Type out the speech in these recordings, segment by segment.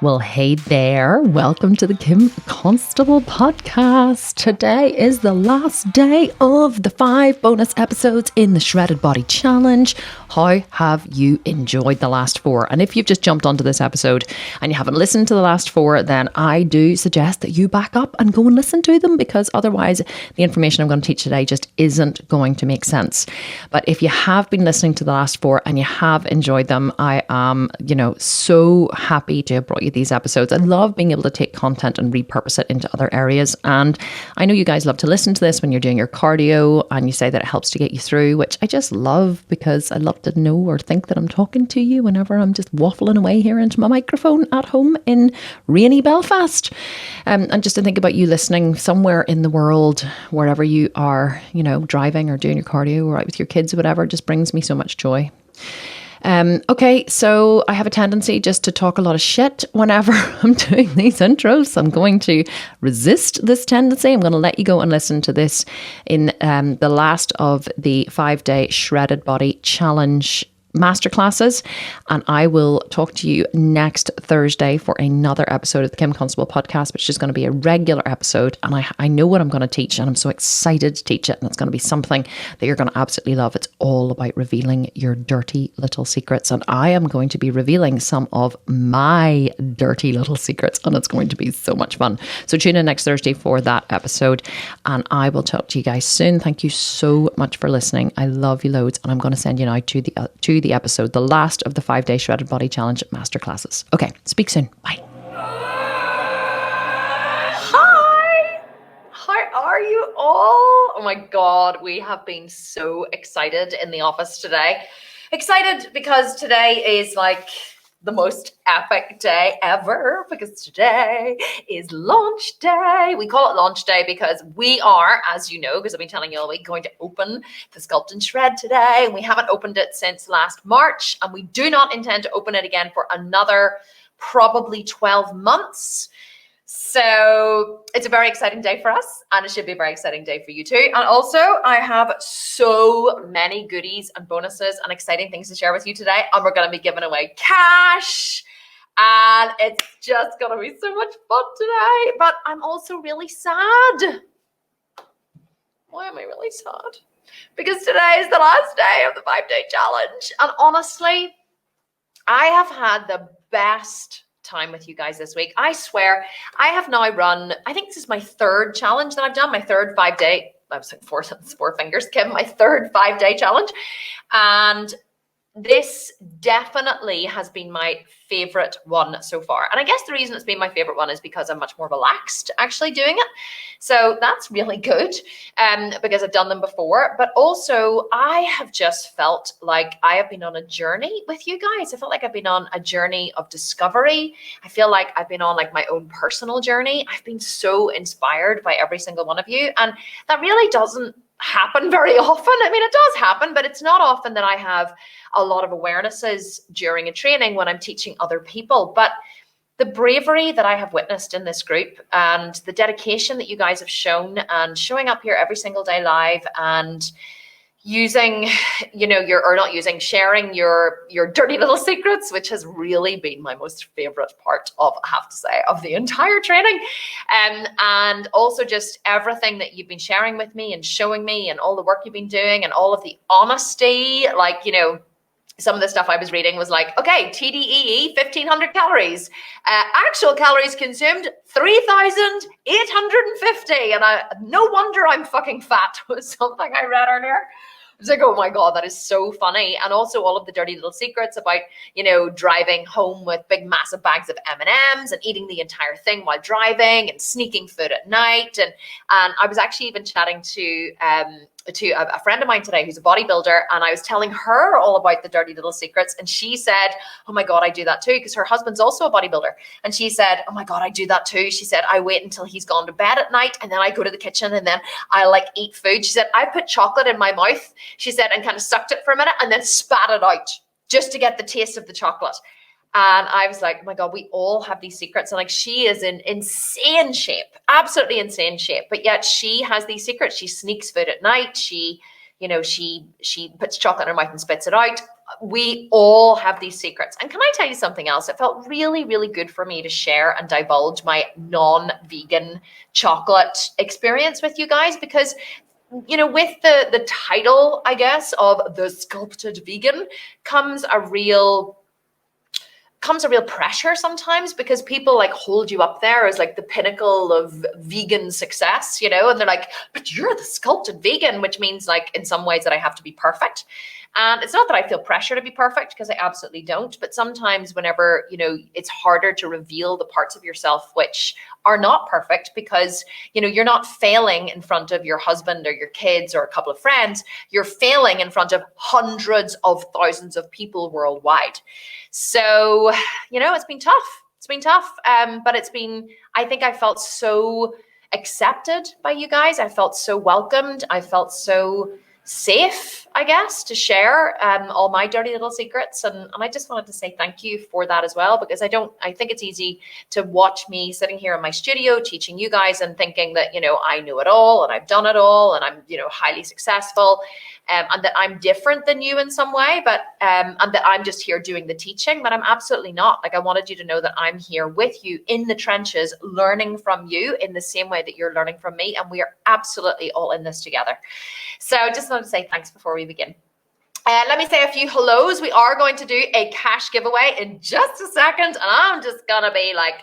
Well, hey there. Welcome to the Kim Constable podcast. Today is the last day of the 5 bonus episodes in the Shredded Body Challenge. How have you enjoyed the last 4? And if you've just jumped onto this episode and you haven't listened to the last 4, then I do suggest that you back up and go and listen to them, because otherwise the information I'm going to teach today just isn't going to make sense. But if you have been listening to the last 4 and you have enjoyed them, I am, so happy to have brought you these episodes. I love being able to take content and repurpose it into other areas. And I know you guys love to listen to this when you're doing your cardio and you say that it helps to get you through, which I just love, because I love to know or think that I'm talking to you whenever I'm just waffling away here into my microphone at home in rainy Belfast. And just to think about you listening somewhere in the world, wherever you are, driving or doing your cardio or out with your kids or whatever, just brings me so much joy. Okay, so I have a tendency just to talk a lot of shit whenever I'm doing these intros. I'm going to resist this tendency. I'm going to let you go and listen to this in the last of the 5-day Shredded Body Challenge masterclasses, and I will talk to you next Thursday for another episode of the Kim Constable podcast, which is going to be a regular episode. And I know what I'm going to teach, and I'm so excited to teach it, and it's going to be something that you're going to absolutely love. It's all about revealing your dirty little secrets, and I am going to be revealing some of my dirty little secrets, and it's going to be so much fun. So tune in next Thursday for that episode, and I will talk to you guys soon. Thank you so much for listening. I love you loads, and I'm going to send you now to the episode, the last of the 5-day Shredded Body Challenge masterclasses. Okay, speak soon. Bye. Hi. How are you all? Oh my God, we have been so excited in the office today. Excited because today is like the most epic day ever, because today is launch day. We call it launch day because we are, as you know, because I've been telling you all week, going to open the Sculpt and Shred today. And we haven't opened it since last March, and we do not intend to open it again for another probably 12 months. So it's a very exciting day for us, and it should be a very exciting day for you too. And also, I have so many goodies and bonuses and exciting things to share with you today. And we're going to be giving away cash, and it's just going to be so much fun today. But I'm also really sad. Why am I really sad? Because today is the last day of the 5-day challenge. And honestly, I have had the best time with you guys this week. I swear, I have now run, I think this is my 3rd challenge that I've done, my 3rd 5-day, I was like 4 fingers, Kim, my 3rd 5-day challenge. And this definitely has been my favorite one so far. And I guess the reason it's been my favorite one is because I'm much more relaxed actually doing it. So that's really good, because I've done them before. But also, I have just felt like I have been on a journey with you guys. I felt like I've been on a journey of discovery. I feel like I've been on like my own personal journey. I've been so inspired by every single one of you. And that really doesn't happen very often. I mean, it does happen, but it's not often that I have a lot of awarenesses during a training when I'm teaching other people. But the bravery that I have witnessed in this group, and the dedication that you guys have shown, and showing up here every single day live, and using, sharing your dirty little secrets, which has really been my most favorite part of, I have to say, of the entire training. And also just everything that you've been sharing with me and showing me, and all the work you've been doing, and all of the honesty, some of the stuff I was reading was like, okay, TDEE, 1,500 calories. Actual calories consumed, 3,850. And no wonder I'm fucking fat was something I read earlier. I was like, oh my God, that is so funny. And also all of the dirty little secrets about, driving home with big, massive bags of M&Ms and eating the entire thing while driving, and sneaking food at night. And I was actually even chatting to a friend of mine today who's a bodybuilder, and I was telling her all about the dirty little secrets, and she said, oh my God, I do that too, because her husband's also a bodybuilder. And she said, oh my God, I do that too. She said, I wait until he's gone to bed at night, and then I go to the kitchen, and then I eat food. She said, I put chocolate in my mouth, she said, and kind of sucked it for a minute and then spat it out just to get the taste of the chocolate. And I was like, oh my God, we all have these secrets. And she is in insane shape, absolutely insane shape. But yet she has these secrets. She sneaks food at night. She, she puts chocolate in her mouth and spits it out. We all have these secrets. And can I tell you something else? It felt really, really good for me to share and divulge my non-vegan chocolate experience with you guys, because with the title, I guess, of The Sculpted Vegan comes a real pressure sometimes, because people like hold you up there as like the pinnacle of vegan success, and they're like, but you're the sculpted vegan, which means like in some ways that I have to be perfect. And it's not that I feel pressure to be perfect, because I absolutely don't. But sometimes whenever, it's harder to reveal the parts of yourself which are not perfect, because, you're not failing in front of your husband or your kids or a couple of friends. You're failing in front of hundreds of thousands of people worldwide. So, it's been tough. It's been tough. But I think I felt so accepted by you guys. I felt so welcomed. I felt so safe, I guess, to share all my dirty little secrets. And I just wanted to say thank you for that as well, because I think it's easy to watch me sitting here in my studio teaching you guys and thinking that, I know it all and I've done it all and I'm, highly successful, and that I'm different than you in some way, but and that I'm just here doing the teaching. But I'm absolutely not. Like, I wanted you to know that I'm here with you in the trenches, learning from you in the same way that you're learning from me, and we are absolutely all in this together. So just wanted to say thanks before we begin. Let me say a few hellos. We are going to do a cash giveaway in just a second, and I'm just gonna be like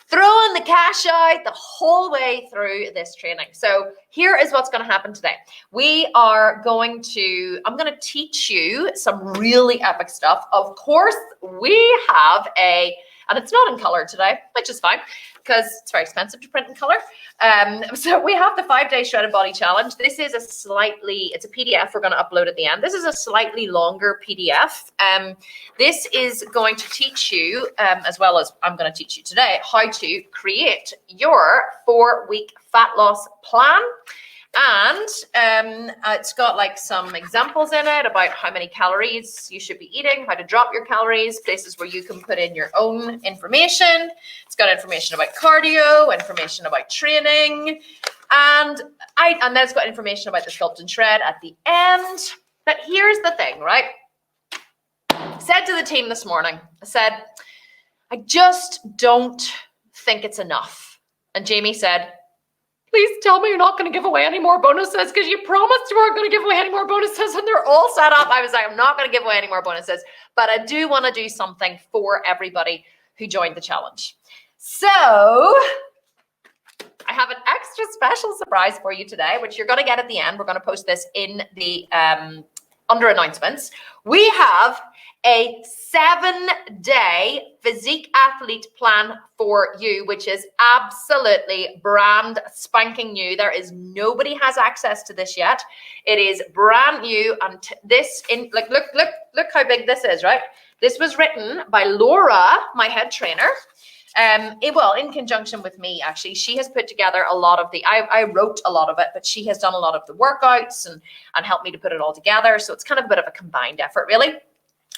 throwing the cash out the whole way through this training. So here is what's going to happen today. I'm going to teach you some really epic stuff. Of course, we have and it's not in color today, which is fine, because it's very expensive to print in color. So we have the 5-day shredded body challenge. This is it's a PDF we're going to upload at the end. This is a slightly longer PDF. This is going to teach you, as well as I'm going to teach you today, how to create your 4-week fat loss plan. And it's got like some examples in it about how many calories you should be eating, how to drop your calories, places where you can put in your own information. It's got information about cardio, information about training, and then it's got information about the sculpt and shred at the end. But here's the thing, right? I said to the team this morning, I said, I just don't think it's enough. And Jamie said, please tell me you're not going to give away any more bonuses, because you promised you weren't going to give away any more bonuses and they're all set up. I was like, I'm not going to give away any more bonuses, but I do want to do something for everybody who joined the challenge. So I have an extra special surprise for you today, which you're going to get at the end. We're going to post this in the under announcements. We have a 7-day physique athlete plan for you, which is absolutely brand spanking new. Nobody has access to this yet. It is brand new, and look how big this is, right? This was written by Laura, my head trainer. In conjunction with me, actually. She has put together a lot of I wrote a lot of it, but she has done a lot of the workouts and helped me to put it all together. So it's kind of a bit of a combined effort, really.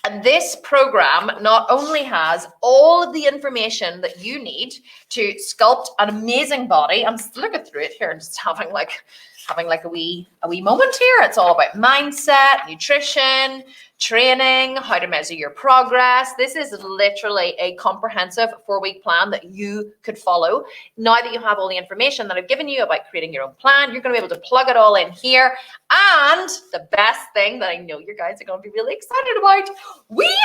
And this program not only has all of the information that you need to sculpt an amazing body. I'm just looking through it here and just having like a wee moment here. It's all about mindset, nutrition, training, how to measure your progress. This is literally a comprehensive 4-week plan that you could follow. Now that you have all the information that I've given you about creating your own plan, you're going to be able to plug it all in here. And the best thing that I know you guys are going to be really excited about, we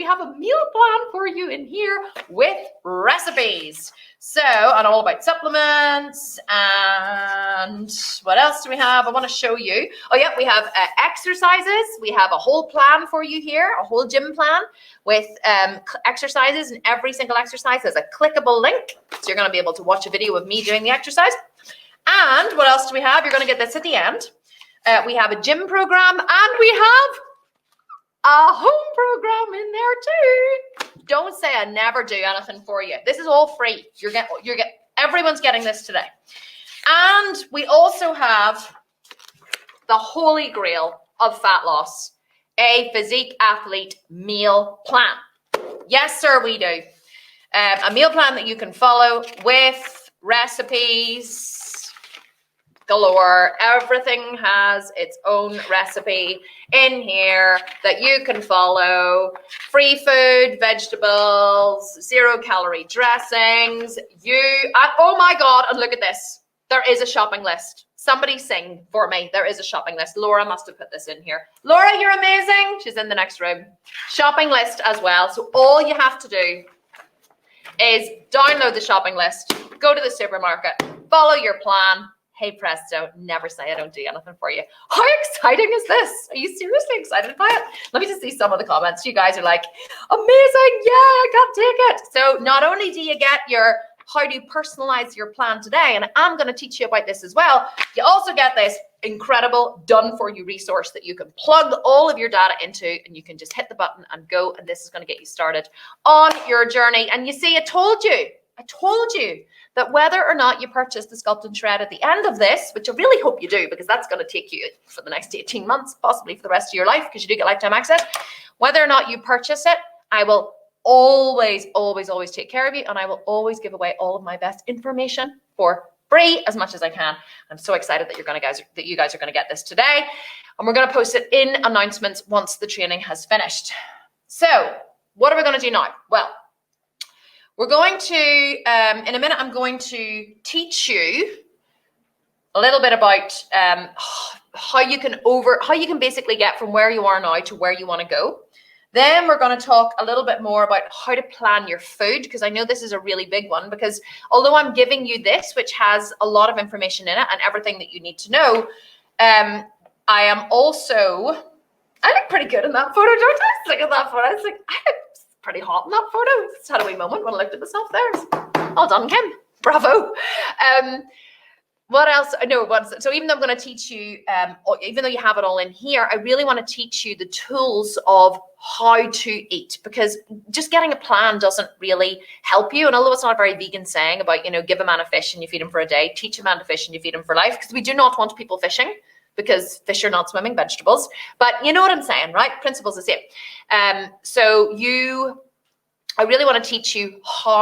have a meal plan for you in here with recipes. So, and all about supplements, and what else do we have? I want to show you. Oh yeah, we have exercises. We have a whole plan for you here, a whole gym plan with exercises, and every single exercise has a clickable link. So you're going to be able to watch a video of me doing the exercise. And what else do we have? You're going to get this at the end. We have a gym program, and we have a home program in there too. Don't say I never do anything for you. This is all free. Everyone's getting this today. And we also have the holy grail of fat loss, a physique athlete meal plan. Yes, sir, we do. A meal plan that you can follow with recipes, galore. Everything has its own recipe in here that you can follow. Free food, vegetables, 0-calorie dressings. Oh my God, and look at this. There is a shopping list. Somebody sing for me. There is a shopping list. Laura must have put this in here. Laura, you're amazing. She's in the next room. Shopping list as well. So all you have to do is download the shopping list, go to the supermarket, follow your plan. Hey presto, never say I don't do anything for you. How exciting is this? Are you seriously excited by it? Let me just see some of the comments. You guys are like, amazing, yeah, I can't take it. So not only do you get your how do you personalize your plan today, and I'm going to teach you about this as well, you also get this incredible done-for-you resource that you can plug all of your data into, and you can just hit the button and go, and this is going to get you started on your journey. And you see, I told you that whether or not you purchase the Sculpt and Shred at the end of this, which I really hope you do, because that's going to take you for the next 18 months, possibly for the rest of your life, because you do get lifetime access, whether or not you purchase it, I will always take care of you, and I will always give away all of my best information for free as much as I can. I'm so excited that you guys are going to get this today, and we're going to post it in announcements once the training has finished. So what are we going to do now? Well, we're going to in a minute I'm going to teach you a little bit about how you can basically get from where you are now to where you want to go. Then we're going to talk a little bit more about how to plan your food, because I know this is a really big one, because although I'm giving you this, which has a lot of information in it and everything that you need to know, I look pretty good in that photo, don't I? Look at that photo. It's like, I look pretty hot in that photo. It's had a wee moment when I looked at myself there. Well done, Kim. Bravo. What else? So even though I'm going to teach you, even though you have it all in here, I really want to teach you the tools of how to eat, because just getting a plan doesn't really help you. And although it's not a very vegan saying about, give a man a fish and you feed him for a day, teach a man to fish and you feed him for life, because we do not want people fishing, because fish are not swimming vegetables. But you know what I'm saying, right? Principle's the same. I really want to teach you how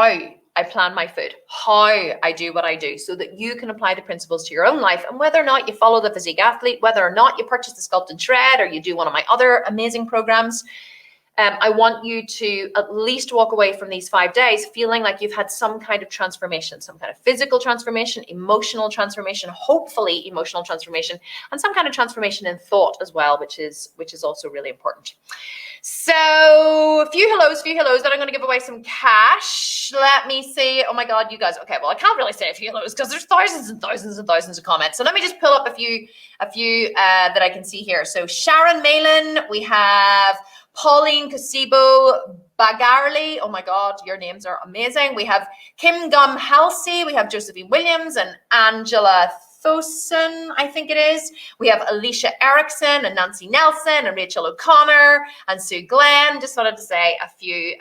I plan my food, how I do what I do, so that you can apply the principles to your own life. And whether or not you follow the Physique Athlete, whether or not you purchase the Sculpt and Shred, or you do one of my other amazing programs, I want you to at least walk away from these 5 days feeling like you've had some kind of transformation, some kind of physical transformation, emotional transformation, hopefully emotional transformation, and some kind of transformation in thought as well, which is also really important. So a few hellos. Then I'm going to give away some cash. Let me see. Oh my God, you guys. Okay, well, I can't really say a few hellos because there's thousands and thousands and thousands of comments. So let me just pull up a few that I can see here. So Sharon Malin, we have Pauline Constable, Bagarley. Oh my God, your names are amazing. We have Kim Gum Halsey. We have Josephine Williams and Angela Thoson, I think it is. We have Alicia Erickson and Nancy Nelson and Rachel O'Connor and Sue Glenn. Just wanted to say a few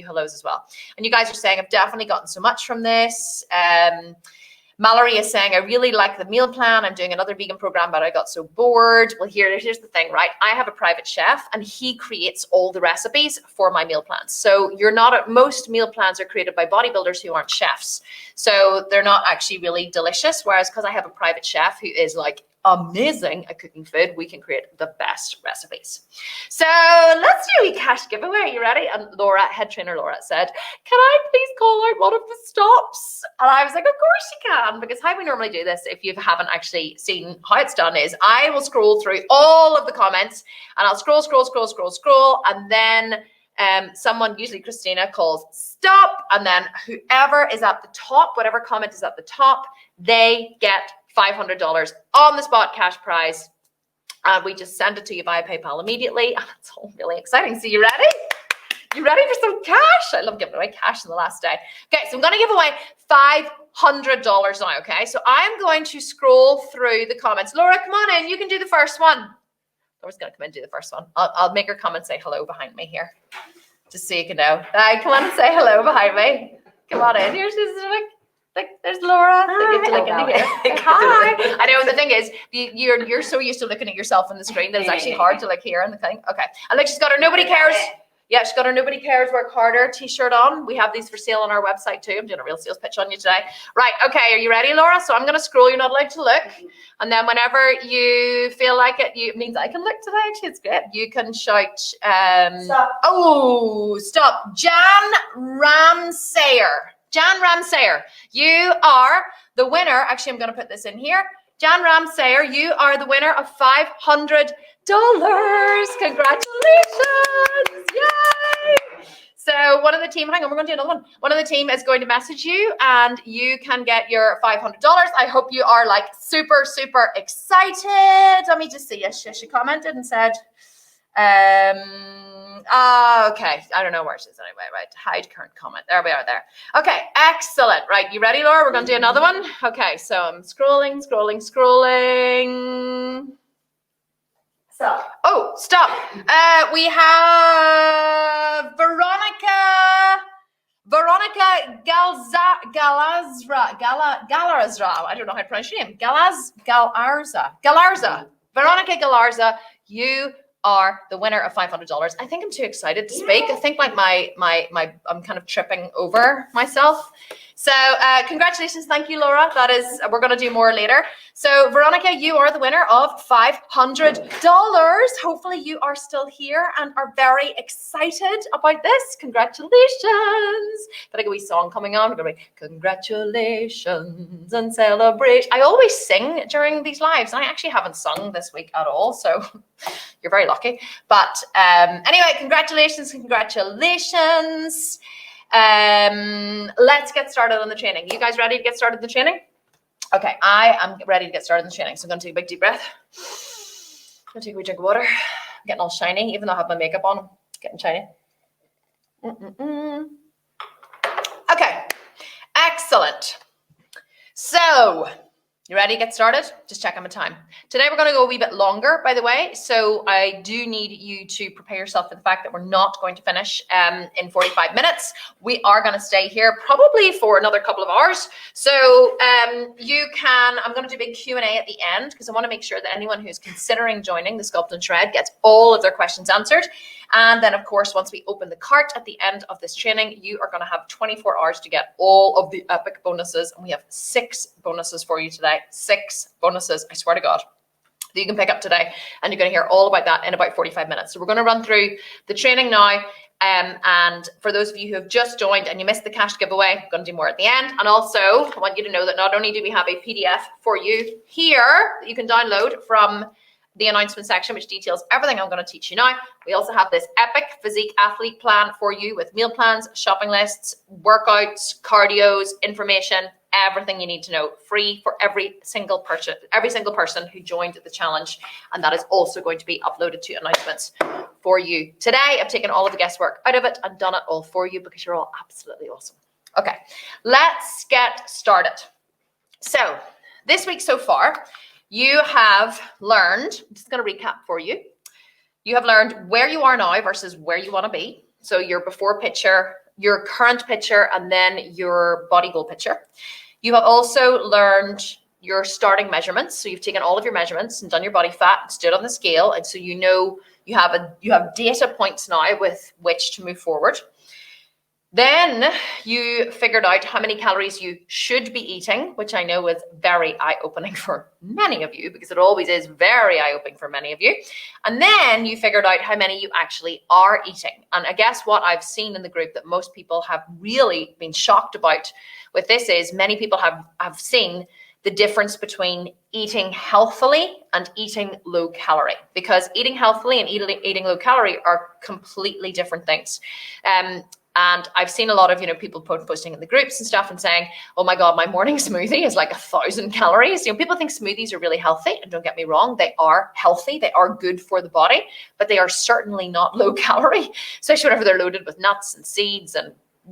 hellos as well. And you guys are saying, I've definitely gotten so much from this. Mallory is saying, I really like the meal plan. I'm doing another vegan program, but I got so bored. Well, here's the thing, right? I have a private chef and he creates all the recipes for my meal plans. So most meal plans are created by bodybuilders who aren't chefs. So they're not actually really delicious. Whereas because I have a private chef who is like amazing at cooking food, we can create the best recipes. So let's do a cash giveaway. You ready? And Laura, head trainer Laura, said, can I please call out one of the stops? And I was like, of course you can, because how we normally do this, if you haven't actually seen how it's done, is I will scroll through all of the comments and I'll scroll, and then someone, usually Christina, calls stop, and then whoever is at the top, whatever comment is at the top, they get $500 on the spot cash prize. And we just send it to you via PayPal immediately. And it's all really exciting. So you ready? You ready for some cash? I love giving away cash in the last day. Okay, so I'm going to give away $500 now, okay? So I'm going to scroll through the comments. Laura, come on in. You can do the first one. Laura's going to come in and do the first one. I'll make her come and say hello behind me here, just so you can know. Come on and say hello behind me. Come on in. Here's like, there's Laura. Hi. I know. The thing is, you're so used to looking at yourself on the screen that it's actually hard to like hear on the thing. Okay. And like she's got her nobody cares. Yeah, she's got her Nobody Cares Work Harder t-shirt on. We have these for sale on our website too. I'm doing a real sales pitch on you today. Right, okay, are you ready, Laura? So I'm going to scroll. You're not allowed to look. And then whenever you feel like it means I can look today. Actually, it's great. You can shout, Stop. Oh, stop. Jan Ramsayer, you are the winner. Actually, I'm going to put this in here. Jan Ramsayer, you are the winner of $500. Congratulations. Yay. So one of the team, hang on, we're going to do another one. One of the team is going to message you and you can get your $500. I hope you are like super, super excited. Let me just see. Yes, she commented and said, okay. I don't know where she is anyway, right? Hide current comment. There we are there. Okay, excellent. Right, you ready, Laura? We're going to do another one. Okay, so I'm scrolling. Stop. Oh, stop. We have Veronica Galarza. I don't know how to pronounce your name. Galarza. Veronica Galarza, you are the winner of $500. I think I'm too excited to speak. I think like I'm kind of tripping over myself. So congratulations. Thank you, Laura. That is, we're going to do more later. So Veronica, you are the winner of $500. Hopefully you are still here and are very excited about this. Congratulations. Got a wee song coming on. We're going to be congratulations and celebrate. I always sing during these lives. I actually haven't sung this week at all. So you're very lucky. But anyway, congratulations. Let's get started on the training. You guys ready to get started in the training? Okay, I am ready to get started in the training. So I'm going to take a big deep breath. I'm going to take a wee drink of water. I'm getting all shiny, even though I have my makeup on. It's getting shiny. Okay, excellent. So, you ready to get started? Just check on my time. Today we're going to go a wee bit longer, by the way. So I do need you to prepare yourself for the fact that we're not going to finish in 45 minutes. We are going to stay here probably for another couple of hours. So I'm going to do a big Q&A at the end because I want to make sure that anyone who's considering joining the Sculpt and Shred gets all of their questions answered. And then, of course, once we open the cart at the end of this training, you are going to have 24 hours to get all of the epic bonuses. And we have 6 bonuses for you today. 6 bonuses, I swear to God, that you can pick up today. And you're going to hear all about that in about 45 minutes. So we're going to run through the training now. And for those of you who have just joined and you missed the cash giveaway, I'm going to do more at the end. And also, I want you to know that not only do we have a PDF for you here that you can download from the announcement section, which details everything I'm going to teach you now. We also have this epic physique athlete plan for you with meal plans, shopping lists, workouts, cardios, information, everything you need to know, free for every single person who joined the challenge. And that is also going to be uploaded to announcements for you. Today, I've taken all of the guesswork out of it and done it all for you because you're all absolutely awesome. Okay, let's get started. So this week so far, you have learned, I'm just going to recap for you. You have learned where you are now versus where you want to be. So your before picture, your current picture, and then your body goal picture. You have also learned your starting measurements. So you've taken all of your measurements and done your body fat and stood on the scale. And so you know you have data points now with which to move forward. Then you figured out how many calories you should be eating, which I know is very eye-opening for many of you because it always is very eye-opening for many of you. And then you figured out how many you actually are eating. And I guess what I've seen in the group that most people have really been shocked about with this is many people have seen the difference between eating healthily and eating low calorie, because eating healthily and eating low calorie are completely different things. And I've seen a lot of, people posting in the groups and stuff and saying, oh my God, my morning smoothie is like 1,000 calories. People think smoothies are really healthy, and don't get me wrong, they are healthy. They are good for the body, but they are certainly not low calorie, especially whenever they're loaded with nuts and seeds and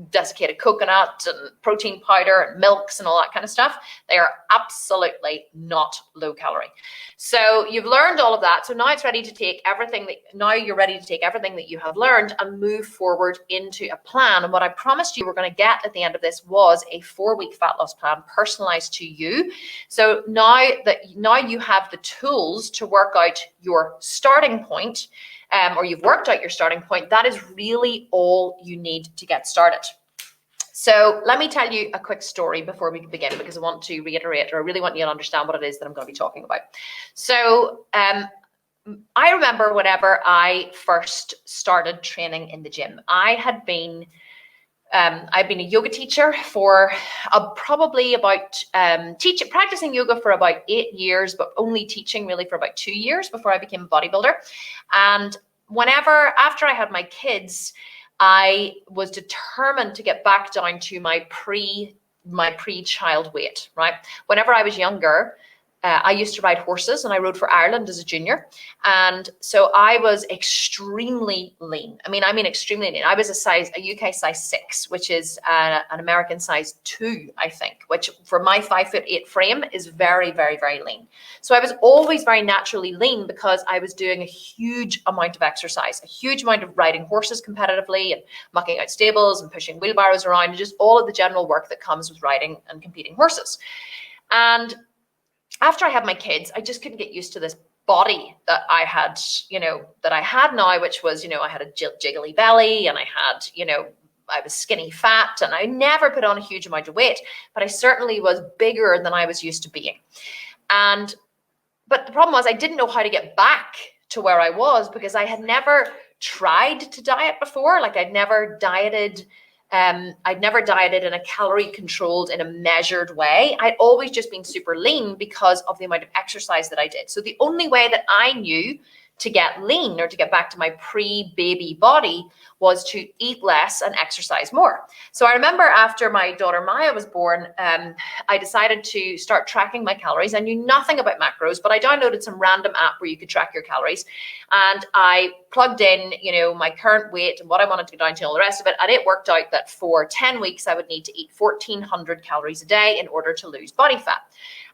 desiccated coconut and protein powder and milks and all that kind of stuff. They are absolutely not low calorie. So you've learned all of that. So now it's ready to take everything you're ready to take everything that you have learned and move forward into a plan. And what I promised you we're going to get at the end of this was a 4-week fat loss plan personalized to you. So now you have the tools to work out your starting point. or you've worked out your starting point, that is really all you need to get started. So let me tell you a quick story before we begin, because I want to reiterate, or I really want you to understand what it is that I'm going to be talking about. So I remember whenever I first started training in the gym, I've been a yoga teacher for probably about practicing yoga for about 8 years, but only teaching really for about 2 years before I became a bodybuilder. And after I had my kids, I was determined to get back down to my pre-child weight, right? Whenever I was younger, I used to ride horses, and I rode for Ireland as a junior. And so I was extremely lean. I mean extremely lean. I was a UK size 6, which is an American size 2, I think, which for my 5'8" frame is very, very, very lean. So I was always very naturally lean because I was doing a huge amount of exercise, a huge amount of riding horses competitively and mucking out stables and pushing wheelbarrows around, and just all of the general work that comes with riding and competing horses. And after I had my kids, I just couldn't get used to this body that I had, now, which was, I had a jiggly belly, and I had, I was skinny fat, and I never put on a huge amount of weight, but I certainly was bigger than I was used to being. But the problem was I didn't know how to get back to where I was, because I had never tried to diet before. Like I'd never dieted in a calorie controlled, in a measured way. I'd always just been super lean because of the amount of exercise that I did. So the only way that I knew to get lean, or to get back to my pre-baby body, was to eat less and exercise more. So I remember after my daughter Maya was born, I decided to start tracking my calories. I knew nothing about macros, but I downloaded some random app where you could track your calories. And I plugged in, my current weight and what I wanted to go down to, and all the rest of it. And it worked out that for 10 weeks, I would need to eat 1,400 calories a day in order to lose body fat.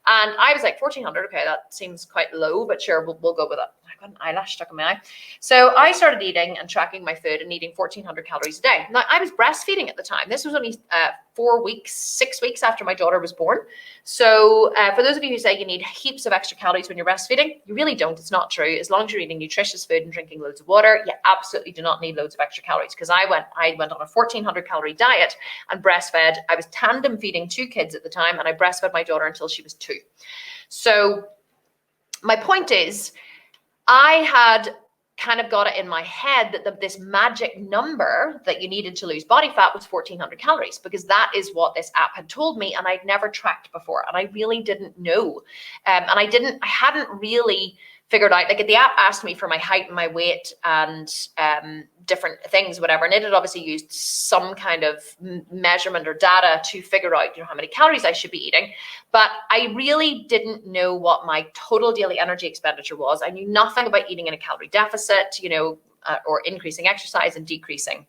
And I was like, 1,400, okay, that seems quite low, but sure, we'll go with it. I got an eyelash stuck in my eye. So I started eating and tracking my food and eating 1,400 calories a day. Now, I was breastfeeding at the time. This was only 6 weeks after my daughter was born. So for those of you who say you need heaps of extra calories when you're breastfeeding, you really don't. It's not true. As long as you're eating nutritious food and drinking loads of water, you absolutely do not need loads of extra calories. Because I went on a 1,400 calorie diet and breastfed. I was tandem feeding 2 kids at the time, and I breastfed my daughter until she was 2. So my point is, I had kind of got it in my head that this magic number that you needed to lose body fat was 1,400 calories, because that is what this app had told me, and I'd never tracked before, and I really didn't know. And I hadn't really figured out, like the app asked me for my height and my weight and different things, whatever. And it had obviously used some kind of measurement or data to figure out, how many calories I should be eating. But I really didn't know what my total daily energy expenditure was. I knew nothing about eating in a calorie deficit, or increasing exercise and decreasing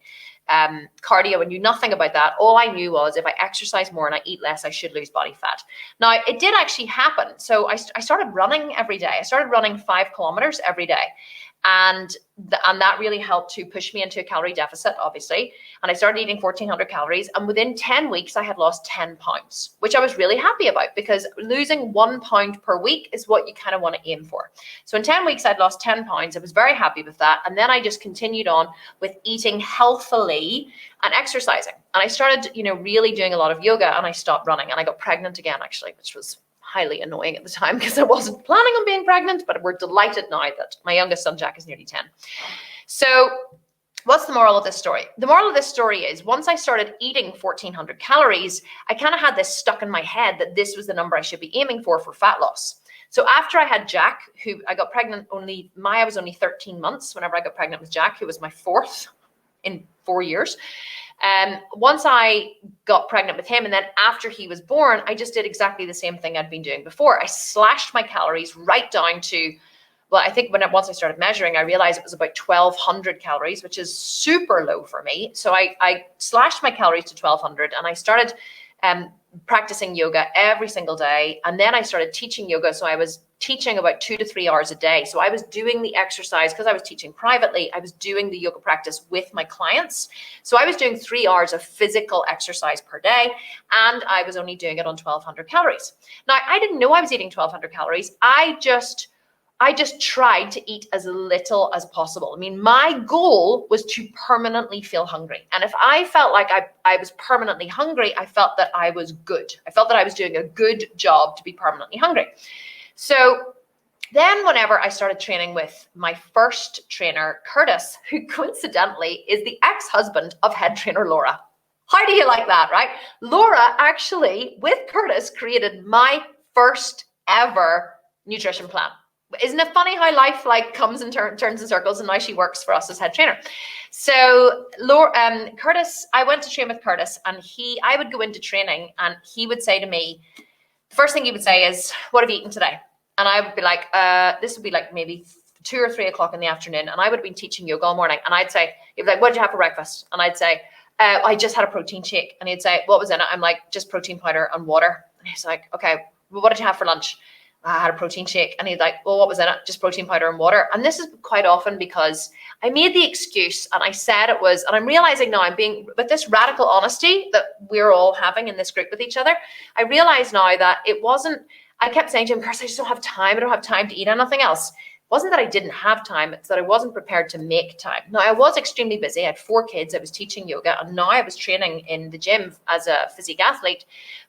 cardio. I knew nothing about that. All I knew was if I exercise more and I eat less, I should lose body fat. Now, it did actually happen. So I started running every day. I started running 5 kilometers every day. And that really helped to push me into a calorie deficit, obviously. And I started eating 1,400 calories. And within 10 weeks, I had lost 10 pounds, which I was really happy about, because losing 1 pound per week is what you kind of want to aim for. So in 10 weeks, I'd lost 10 pounds. I was very happy with that. And then I just continued on with eating healthily and exercising. And I started, really doing a lot of yoga, and I stopped running, and I got pregnant again, actually, which was highly annoying at the time because I wasn't planning on being pregnant, but we're delighted now that my youngest son, Jack, is nearly 10. So what's the moral of this story? The moral of this story is, once I started eating 1,400 calories, I kind of had this stuck in my head that this was the number I should be aiming for fat loss. So after I had Jack, who I got pregnant Maya was only 13 months whenever I got pregnant with Jack, who was my 4th in 4 years. Once I got pregnant with him, and then after he was born, I just did exactly the same thing I'd been doing before. I slashed my calories right down to, well, I think once I started measuring, I realized it was about 1,200 calories, which is super low for me. So I slashed my calories to 1,200, and I started practicing yoga every single day. And then I started teaching yoga. So I was teaching about 2 to 3 hours a day. So I was doing the exercise, because I was teaching privately, I was doing the yoga practice with my clients. So I was doing 3 hours of physical exercise per day, and I was only doing it on 1,200 calories. Now, I didn't know I was eating 1,200 calories. I just I just tried to eat as little as possible. I mean, my goal was to permanently feel hungry. And if I felt like I was permanently hungry, I felt that I was good. I felt that I was doing a good job to be permanently hungry. So then whenever I started training with my first trainer, Curtis, who coincidentally is the ex-husband of head trainer Laura. How do you like that, right? Laura actually, with Curtis, created my first ever nutrition plan. Isn't it funny how life like comes and turns in circles, and now she works for us as head trainer. So Laura, Curtis, I went to train with Curtis, and I would go into training and he would say to me, the first thing he would say is, what have you eaten today? And I would be like, this would be like maybe 2 or 3 o'clock in the afternoon. And I would have been teaching yoga all morning. And I'd say, he'd be like, what did you have for breakfast? And I'd say, I just had a protein shake. And he'd say, what was in it? I'm like, just protein powder and water. And he's like, okay, well, what did you have for lunch? I had a protein shake. And he's like, well, what was in it? Just protein powder and water. And this is quite often because I made the excuse and I said it was, and I'm realizing now I'm being, with this radical honesty that we're all having in this group with each other, I realize now that it wasn't, I kept saying to him, Chris, I just don't have time. I don't have time to eat anything else. It wasn't that I didn't have time. It's that I wasn't prepared to make time. Now, I was extremely busy. I had 4 kids. I was teaching yoga. And now I was training in the gym as a physique athlete.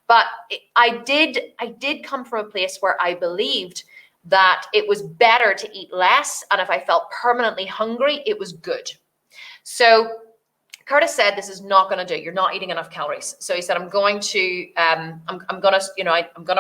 But I did come from a place where I believed that it was better to eat less. And if I felt permanently hungry, it was good. So Curtis said, this is not going to do. You're not eating enough calories. So he said, I'm going to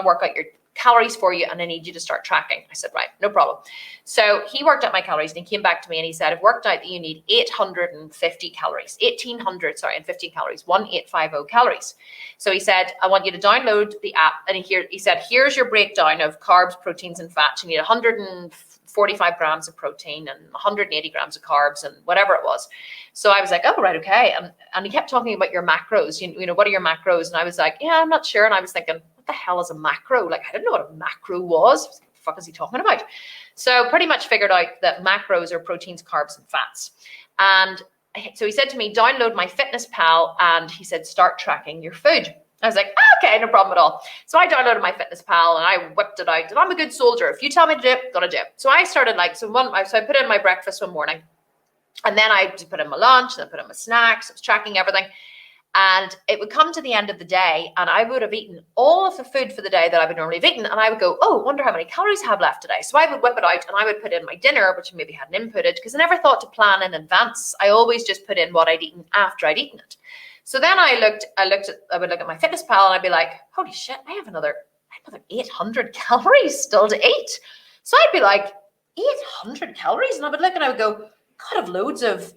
work out your calories for you, and I need you to start tracking. I said, right, no problem. So he worked out my calories and he came back to me and he said, I've worked out that you need 850 calories, 1850 calories, 1850 calories. So he said, I want you to download the app. And he said, here's your breakdown of carbs, proteins, and fats. You need 145 grams of protein and 180 grams of carbs and whatever it was. So I was like, oh, right, okay. And he kept talking about your macros. You know, what are your macros? And I was like, yeah, I'm not sure. And I was thinking, what the hell is a macro? Like, I didn't know what a macro was. What the fuck is he talking about? So pretty much figured out that macros are proteins, carbs, and fats. And so he said to me, download my Fitness Pal, and he said, start tracking your food. I was like, okay, no problem at all. So I downloaded my Fitness Pal and I whipped it out. And I'm a good soldier. If you tell me to do it, I'm gonna do it. So I started so I put in my breakfast one morning, and then I just put in my lunch, and then put in my snacks. I was tracking everything. And it would come to the end of the day and I would have eaten all of the food for the day that I would normally have eaten. And I would go, oh, wonder how many calories I have left today. So I would whip it out and I would put in my dinner, which maybe hadn't inputted, because I never thought to plan in advance. I always just put in what I'd eaten after I'd eaten it. So then I would look at my Fitness Pal and I'd be like, holy shit, I have another 800 calories still to eat. So I'd be like, 800 calories? And I would look and I would go, God, I have loads of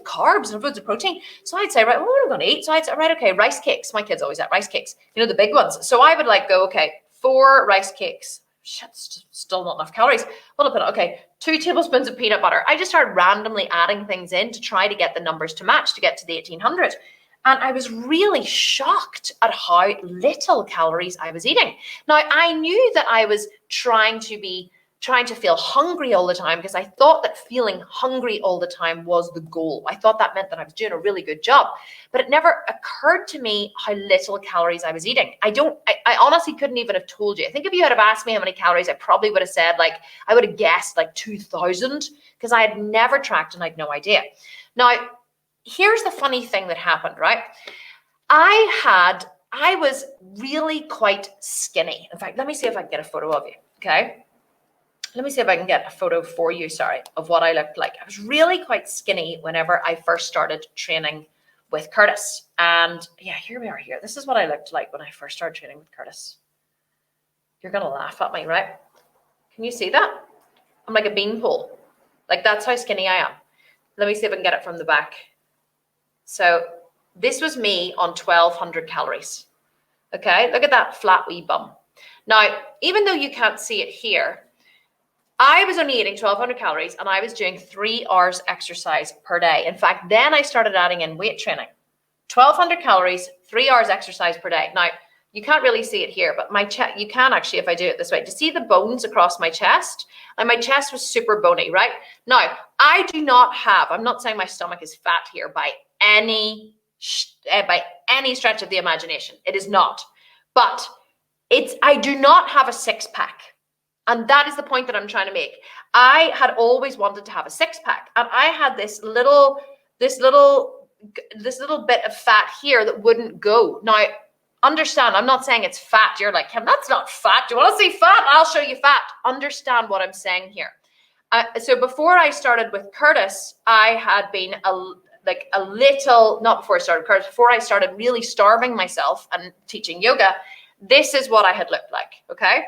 carbs and loads of protein. So I'd say, right, well, what am I going to eat? So I'd say, right, okay, rice cakes. My kids always had rice cakes, you know, the big ones. So I would go, okay, 4 rice cakes. Shit, still not enough calories. Well, okay, 2 tablespoons of peanut butter. I just started randomly adding things in to try to get the numbers to match to get to the 1800. And I was really shocked at how little calories I was eating. Now, I knew that I was trying to feel hungry all the time, because I thought that feeling hungry all the time was the goal. I thought that meant that I was doing a really good job, but it never occurred to me how little calories I was eating. I honestly couldn't even have told you. I think if you had have asked me how many calories, I probably would have said I would have guessed 2,000, because I had never tracked and I had no idea. Now, here's the funny thing that happened, right? I was really quite skinny. In fact, let me see if I can get a photo of you, okay? Let me see if I can get a photo for you, of what I looked like. I was really quite skinny whenever I first started training with Curtis. And yeah, here we are here. This is what I looked like when I first started training with Curtis. You're going to laugh at me, right? Can you see that? I'm like a beanpole. That's how skinny I am. Let me see if I can get it from the back. So this was me on 1,200 calories. Okay, look at that flat wee bum. Now, even though you can't see it here, I was only eating 1,200 calories and I was doing 3 hours exercise per day. In fact, then I started adding in weight training. 1,200 calories, 3 hours exercise per day. Now, you can't really see it here, but my chest, you can actually if I do it this way. Do you see the bones across my chest? And my chest was super bony, right? Now, I do not have, I'm not saying my stomach is fat here by any stretch of the imagination. It is not. But I do not have a 6-pack. And that is the point that I'm trying to make. I had always wanted to have a six pack, and I had this little bit of fat here that wouldn't go. Now, understand, I'm not saying it's fat. You're like, Kim, that's not fat. Do you want to see fat? I'll show you fat. Understand what I'm saying here. So before I started with Curtis, I had been before I started really starving myself and teaching yoga, this is what I had looked like, okay?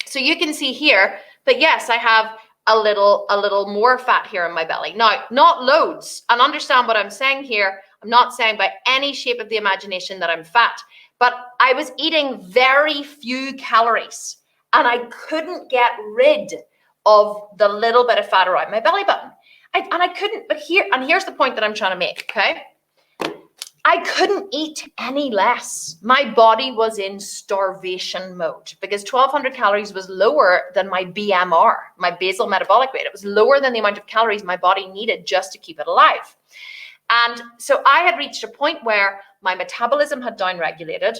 So you can see here that yes, I have a little more fat here in my belly. Now, not loads, and understand what I'm saying here. I'm not saying by any shape of the imagination that I'm fat, but I was eating very few calories and I couldn't get rid of the little bit of fat around my belly button. Here's the point that I'm trying to make, okay? I couldn't eat any less. My body was in starvation mode because 1,200 calories was lower than my BMR, my basal metabolic rate. It was lower than the amount of calories my body needed just to keep it alive. And so I had reached a point where my metabolism had downregulated.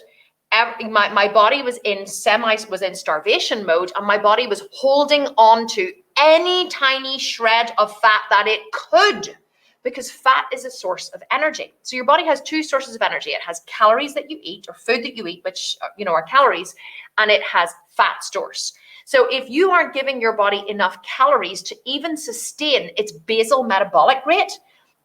My body was in starvation mode, and my body was holding on to any tiny shred of fat that it could, because fat is a source of energy. So your body has two sources of energy. It has calories that you eat, or food that you eat, which are calories, and it has fat stores. So if you aren't giving your body enough calories to even sustain its basal metabolic rate,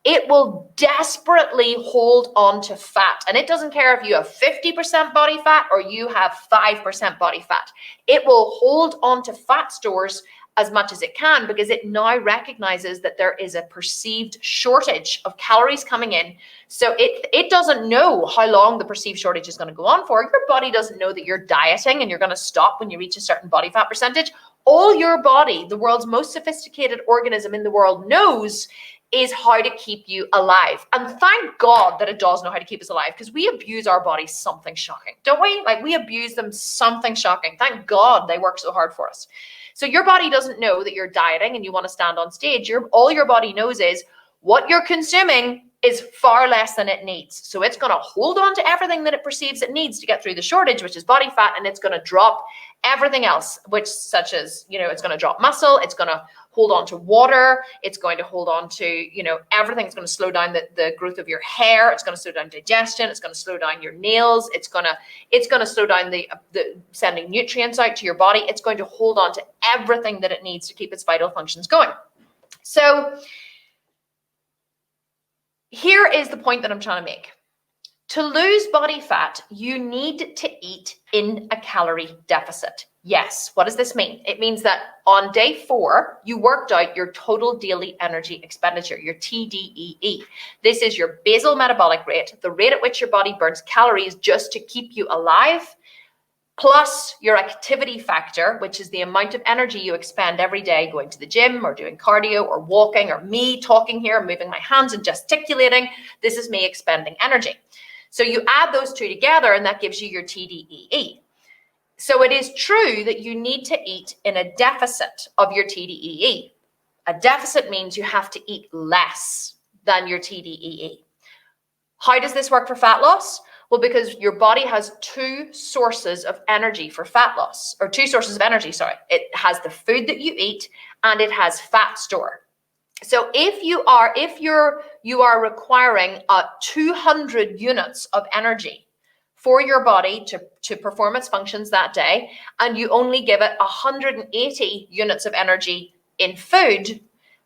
it will desperately hold on to fat. And it doesn't care if you have 50% body fat or you have 5% body fat. It will hold on to fat stores as much as it can, because it now recognizes that there is a perceived shortage of calories coming in. So it doesn't know how long the perceived shortage is going to go on for. Your body doesn't know that you're dieting and you're going to stop when you reach a certain body fat percentage. All your body, the world's most sophisticated organism in the world, knows is how to keep you alive. And thank God that it does know how to keep us alive, because we abuse our bodies something shocking, don't we? Like, we abuse them something shocking. Thank God they work so hard for us. So your body doesn't know that you're dieting and you want to stand on stage. All your body knows is what you're consuming is far less than it needs. So it's going to hold on to everything that it perceives it needs to get through the shortage, which is body fat, and it's going to drop everything else, such as, it's going to drop muscle, it's going to hold on to water, it's going to hold on to, everything. It's going to slow down the growth of your hair, it's going to slow down digestion, it's going to slow down your nails, it's going to slow down the sending nutrients out to your body. It's going to hold on to everything that it needs to keep its vital functions going. So here is the point that I'm trying to make. To lose body fat, you need to eat in a calorie deficit. Yes. What does this mean? It means that on day 4, you worked out your total daily energy expenditure, your TDEE. This is your basal metabolic rate, the rate at which your body burns calories just to keep you alive, plus your activity factor, which is the amount of energy you expend every day going to the gym or doing cardio or walking, or me talking here, moving my hands and gesticulating. This is me expending energy. So you add those two together and that gives you your TDEE. So it is true that you need to eat in a deficit of your TDEE. A deficit means you have to eat less than your TDEE. How does this work for fat loss? Well, because your body has two sources of energy for fat loss, or two sources of energy, sorry. It has the food that you eat and it has fat store. So if you are requiring 200 units of energy for your body to perform its functions that day, and you only give it 180 units of energy in food,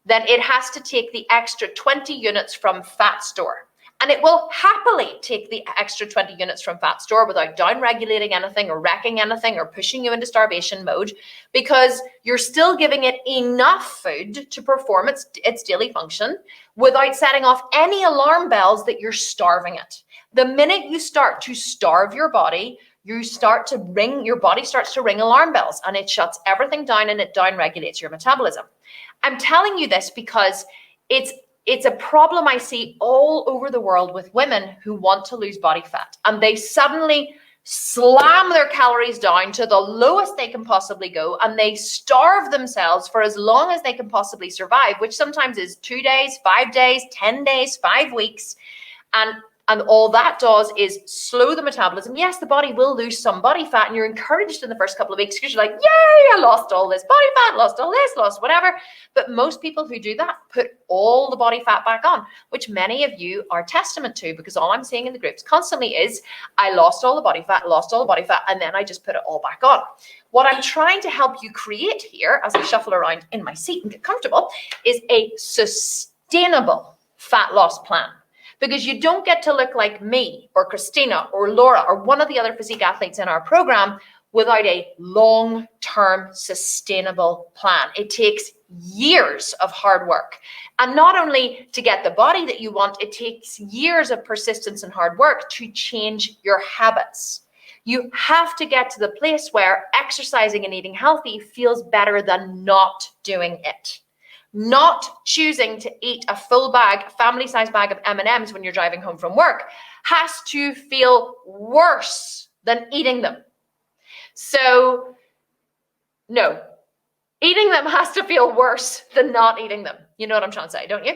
then it has to take the extra 20 units from fat store. And it will happily take the extra 20 units from fat store without down-regulating anything or wrecking anything or pushing you into starvation mode, because you're still giving it enough food to perform its daily function without setting off any alarm bells that you're starving it. The minute you start to starve your body, your body starts to ring alarm bells, and it shuts everything down and it down-regulates your metabolism. I'm telling you this because it's a problem I see all over the world with women who want to lose body fat, and they suddenly slam their calories down to the lowest they can possibly go, and they starve themselves for as long as they can possibly survive, which sometimes is 2 days, 5 days, 10 days, 5 weeks. And And all that does is slow the metabolism. Yes, the body will lose some body fat, and you're encouraged in the first couple of weeks because you're like, yay, I lost all this body fat, lost all this, lost whatever. But most people who do that put all the body fat back on, which many of you are testament to, because all I'm seeing in the groups constantly is, I lost all the body fat, and then I just put it all back on. What I'm trying to help you create here, as I shuffle around in my seat and get comfortable, is a sustainable fat loss plan. Because you don't get to look like me or Christina or Laura or one of the other physique athletes in our program without a long-term sustainable plan. It takes years of hard work. And not only to get the body that you want, it takes years of persistence and hard work to change your habits. You have to get to the place where exercising and eating healthy feels better than not doing it. Not choosing to eat a full bag, family-sized bag of M&Ms when you're driving home from work has to feel worse than eating them. So, no, eating them has to feel worse than not eating them. You know what I'm trying to say, don't you?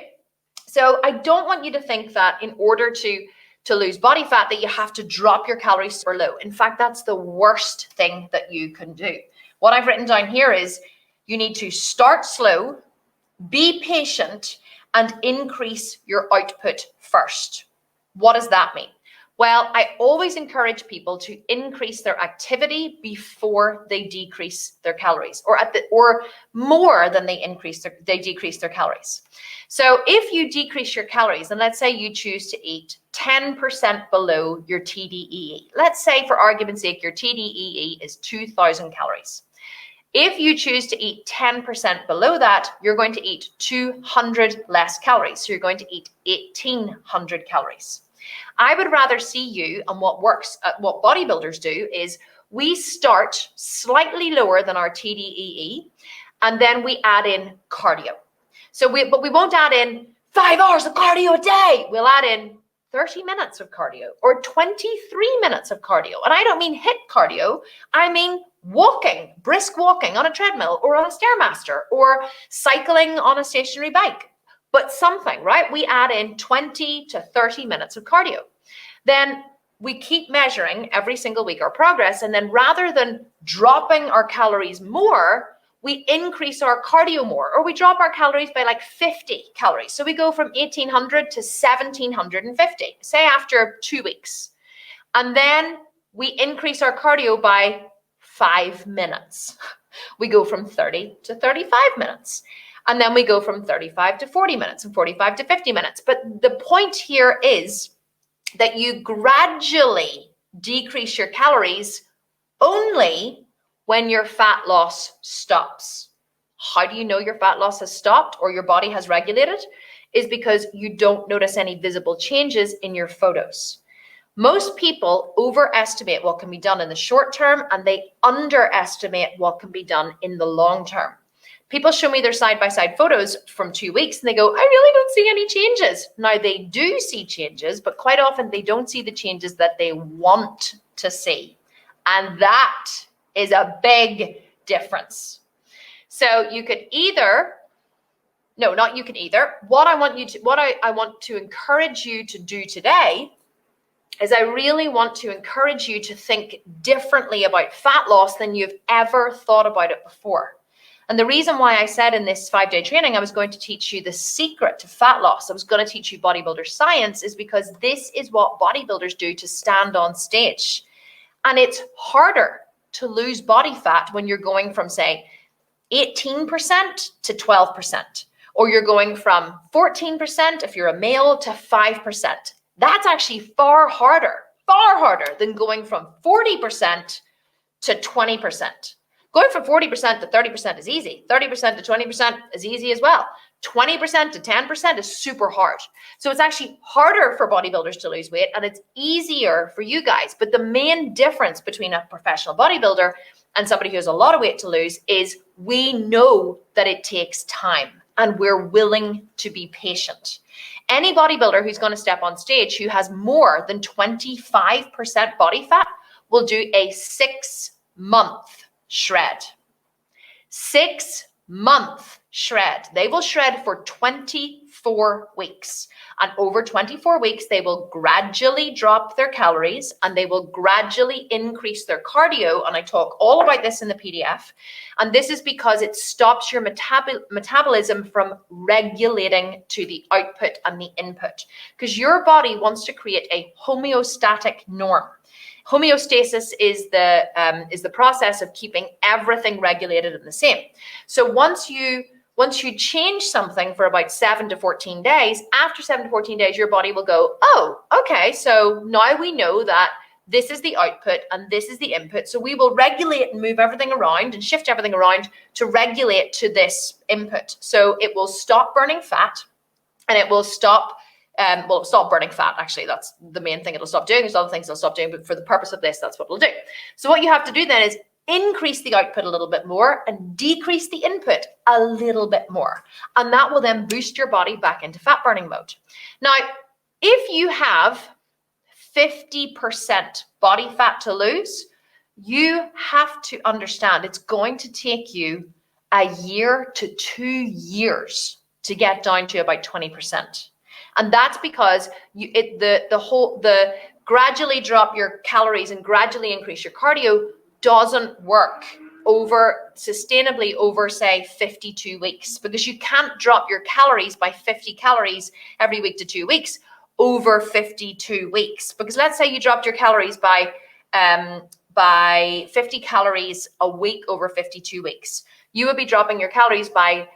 So I don't want you to think that in order to lose body fat that you have to drop your calories super low. In fact, that's the worst thing that you can do. What I've written down here is you need to start slow, be patient, and increase your output first. What does that mean? Well, I always encourage people to increase their activity before they decrease their calories, or more than they decrease their calories. So if you decrease your calories, and let's say you choose to eat 10% below your TDEE. Let's say, for argument's sake, your TDEE is 2,000 calories. If you choose to eat 10% below that, you're going to eat 200 less calories. So you're going to eat 1,800 calories. I would rather see you, and what bodybuilders do is we start slightly lower than our TDEE, and then we add in cardio. But we won't add in 5 hours of cardio a day. We'll add in 30 minutes of cardio or 23 minutes of cardio. And I don't mean HIIT cardio. I mean walking, brisk walking on a treadmill or on a Stairmaster or cycling on a stationary bike. But something, right? We add in 20 to 30 minutes of cardio. Then we keep measuring every single week our progress. And then rather than dropping our calories more, we increase our cardio more, or we drop our calories by like 50 calories. So we go from 1,800 to 1,750, say after 2 weeks. And then we increase our cardio by 5 minutes. We go from 30 to 35 minutes. And then we go from 35 to 40 minutes and 45 to 50 minutes. But the point here is that you gradually decrease your calories only when your fat loss stops. How do you know your fat loss has stopped or your body has regulated? Is because you don't notice any visible changes in your photos. Most people overestimate what can be done in the short term, and they underestimate what can be done in the long term. People show me their side-by-side photos from 2 weeks and they go, I really don't see any changes. Now they do see changes, but quite often they don't see the changes that they want to see. And that is a big difference. So you could either, no, not you can either. What I want to encourage you to do today is I really want to encourage you to think differently about fat loss than you've ever thought about it before. And the reason why I said in this 5-day training, I was going to teach you the secret to fat loss. I was going to teach you bodybuilder science is because this is what bodybuilders do to stand on stage. And it's harder to lose body fat when you're going from, say, 18% to 12%, or you're going from 14% if you're a male to 5%. That's actually far harder than going from 40% to 20%. Going from 40% to 30% is easy. 30% to 20% is easy as well. 20% to 10% is super hard. So it's actually harder for bodybuilders to lose weight and it's easier for you guys. But the main difference between a professional bodybuilder and somebody who has a lot of weight to lose is we know that it takes time and we're willing to be patient. Any bodybuilder who's going to step on stage who has more than 25% body fat will do a 6-month shred. 6 month shred. They will shred for 24 weeks. And over 24 weeks, they will gradually drop their calories and they will gradually increase their cardio. And I talk all about this in the PDF. And this is because it stops your metabolism from regulating to the output and the input. Because your body wants to create a homeostatic norm. Homeostasis is the process of keeping everything regulated and the same. So once you change something for about 7 to 14 days, after 7 to 14 days, your body will go, oh, okay, so now we know that this is the output and this is the input. So we will regulate and move everything around and shift everything around to regulate to this input. So it will stop burning fat and it will stop stop burning fat. Actually, that's the main thing it'll stop doing. There's other things it'll stop doing, but for the purpose of this, that's what it'll do. So what you have to do then is increase the output a little bit more and decrease the input a little bit more. And that will then boost your body back into fat burning mode. Now, if you have 50% body fat to lose, you have to understand it's going to take you a year to 2 years to get down to about 20%. And that's because the gradually drop your calories and gradually increase your cardio doesn't work sustainably over, say, 52 weeks, because you can't drop your calories by 50 calories every week to 2 weeks over 52 weeks. Because let's say you dropped your calories by 50 calories a week over 52 weeks. You would be dropping your calories by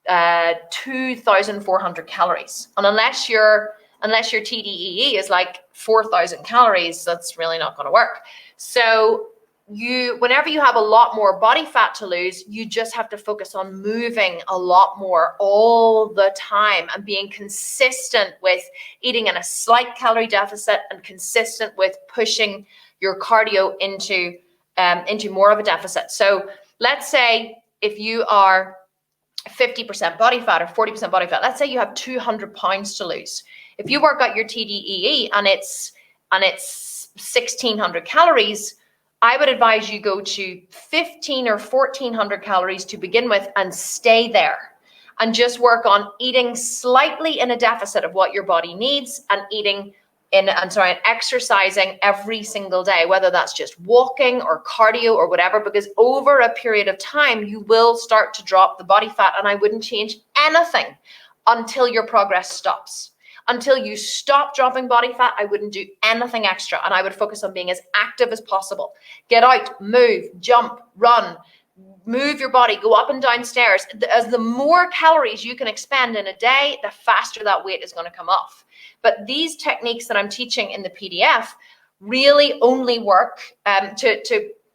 2,400 calories. And unless your TDEE is like 4,000 calories, that's really not going to work. So whenever you have a lot more body fat to lose, you just have to focus on moving a lot more all the time and being consistent with eating in a slight calorie deficit and consistent with pushing your cardio into more of a deficit. So let's say if you are 50% body fat or 40% body fat, let's say you have 200 pounds to lose. If you work out your TDEE and it's 1,600 calories, I would advise you go to 1,500 or 1,400 calories to begin with and stay there and just work on eating slightly in a deficit of what your body needs and and exercising every single day, whether that's just walking or cardio or whatever, because over a period of time, you will start to drop the body fat. And I wouldn't change anything until your progress stops. Until you stop dropping body fat, I wouldn't do anything extra. And I would focus on being as active as possible. Get out, move, jump, run, move your body, go up and down stairs. As the more calories you can expend in a day, the faster that weight is going to come off. But these techniques that I'm teaching in the PDF really only work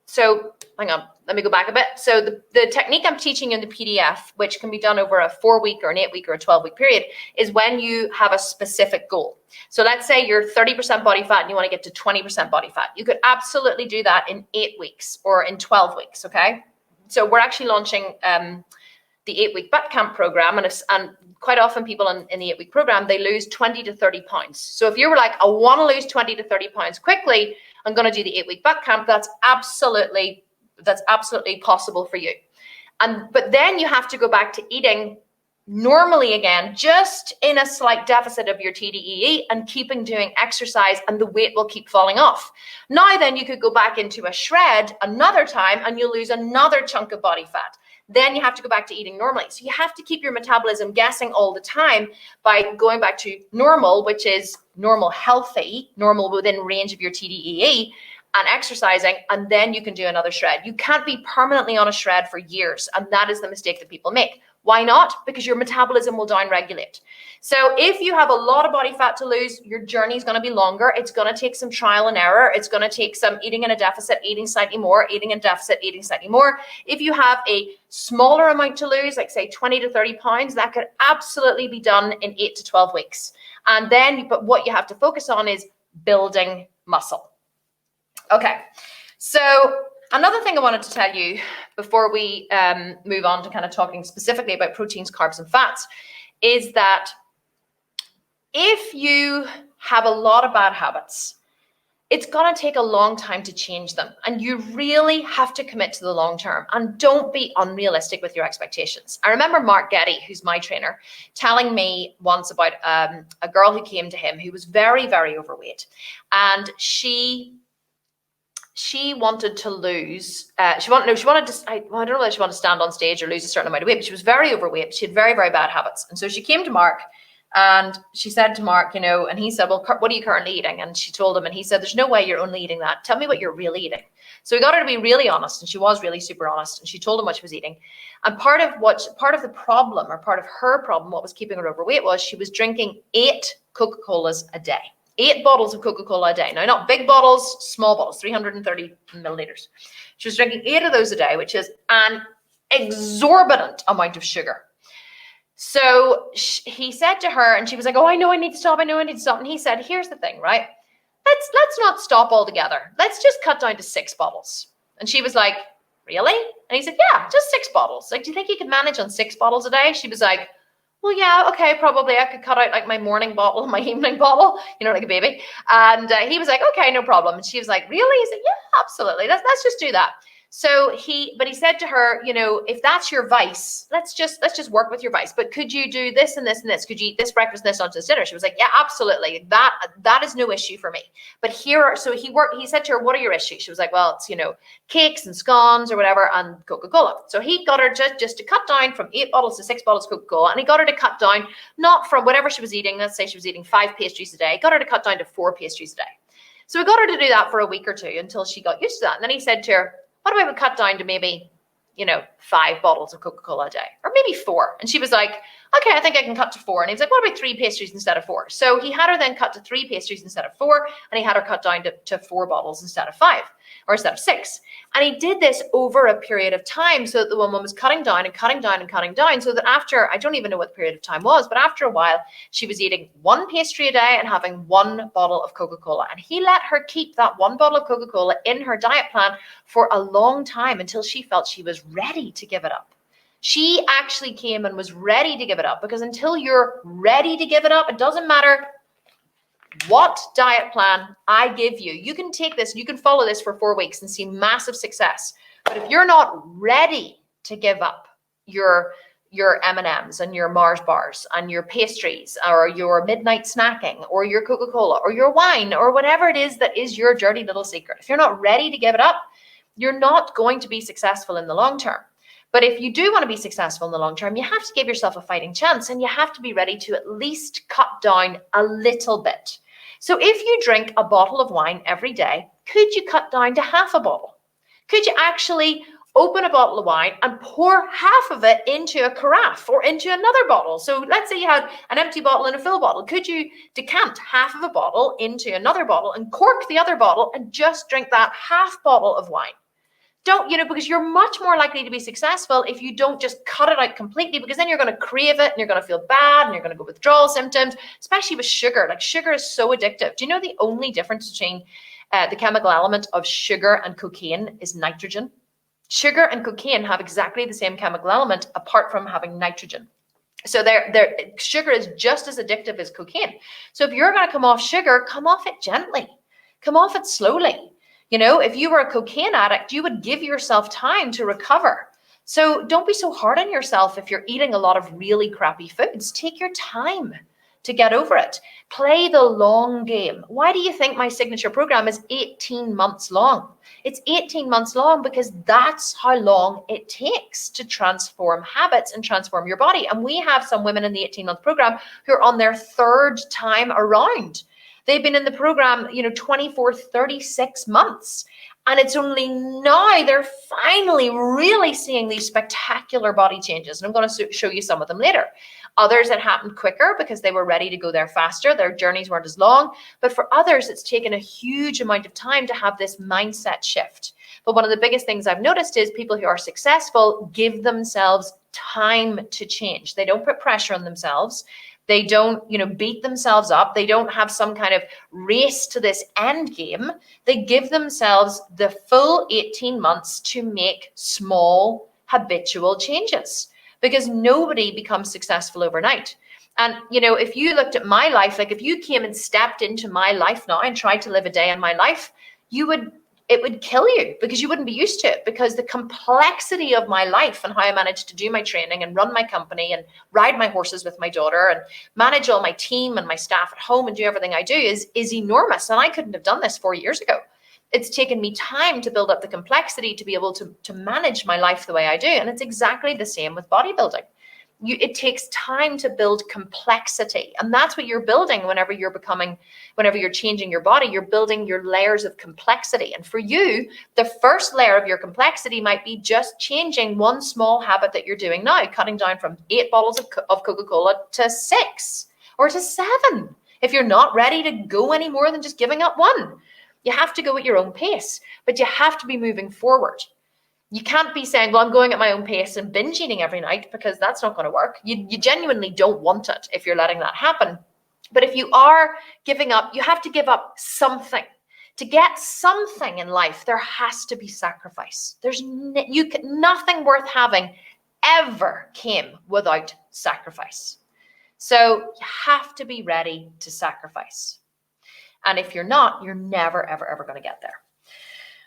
so hang on, let me go back a bit. So the technique I'm teaching in the PDF, which can be done over a 4-week or an 8-week or a 12-week period, is when you have a specific goal. So let's say you're 30% body fat and you want to get to 20% body fat. You could absolutely do that in 8 weeks or in 12 weeks, okay? So we're actually launching the 8-week butt camp program, and quite often people in the 8-week program, they lose 20 to 30 pounds. So if you were like, I want to lose 20 to 30 pounds quickly, I'm going to do the 8-week butt camp, that's absolutely possible for you. But then you have to go back to eating normally again, just in a slight deficit of your TDEE and keeping doing exercise, and the weight will keep falling off. Now then you could go back into a shred another time and you'll lose another chunk of body fat. Then you have to go back to eating normally. So you have to keep your metabolism guessing all the time by going back to normal, which is normal healthy, normal within range of your TDEE, and exercising, and then you can do another shred. You can't be permanently on a shred for years, and that is the mistake that people make. Why not? Because your metabolism will down-regulate. So if you have a lot of body fat to lose, your journey is going to be longer. It's going to take some trial and error. It's going to take some eating in a deficit, eating slightly more, eating in a deficit, eating slightly more. If you have a smaller amount to lose, like say 20 to 30 pounds, that could absolutely be done in 8 to 12 weeks. But what you have to focus on is building muscle. Okay, so another thing I wanted to tell you before we move on to kind of talking specifically about proteins, carbs, and fats is that if you have a lot of bad habits it's going to take a long time to change them. And you really have to commit to the long term, and don't be unrealistic with your expectations. I remember Mark Getty, who's my trainer, telling me once about a girl who came to him who was very, very overweight. And she wanted to lose, she wanted to, I don't know whether she wanted to stand on stage or lose a certain amount of weight, but she was very overweight. She had very, very bad habits. And so she came to Mark, and she said to Mark, and he said, well, what are you currently eating? And she told him, and he said, there's no way you're only eating that. Tell me what you're really eating. So he got her to be really honest, and she was really super honest, and she told him what she was eating. And part of the problem, or part of her problem, what was keeping her overweight, was she was drinking 8 Coca-Colas a day. 8 bottles of Coca-Cola a day. Now, not big bottles, small bottles, 330 milliliters. She was drinking 8 of those a day, which is an exorbitant amount of sugar. So he said to her, and she was like, oh, I know I need to stop. And he said, here's the thing, right? Let's not stop altogether. Let's just cut down to 6 bottles. And she was like, really? And he said, yeah, just 6 bottles. Like, do you think you could manage on 6 bottles a day? She was like, well, yeah, okay, probably. I could cut out like my morning bottle and my evening bottle, like a baby. And he was like, okay, no problem. And she was like, really? He said, yeah, absolutely. Let's just do that. So he said to her, if that's your vice, let's just work with your vice. But could you do this and this and this? Could you eat this breakfast and this lunch and dinner? She was like, yeah, absolutely. That is no issue for me. But so he said to her, what are your issues? She was like, well, it's, cakes and scones or whatever, and Coca-Cola. So he got her just to cut down from 8 bottles to 6 bottles of Coca-Cola. And he got her to cut down, not from whatever she was eating. Let's say she was eating 5 pastries a day. He got her to cut down to 4 pastries a day. So we got her to do that for a week or two until she got used to that. And then he said to her, what about we cut down to maybe, 5 bottles of Coca-Cola a day, or maybe 4? And she was like, okay, I think I can cut to 4. And he was like, what about 3 pastries instead of 4? So he had her then cut to 3 pastries instead of 4, and he had her cut down to 4 bottles instead of 5, or instead of 6. And he did this over a period of time so that the woman was cutting down and cutting down and cutting down, so that after, I don't even know what the period of time was, but after a while, she was eating 1 pastry a day and having 1 bottle of Coca-Cola. And he let her keep that 1 bottle of Coca-Cola in her diet plan for a long time until she felt she was ready to give it up. She actually came and was ready to give it up, because until you're ready to give it up, it doesn't matter what diet plan I give you. You can take this, you can follow this for 4 weeks and see massive success. But if you're not ready to give up your M&Ms and your Mars bars and your pastries, or your midnight snacking, or your Coca-Cola, or your wine, or whatever it is that is your dirty little secret, if you're not ready to give it up, you're not going to be successful in the long term. But if you do want to be successful in the long term, you have to give yourself a fighting chance, and you have to be ready to at least cut down a little bit. So if you drink a bottle of wine every day, could you cut down to half a bottle? Could you actually open a bottle of wine and pour half of it into a carafe or into another bottle? So let's say you had an empty bottle and a full bottle. Could you decant half of a bottle into another bottle and cork the other bottle and just drink that half bottle of wine? Don't, because you're much more likely to be successful if you don't just cut it out completely, because then you're going to crave it and you're going to feel bad and you're going to go withdrawal symptoms, especially with sugar. Like, sugar is so addictive. Do you know the only difference between the chemical element of sugar and cocaine is nitrogen? Sugar and cocaine have exactly the same chemical element apart from having nitrogen. So sugar is just as addictive as cocaine. So if you're going to come off sugar, come off it gently. Come off it slowly. If you were a cocaine addict, you would give yourself time to recover. So don't be so hard on yourself if you're eating a lot of really crappy foods. Take your time to get over it. Play the long game. Why do you think my signature program is 18 months long? It's 18 months long because that's how long it takes to transform habits and transform your body. And we have some women in the 18-month program who are on their 3rd time around. They've been in the program, 24, 36 months. And it's only now they're finally really seeing these spectacular body changes. And I'm going to show you some of them later. Others, it happened quicker because they were ready to go there faster. Their journeys weren't as long. But for others, it's taken a huge amount of time to have this mindset shift. But one of the biggest things I've noticed is people who are successful give themselves time to change. They don't put pressure on themselves. They don't, beat themselves up. They don't have some kind of race to this end game. They give themselves the full 18 months to make small habitual changes, because nobody becomes successful overnight. And, you know, if you looked at my life, like if you came and stepped into my life now and tried to live a day in my life, it would kill you because you wouldn't be used to it, because the complexity of my life and how I managed to do my training and run my company and ride my horses with my daughter and manage all my team and my staff at home and do everything I do is enormous. And I couldn't have done this 4 years ago. It's taken me time to build up the complexity to be able to manage my life the way I do. And it's exactly the same with bodybuilding. It takes time to build complexity. And that's what you're building whenever you're changing your body, you're building your layers of complexity. And for you, the first layer of your complexity might be just changing one small habit that you're doing now, cutting down from 8 bottles of Coca-Cola to 6 or to 7. If you're not ready to go any more than just giving up one, you have to go at your own pace, but you have to be moving forward. You can't be saying, well, I'm going at my own pace and binge eating every night, because that's not going to work. You genuinely don't want it if you're letting that happen. But if you are giving up, you have to give up something. To get something in life, there has to be sacrifice. Nothing worth having ever came without sacrifice. So you have to be ready to sacrifice. And if you're not, you're never, ever, ever going to get there.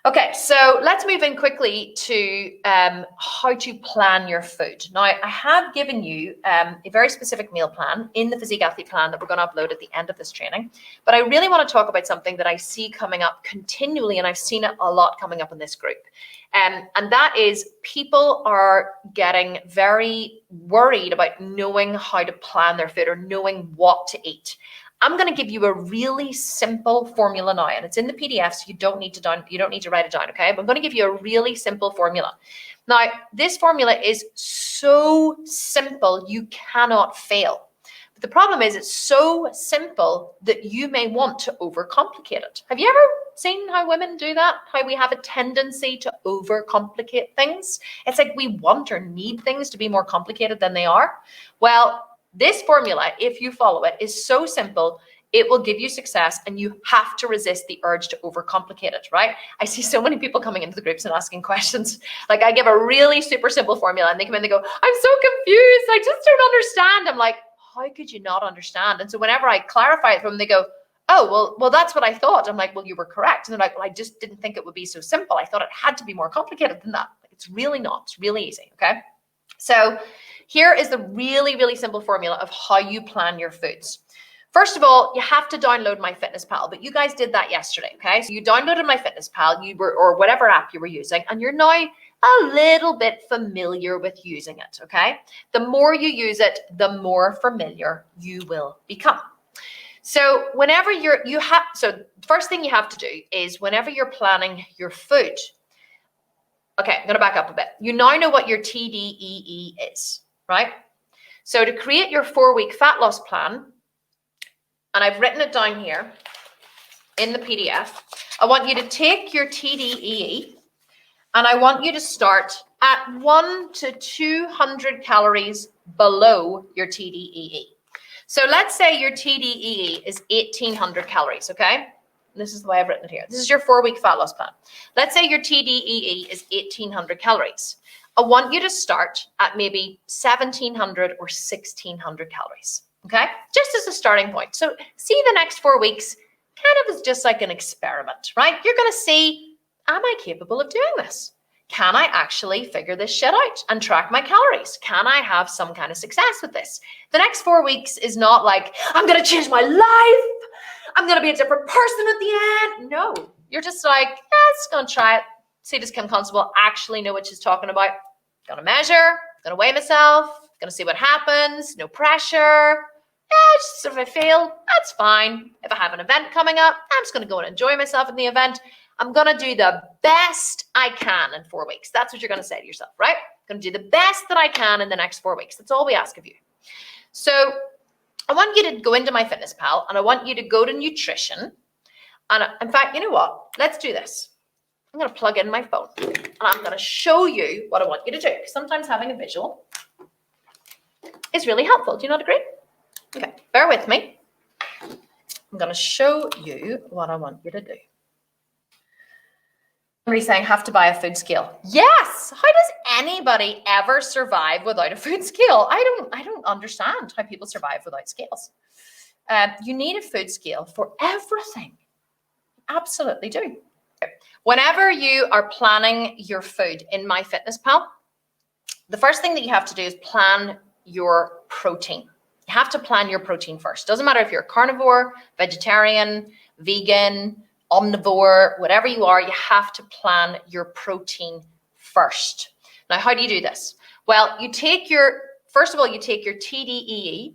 Okay, so let's move in quickly to how to plan your food. Now, I have given you a very specific meal plan in the Physique Athlete plan that we're going to upload at the end of this training. But I really want to talk about something that I see coming up continually, and I've seen it a lot coming up in this group. And that is, people are getting very worried about knowing how to plan their food or knowing what to eat. I'm going to give you a really simple formula now, and it's in the PDF, so you don't need to write it down, okay? But I'm going to give you a really simple formula. Now, this formula is so simple, you cannot fail. But the problem is it's so simple that you may want to overcomplicate it. Have you ever seen how women do that? How we have a tendency to overcomplicate things? It's like we want or need things to be more complicated than they are. Well, this formula, if you follow it, is so simple, it will give you success, and you have to resist the urge to overcomplicate it, right? I see so many people coming into the groups and asking questions. Like, I give a really super simple formula and they come in and they go, I'm so confused, I just don't understand. I'm like, how could you not understand? And so whenever I clarify it for them, they go, oh, well, that's what I thought. I'm like, well, you were correct. And they're like, well, I just didn't think it would be so simple. I thought it had to be more complicated than that. Like, it's really not. It's really easy, okay? So here is the really, really simple formula of how you plan your foods. First of all, you have to download MyFitnessPal, but you guys did that yesterday, okay? So you downloaded MyFitnessPal, or whatever app you were using, and you're now a little bit familiar with using it, okay? The more you use it, the more familiar you will become. So whenever the first thing you have to do is whenever you're planning your food, okay, I'm going to back up a bit. You now know what your TDEE is, right? So to create your 4-week fat loss plan, and I've written it down here in the PDF, I want you to take your TDEE and I want you to start at 100 to 200 calories below your TDEE. So let's say your TDEE is 1,800 calories, okay? This is the way I've written it here. This is your 4-week fat loss plan. Let's say your TDEE is 1,800 calories. I want you to start at maybe 1,700 or 1,600 calories, okay? Just as a starting point. So see the next 4 weeks kind of as just like an experiment, right? You're going to see, am I capable of doing this? Can I actually figure this shit out and track my calories? Can I have some kind of success with this? The next 4 weeks is not like, I'm going to change my life. I'm going to be a different person at the end. No, you're just like, just going to try it. See, does Kim Constable actually know what she's talking about? Going to measure, going to weigh myself, going to see what happens, no pressure. Just if I fail, that's fine. If I have an event coming up, I'm just going to go and enjoy myself in the event. I'm going to do the best I can in 4 weeks. That's what you're going to say to yourself, right? I'm going to do the best that I can in the next 4 weeks. That's all we ask of you. So I want you to go into MyFitnessPal and I want you to go to nutrition. And in fact, you know what? Let's do this. I'm going to plug in my phone and I'm going to show you what I want you to do. Sometimes having a visual is really helpful. Do you not agree? Okay, bear with me. I'm going to show you what I want you to do. Somebody's saying have to buy a food scale. Yes. How does anybody ever survive without a food scale? I don't understand how people survive without scales. You need a food scale for everything. Absolutely do. Whenever you are planning your food in MyFitnessPal, the first thing that you have to do is plan your protein. You have to plan your protein first. Doesn't matter if you're a carnivore, vegetarian, vegan, omnivore, whatever you are, you have to plan your protein first. Now, how do you do this? Well, first of all, you take your TDEE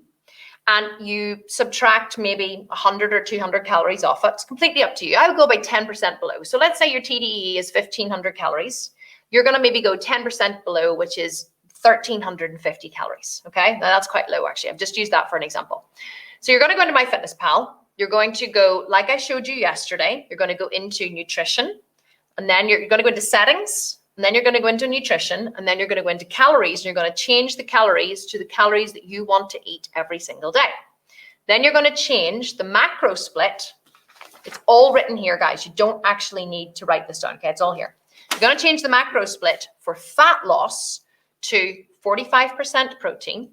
and you subtract maybe 100 or 200 calories off it. It's completely up to you. I would go by 10% below. So let's say your TDEE is 1,500 calories. You're going to maybe go 10% below, which is 1,350 calories. Okay, now that's quite low actually. I've just used that for an example. So you're going to go into MyFitnessPal. You're going to go, like I showed you yesterday, you're going to go into nutrition, and then you're going to go into settings, and then you're going to go into nutrition, and then you're going to go into calories, and you're going to change the calories to the calories that you want to eat every single day. Then you're going to change the macro split. It's all written here, guys. You don't actually need to write this down, okay? It's all here. You're going to change the macro split for fat loss to 45% protein,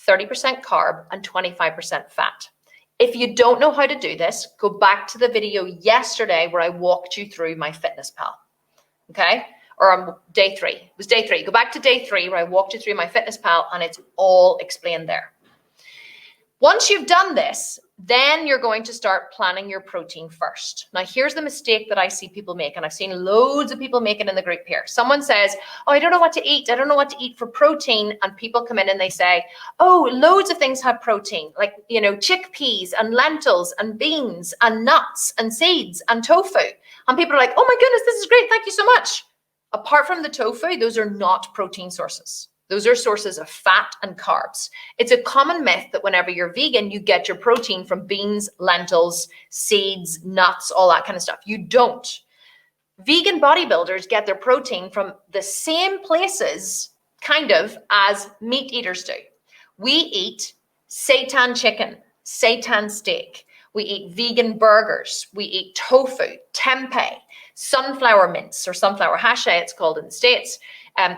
30% carb, and 25% fat. If you don't know how to do this, go back to the video yesterday where I walked you through MyFitnessPal, okay? Or on day 3. It was day 3. Go back to day 3 where I walked you through MyFitnessPal and it's all explained there. Once you've done this, then you're going to start planning your protein first. Now, here's the mistake that I see people make, and I've seen loads of people make it in the group here. Someone says, oh, I don't know what to eat. I don't know what to eat for protein. And people come in and they say, oh, loads of things have protein, like, you know, chickpeas and lentils and beans and nuts and seeds and tofu. And people are like, oh my goodness, this is great. Thank you so much. Apart from the tofu, those are not protein sources. Those are sources of fat and carbs. It's a common myth that whenever you're vegan, you get your protein from beans, lentils, seeds, nuts, all that kind of stuff. You don't. Vegan bodybuilders get their protein from the same places, kind of, as meat eaters do. We eat seitan chicken, seitan steak. We eat vegan burgers. We eat tofu, tempeh, sunflower mince, or sunflower hache, it's called in the States.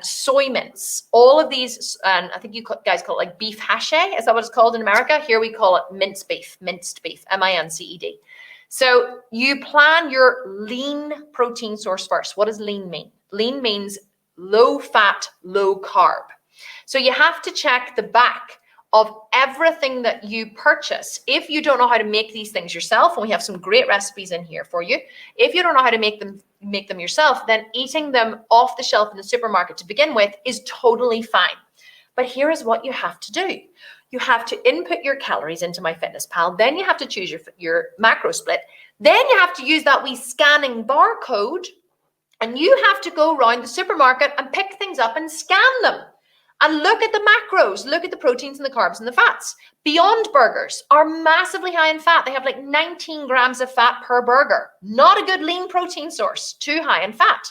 Soy mince, all of these, and I think you guys call it like beef hache. Is that what it's called in America? Here we call it minced beef, M-I-N-C-E-D. So you plan your lean protein source first. What does lean mean? Lean means low fat, low carb. So you have to check the back of everything that you purchase. If you don't know how to make these things yourself, and we have some great recipes in here for you. If you don't know how to make them yourself, then eating them off the shelf in the supermarket to begin with is totally fine. But here is what you have to do. You have to input your calories into MyFitnessPal. Then you have to choose your macro split. Then you have to use that wee scanning barcode, and you have to go around the supermarket and pick things up and scan them. And look at the macros, look at the proteins and the carbs and the fats. Beyond Burgers are massively high in fat. They have like 19 grams of fat per burger. Not a good lean protein source, too high in fat.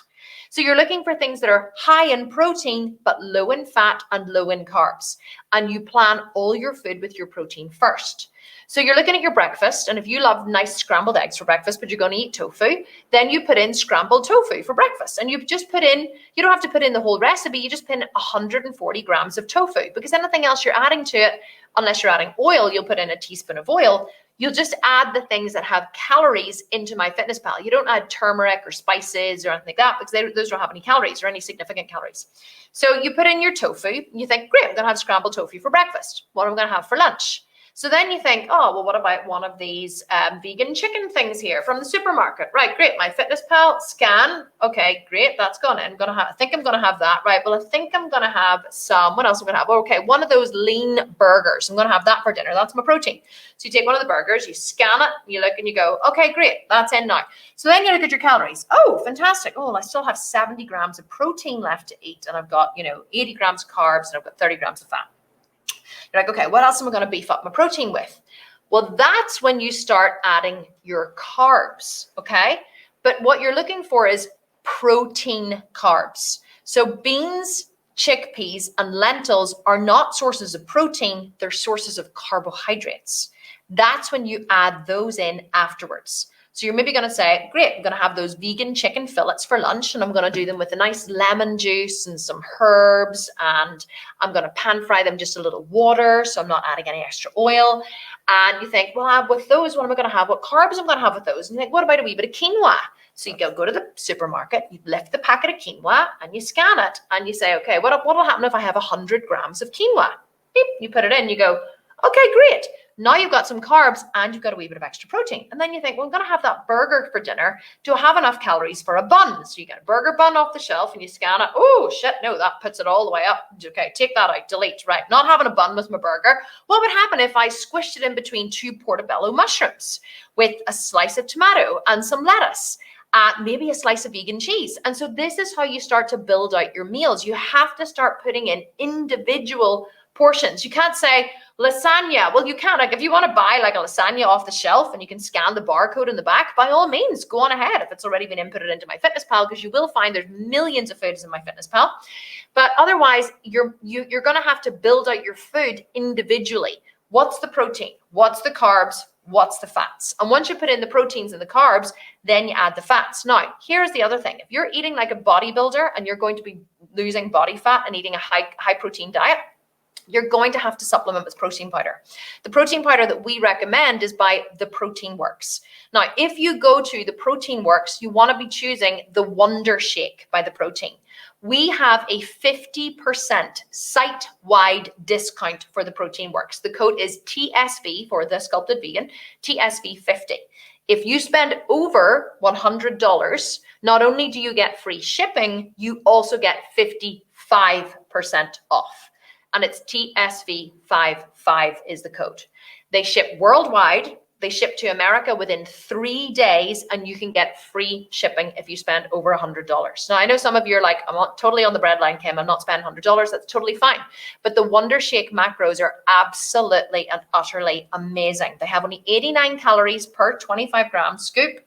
So you're looking for things that are high in protein, but low in fat and low in carbs. And you plan all your food with your protein first. So you're looking at your breakfast, and if you love nice scrambled eggs for breakfast, but you're going to eat tofu, then you put in scrambled tofu for breakfast. And you just put in, you don't have to put in the whole recipe, you just put in 140 grams of tofu, because anything else you're adding to it, unless you're adding oil, you'll put in a teaspoon of oil. You'll just add the things that have calories into MyFitnessPal. You don't add turmeric or spices or anything like that, because those don't have any calories or any significant calories. So you put in your tofu, and you think, great, I'm going to have scrambled tofu for breakfast. What am I going to have for lunch? So then you think, oh, well, what about one of these vegan chicken things here from the supermarket? Right, great. MyFitnessPal, scan. Okay, great. That's gone in. I think I'm going to have that. Right, well, I think I'm going to have some. What else am I going to have? Okay, one of those lean burgers. I'm going to have that for dinner. That's my protein. So you take one of the burgers, you scan it, you look and you go, okay, great. That's in now. So then you look at your calories. Oh, fantastic. Oh, well, I still have 70 grams of protein left to eat. And I've got, 80 grams of carbs and I've got 30 grams of fat. You're like, okay, what else am I going to beef up my protein with? Well, that's when you start adding your carbs, okay? But what you're looking for is protein carbs. So beans, chickpeas, and lentils are not sources of protein, they're sources of carbohydrates. That's when you add those in afterwards. So you're maybe going to say, great, I'm going to have those vegan chicken fillets for lunch, and I'm going to do them with a nice lemon juice and some herbs, and I'm going to pan fry them just a little water, so I'm not adding any extra oil. And you think, well, with those, what am I going to have? What carbs am I going to have with those? And you think, what about a wee bit of quinoa? So you go to the supermarket, you lift the packet of quinoa and you scan it and you say, okay, what will happen if I have 100 grams of quinoa? Beep, you put it in, you go, okay, great. Now you've got some carbs and you've got a wee bit of extra protein. And then you think, well, I'm going to have that burger for dinner. Do I have enough calories for a bun? So you get a burger bun off the shelf and you scan it. Oh, shit, no, that puts it all the way up. Okay, take that out, delete. Right, not having a bun with my burger. What would happen if I squished it in between 2 portobello mushrooms with a slice of tomato and some lettuce? Maybe a slice of vegan cheese. And so this is how you start to build out your meals. You have to start putting in individual portions. You can't say lasagna. Well, you can. Like, if you want to buy like a lasagna off the shelf and you can scan the barcode in the back, by all means, go on ahead if it's already been inputted into MyFitnessPal, because you will find there's millions of foods in MyFitnessPal. But otherwise, you're going to have to build out your food individually. What's the protein? What's the carbs? What's the fats? And once you put in the proteins and the carbs, then you add the fats. Now, here's the other thing. If you're eating like a bodybuilder and you're going to be losing body fat and eating a high protein diet, you're going to have to supplement with protein powder. The protein powder that we recommend is by the Protein Works. Now, if you go to the Protein Works, you want to be choosing the Wonder Shake by the Protein. We have a 50% site-wide discount for the Protein Works. The code is TSV for the Sculpted Vegan, TSV50. If you spend over $100, not only do you get free shipping, you also get 55% off. And it's TSV55 is the code. They ship worldwide. They ship to America within 3 days, and you can get free shipping if you spend over $100. Now, I know some of you are like, I'm not totally on the breadline, Kim. I'm not spending $100. That's totally fine. But the Wonder Shake macros are absolutely and utterly amazing. They have only 89 calories per 25 gram scoop.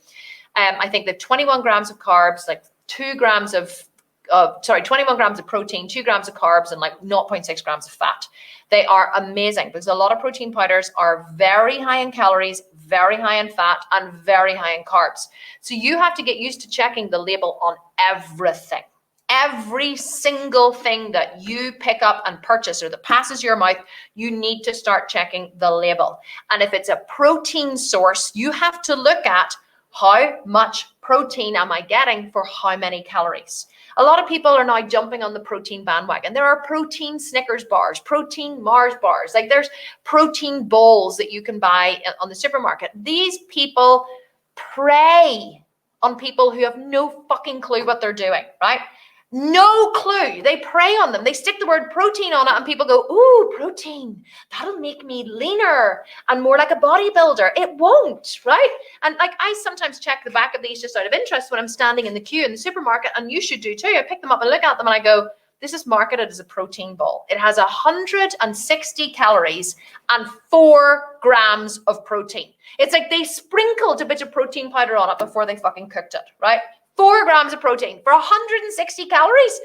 I think the 21 grams of carbs, like 21 grams of protein, 2 grams of carbs, and like 0.6 grams of fat. They are amazing because a lot of protein powders are very high in calories, very high in fat, and very high in carbs. So you have to get used to checking the label on everything. Every single thing that you pick up and purchase or that passes your mouth, you need to start checking the label. And if it's a protein source, you have to look at how much protein am I getting for how many calories. A lot of people are now jumping on the protein bandwagon. There are protein Snickers bars, protein Mars bars, like there's protein bowls that you can buy on the supermarket. These people prey on people who have no fucking clue what they're doing, right? No clue. They prey on them. They stick the word protein on it and people go, ooh, protein. That'll make me leaner and more like a bodybuilder. It won't, right? And like I sometimes check the back of these just out of interest when I'm standing in the queue in the supermarket, and you should do too. I pick them up and look at them and I go, this is marketed as a protein bowl. It has 160 calories and 4 grams of protein. It's like they sprinkled a bit of protein powder on it before they fucking cooked it, right? 4 grams of protein for 160 calories.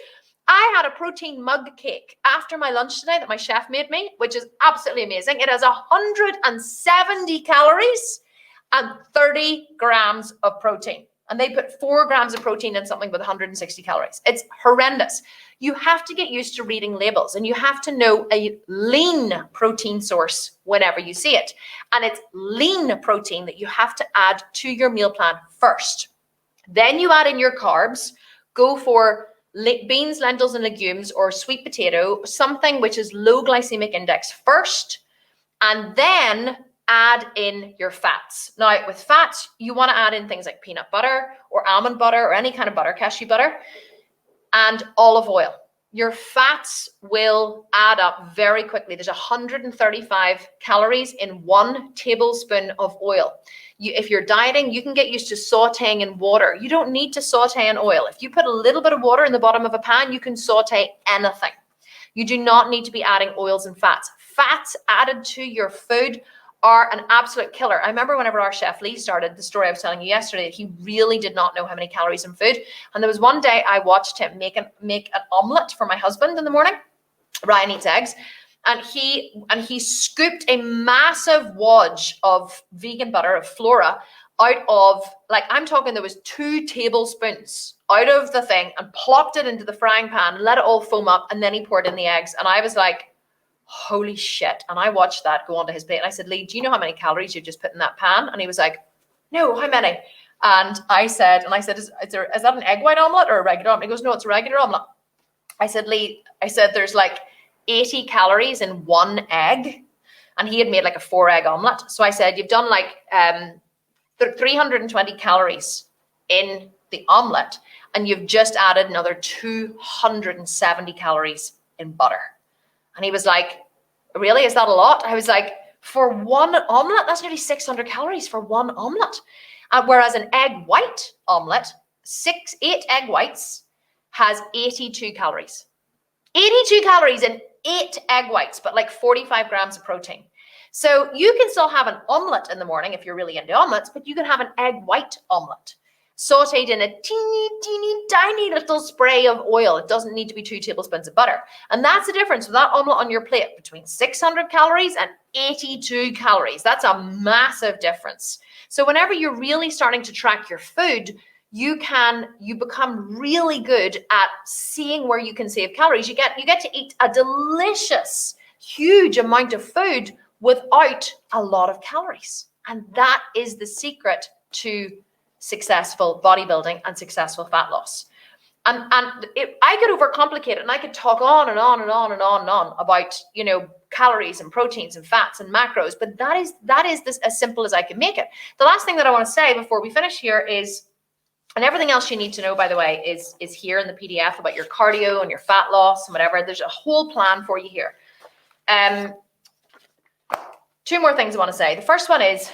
I had a protein mug cake after my lunch today that my chef made me, which is absolutely amazing. It has 170 calories and 30 grams of protein. And they put 4 grams of protein in something with 160 calories. It's horrendous. You have to get used to reading labels, and you have to know a lean protein source whenever you see it. And it's lean protein that you have to add to your meal plan first. Then you add in your carbs. Go for beans, lentils, and legumes, or sweet potato, something which is low glycemic index first, and then add in your fats. Now, with fats, you want to add in things like peanut butter or almond butter or any kind of butter, cashew butter, and olive oil. Your fats will add up very quickly. There's 135 calories in 1 tablespoon of oil. If you're dieting, you can get used to sauteing in water. You don't need to saute in oil. If you put a little bit of water in the bottom of a pan, you can saute anything. You do not need to be adding oils and fats. Fats added to your food are an absolute killer. I remember whenever our chef Lee started, the story I was telling you yesterday, he really did not know how many calories in food. And there was one day I watched him make an omelet for my husband in the morning. Ryan eats eggs. And he scooped a massive wad of vegan butter, of Flora, out of, like, I'm talking, there was 2 tablespoons out of the thing and plopped it into the frying pan, let it all foam up, and then he poured in the eggs. And I was like, holy shit. And I watched that go onto his plate. And I said, Lee, do you know how many calories you just put in that pan? And he was like, no, how many? And I said, is that an egg white omelet or a regular omelet? He goes, no, it's a regular omelet. I said, Lee, there's like 80 calories in 1 egg. And he had made like a 4-egg omelet. So I said, you've done like 320 calories in the omelet, and you've just added another 270 calories in butter. And he was like, really? Is that a lot? I was like, for 1 omelet, that's nearly 600 calories for 1 omelet. Whereas an egg white omelet, 8 egg whites has 82 calories. 82 calories in 8 egg whites, but like 45 grams of protein. So you can still have an omelet in the morning if you're really into omelets, but you can have an egg white omelet sauteed in a teeny tiny little spray of oil. It doesn't need to be 2 tablespoons of butter. And that's the difference with that omelet on your plate between 600 calories and 82 calories. That's a massive difference. So whenever you're really starting to track your food, you become really good at seeing where you can save calories. You get to eat a delicious, huge amount of food without a lot of calories. And that is the secret to successful bodybuilding and successful fat loss. And I could overcomplicate it, and I could talk on and on and on and on and on about, calories and proteins and fats and macros, but that is this as simple as I can make it. The last thing that I want to say before we finish here is, and everything else you need to know, by the way, is here in the PDF about your cardio and your fat loss and whatever. There's a whole plan for you here. 2 more things I want to say. The first one is,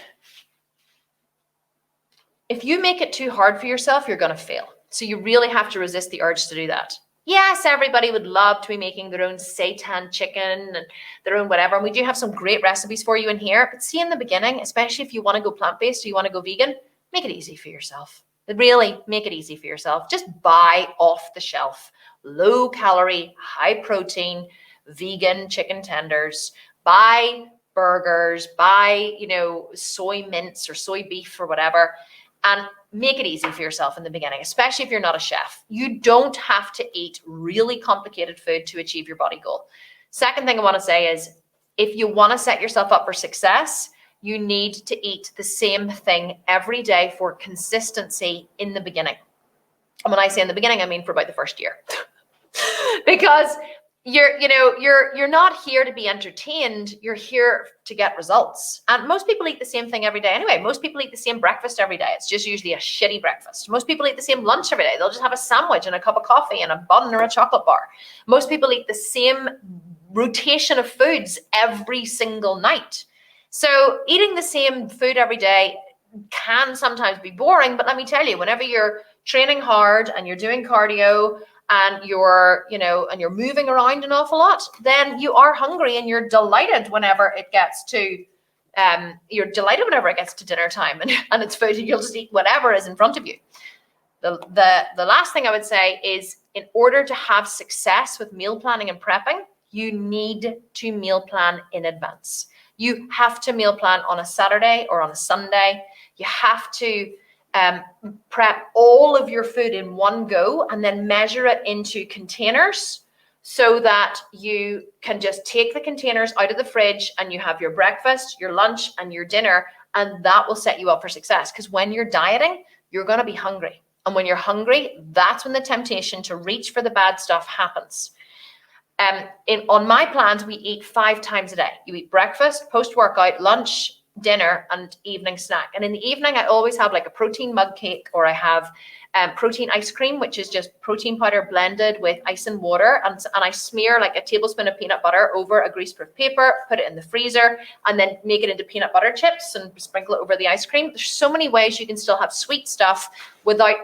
if you make it too hard for yourself, you're going to fail. So you really have to resist the urge to do that. Yes, everybody would love to be making their own seitan chicken and their own whatever. And we do have some great recipes for you in here. But see, in the beginning, especially if you want to go plant-based or you want to go vegan, make it easy for yourself. Really make it easy for yourself. Just buy off the shelf, low calorie, high protein, vegan chicken tenders. Buy burgers, buy, soy mince or soy beef or whatever, and make it easy for yourself in the beginning, especially if you're not a chef. You don't have to eat really complicated food to achieve your body goal. Second thing I want to say is, if you want to set yourself up for success, you need to eat the same thing every day for consistency in the beginning. And when I say in the beginning, I mean for about the first year. Because you're not here to be entertained. You're here to get results. And most people eat the same thing every day anyway. Most people eat the same breakfast every day. It's just usually a shitty breakfast. Most people eat the same lunch every day. They'll just have a sandwich and a cup of coffee and a bun or a chocolate bar. Most people eat the same rotation of foods every single night. So eating the same food every day can sometimes be boring, but let me tell you, whenever you're training hard and you're doing cardio and you're moving around an awful lot, then you are hungry and you're delighted whenever it gets to dinner time and it's food, and you'll just eat whatever is in front of you. The last thing I would say is, in order to have success with meal planning and prepping, you need to meal plan in advance. You have to meal plan on a Saturday or on a Sunday. You have to prep all of your food in one go and then measure it into containers so that you can just take the containers out of the fridge and you have your breakfast, your lunch, and your dinner, and that will set you up for success. Because when you're dieting, you're going to be hungry. And when you're hungry, that's when the temptation to reach for the bad stuff happens. On my plans, we eat 5 times a day. You eat breakfast, post-workout, lunch, dinner, and evening snack. And in the evening, I always have like a protein mug cake, or I have protein ice cream, which is just protein powder blended with ice and water. And I smear like a tablespoon of peanut butter over a greaseproof paper, put it in the freezer, and then make it into peanut butter chips and sprinkle it over the ice cream. There's so many ways you can still have sweet stuff without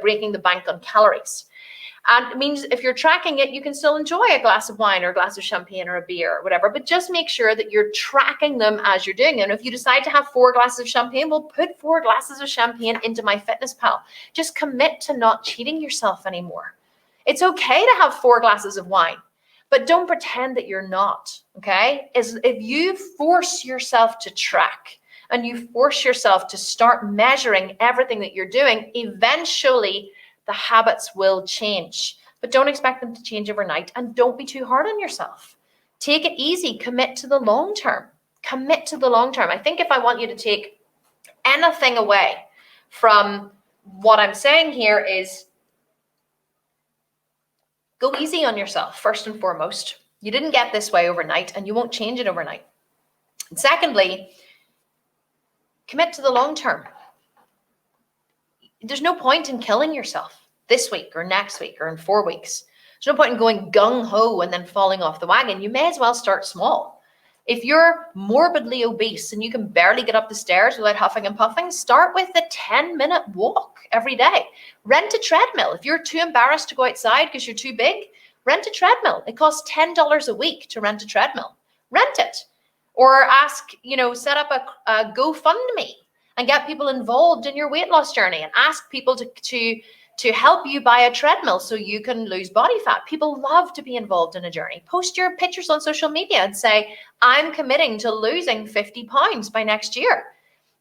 breaking the bank on calories. And it means if you're tracking it, you can still enjoy a glass of wine or a glass of champagne or a beer or whatever, but just make sure that you're tracking them as you're doing it. And if you decide to have 4 glasses of champagne, well, put 4 glasses of champagne into MyFitnessPal. Just commit to not cheating yourself anymore. It's okay to have 4 glasses of wine, but don't pretend that you're not, okay? If you force yourself to track and you force yourself to start measuring everything that you're doing, eventually the habits will change. But don't expect them to change overnight, and don't be too hard on yourself. Take it easy. Commit to the long term. Commit to the long term. I think if I want you to take anything away from what I'm saying here is go easy on yourself, first and foremost. You didn't get this way overnight, and you won't change it overnight. And secondly, commit to the long term. There's no point in killing yourself this week or next week or in 4 weeks. There's no point in going gung-ho and then falling off the wagon. You may as well start small. If you're morbidly obese and you can barely get up the stairs without huffing and puffing, start with a 10-minute walk every day. Rent a treadmill. If you're too embarrassed to go outside because you're too big, rent a treadmill. It costs $10 a week to rent a treadmill. Rent it. Or ask, set up a GoFundMe and get people involved in your weight loss journey, and ask people to help you buy a treadmill so you can lose body fat. People love to be involved in a journey. Post your pictures on social media and say, I'm committing to losing 50 pounds by next year.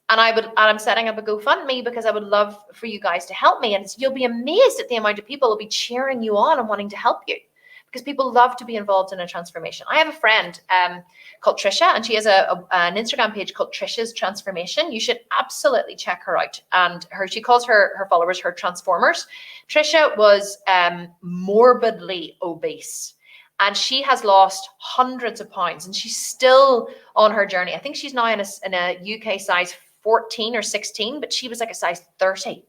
And I'm setting up a GoFundMe because I would love for you guys to help me. And you'll be amazed at the amount of people who will be cheering you on and wanting to help you, because people love to be involved in a transformation. I have a friend called Trisha, and she has an Instagram page called Trisha's Transformation. You should absolutely check her out. And she calls her followers her transformers. Trisha was morbidly obese, and she has lost hundreds of pounds, and she's still on her journey. I think she's now in a UK size 14 or 16, but she was like a size 30.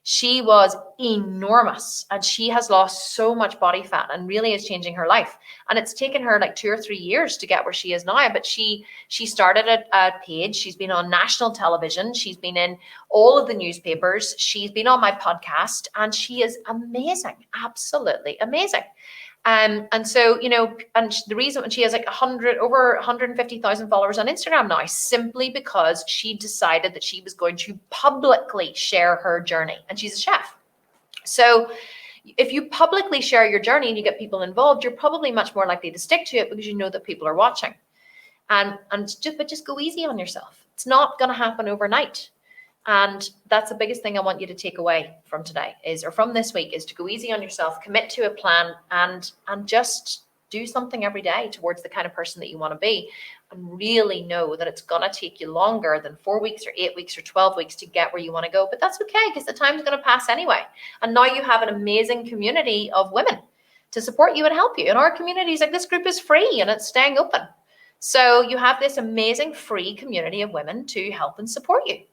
She was enormous, and she has lost so much body fat and really is changing her life. And it's taken her like 2 or 3 years to get where she is now. But she started a page. She's been on national television. She's been in all of the newspapers. She's been on my podcast, and she is amazing, absolutely amazing. And so, and the reason she has like over 150,000 followers on Instagram now, simply because she decided that she was going to publicly share her journey, and she's a chef. So if you publicly share your journey and you get people involved, you're probably much more likely to stick to it because you know that people are watching. But just go easy on yourself. It's not going to happen overnight. And that's the biggest thing I want you to take away from today from this week is to go easy on yourself, commit to a plan, and just do something every day towards the kind of person that you want to be, and really know that it's going to take you longer than 4 weeks or 8 weeks or 12 weeks to get where you want to go. But that's okay, because the time's going to pass anyway. And now you have an amazing community of women to support you and help you. And our communities, like this group, is free and it's staying open. So you have this amazing free community of women to help and support you.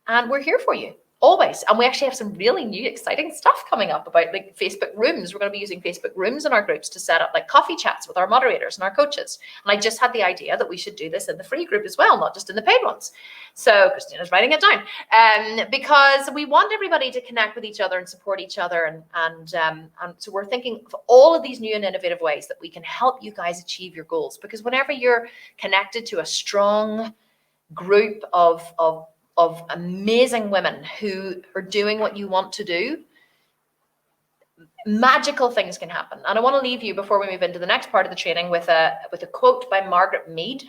And we're here for you always. And we actually have some really new, exciting stuff coming up about like Facebook rooms. We're going to be using Facebook rooms in our groups to set up like coffee chats with our moderators and our coaches. And I just had the idea that we should do this in the free group as well, not just in the paid ones. So Christina's writing it down, because we want everybody to connect with each other and support each other. And so we're thinking of all of these new and innovative ways that we can help you guys achieve your goals. Because whenever you're connected to a strong group of amazing women who are doing what you want to do, magical things can happen. And I want to leave you, before we move into the next part of the training, with a quote by Margaret Mead.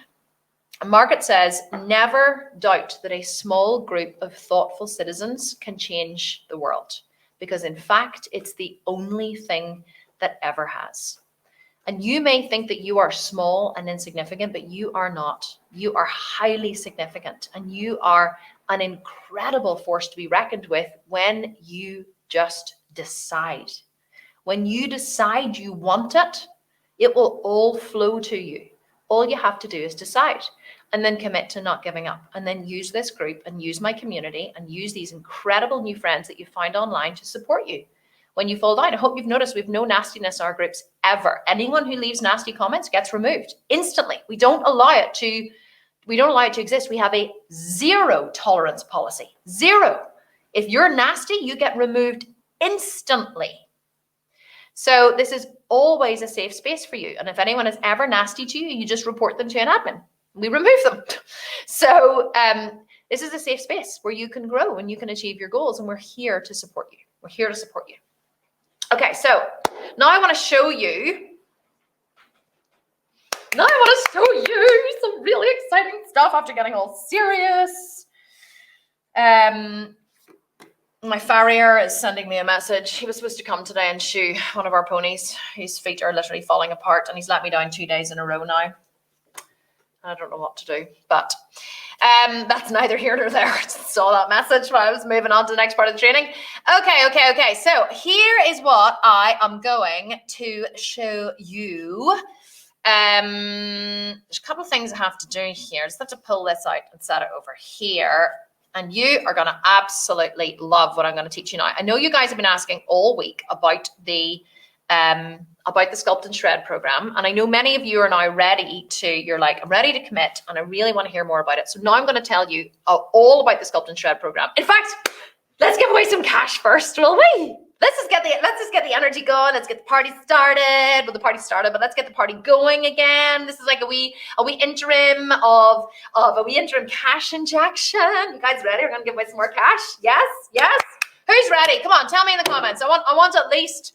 And Margaret says, "Never doubt that a small group of thoughtful citizens can change the world, because in fact, it's the only thing that ever has." And you may think that you are small and insignificant, but you are not. You are highly significant, and you are an incredible force to be reckoned with when you just decide. When you decide you want it, it will all flow to you. All you have to do is decide, and then commit to not giving up, and then use this group and use my community and use these incredible new friends that you find online to support you when you fall down. I hope you've noticed we've no nastiness in our groups ever. Anyone who leaves nasty comments gets removed instantly. We don't allow it to exist. We have a zero tolerance policy. Zero. If you're nasty, you get removed instantly. So this is always a safe space for you. And if anyone is ever nasty to you, you just report them to an admin. We remove them. So this is a safe space where you can grow and you can achieve your goals. And we're here to support you. We're here to support you. Okay, so now I want to show you some really exciting stuff after getting all serious. My farrier is sending me a message. He was supposed to come today and shoe one of our ponies. His feet are literally falling apart, and he's let me down 2 days in a row now. I don't know what to do, but that's neither here nor there. I just saw that message while I was moving on to the next part of the training. Okay. So here is what I am going to show you. There's a couple of things I have to do here. I just have to pull this out and set it over here. And you are going to absolutely love what I'm going to teach you now. I know you guys have been asking all week about the Sculpt and Shred program. And I know many of you are now ready to, you're like, I'm ready to commit and I really want to hear more about it. So now I'm going to tell you all about the Sculpt and Shred program. In fact, let's give away some cash first, will we? Let's just get the energy going. Let's get the party started. Well, the party started, but let's get the party going again. This is like a wee interim of a wee interim cash injection. You guys ready? We're gonna give away some more cash. Yes. Who's ready? Come on, tell me in the comments. I want at least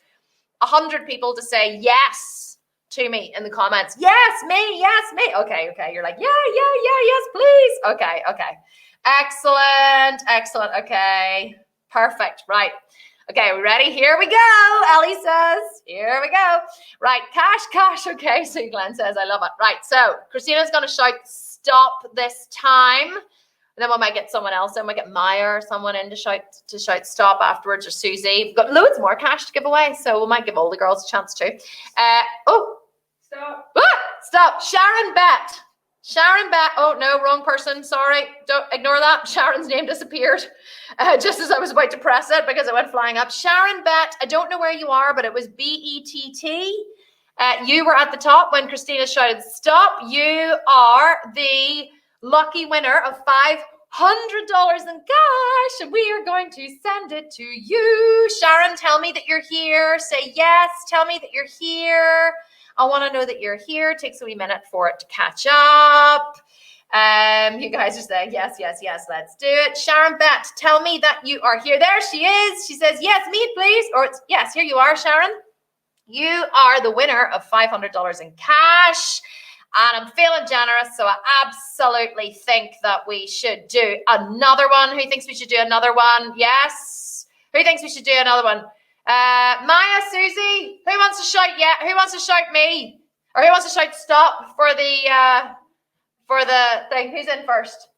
100 people to say yes to me in the comments. Yes, me. Okay. You're like, yes, please. Okay. Excellent. Okay, perfect. Right. Okay, we ready? Here we go. Ellie says, here we go. Right, cash. Okay, so Glenn says, I love it. Right, so Christina's going to shout stop this time. And then we might get someone else in. We might get Maya or someone in to shout stop afterwards, or Susie. We've got loads more cash to give away, so we might give all the girls a chance too. Stop. Sharon Bet. Oh, no, wrong person. Sorry. Don't ignore that. Sharon's name disappeared just as I was about to press it because it went flying up. Sharon Bet. I don't know where you are, but it was B-E-T-T. You were at the top when Christina shouted stop. You are the lucky winner of $500 in cash, and we are going to send it to you. Sharon, tell me that you're here. Say yes. Tell me that you're here. I want to know that you're here. It takes a wee minute for it to catch up. You guys are saying yes, let's do it. Sharon Bet, tell me that you are here. There she is. She says, yes, me please. Or it's, yes, here you are, Sharon. You are the winner of $500 in cash. And I'm feeling generous, so I absolutely think that we should do another one. Who thinks we should do another one? Yes. Who thinks we should do another one? Maya, Susie, who wants to shout who wants to shout me? Or who wants to shout stop for the thing? Who's in first?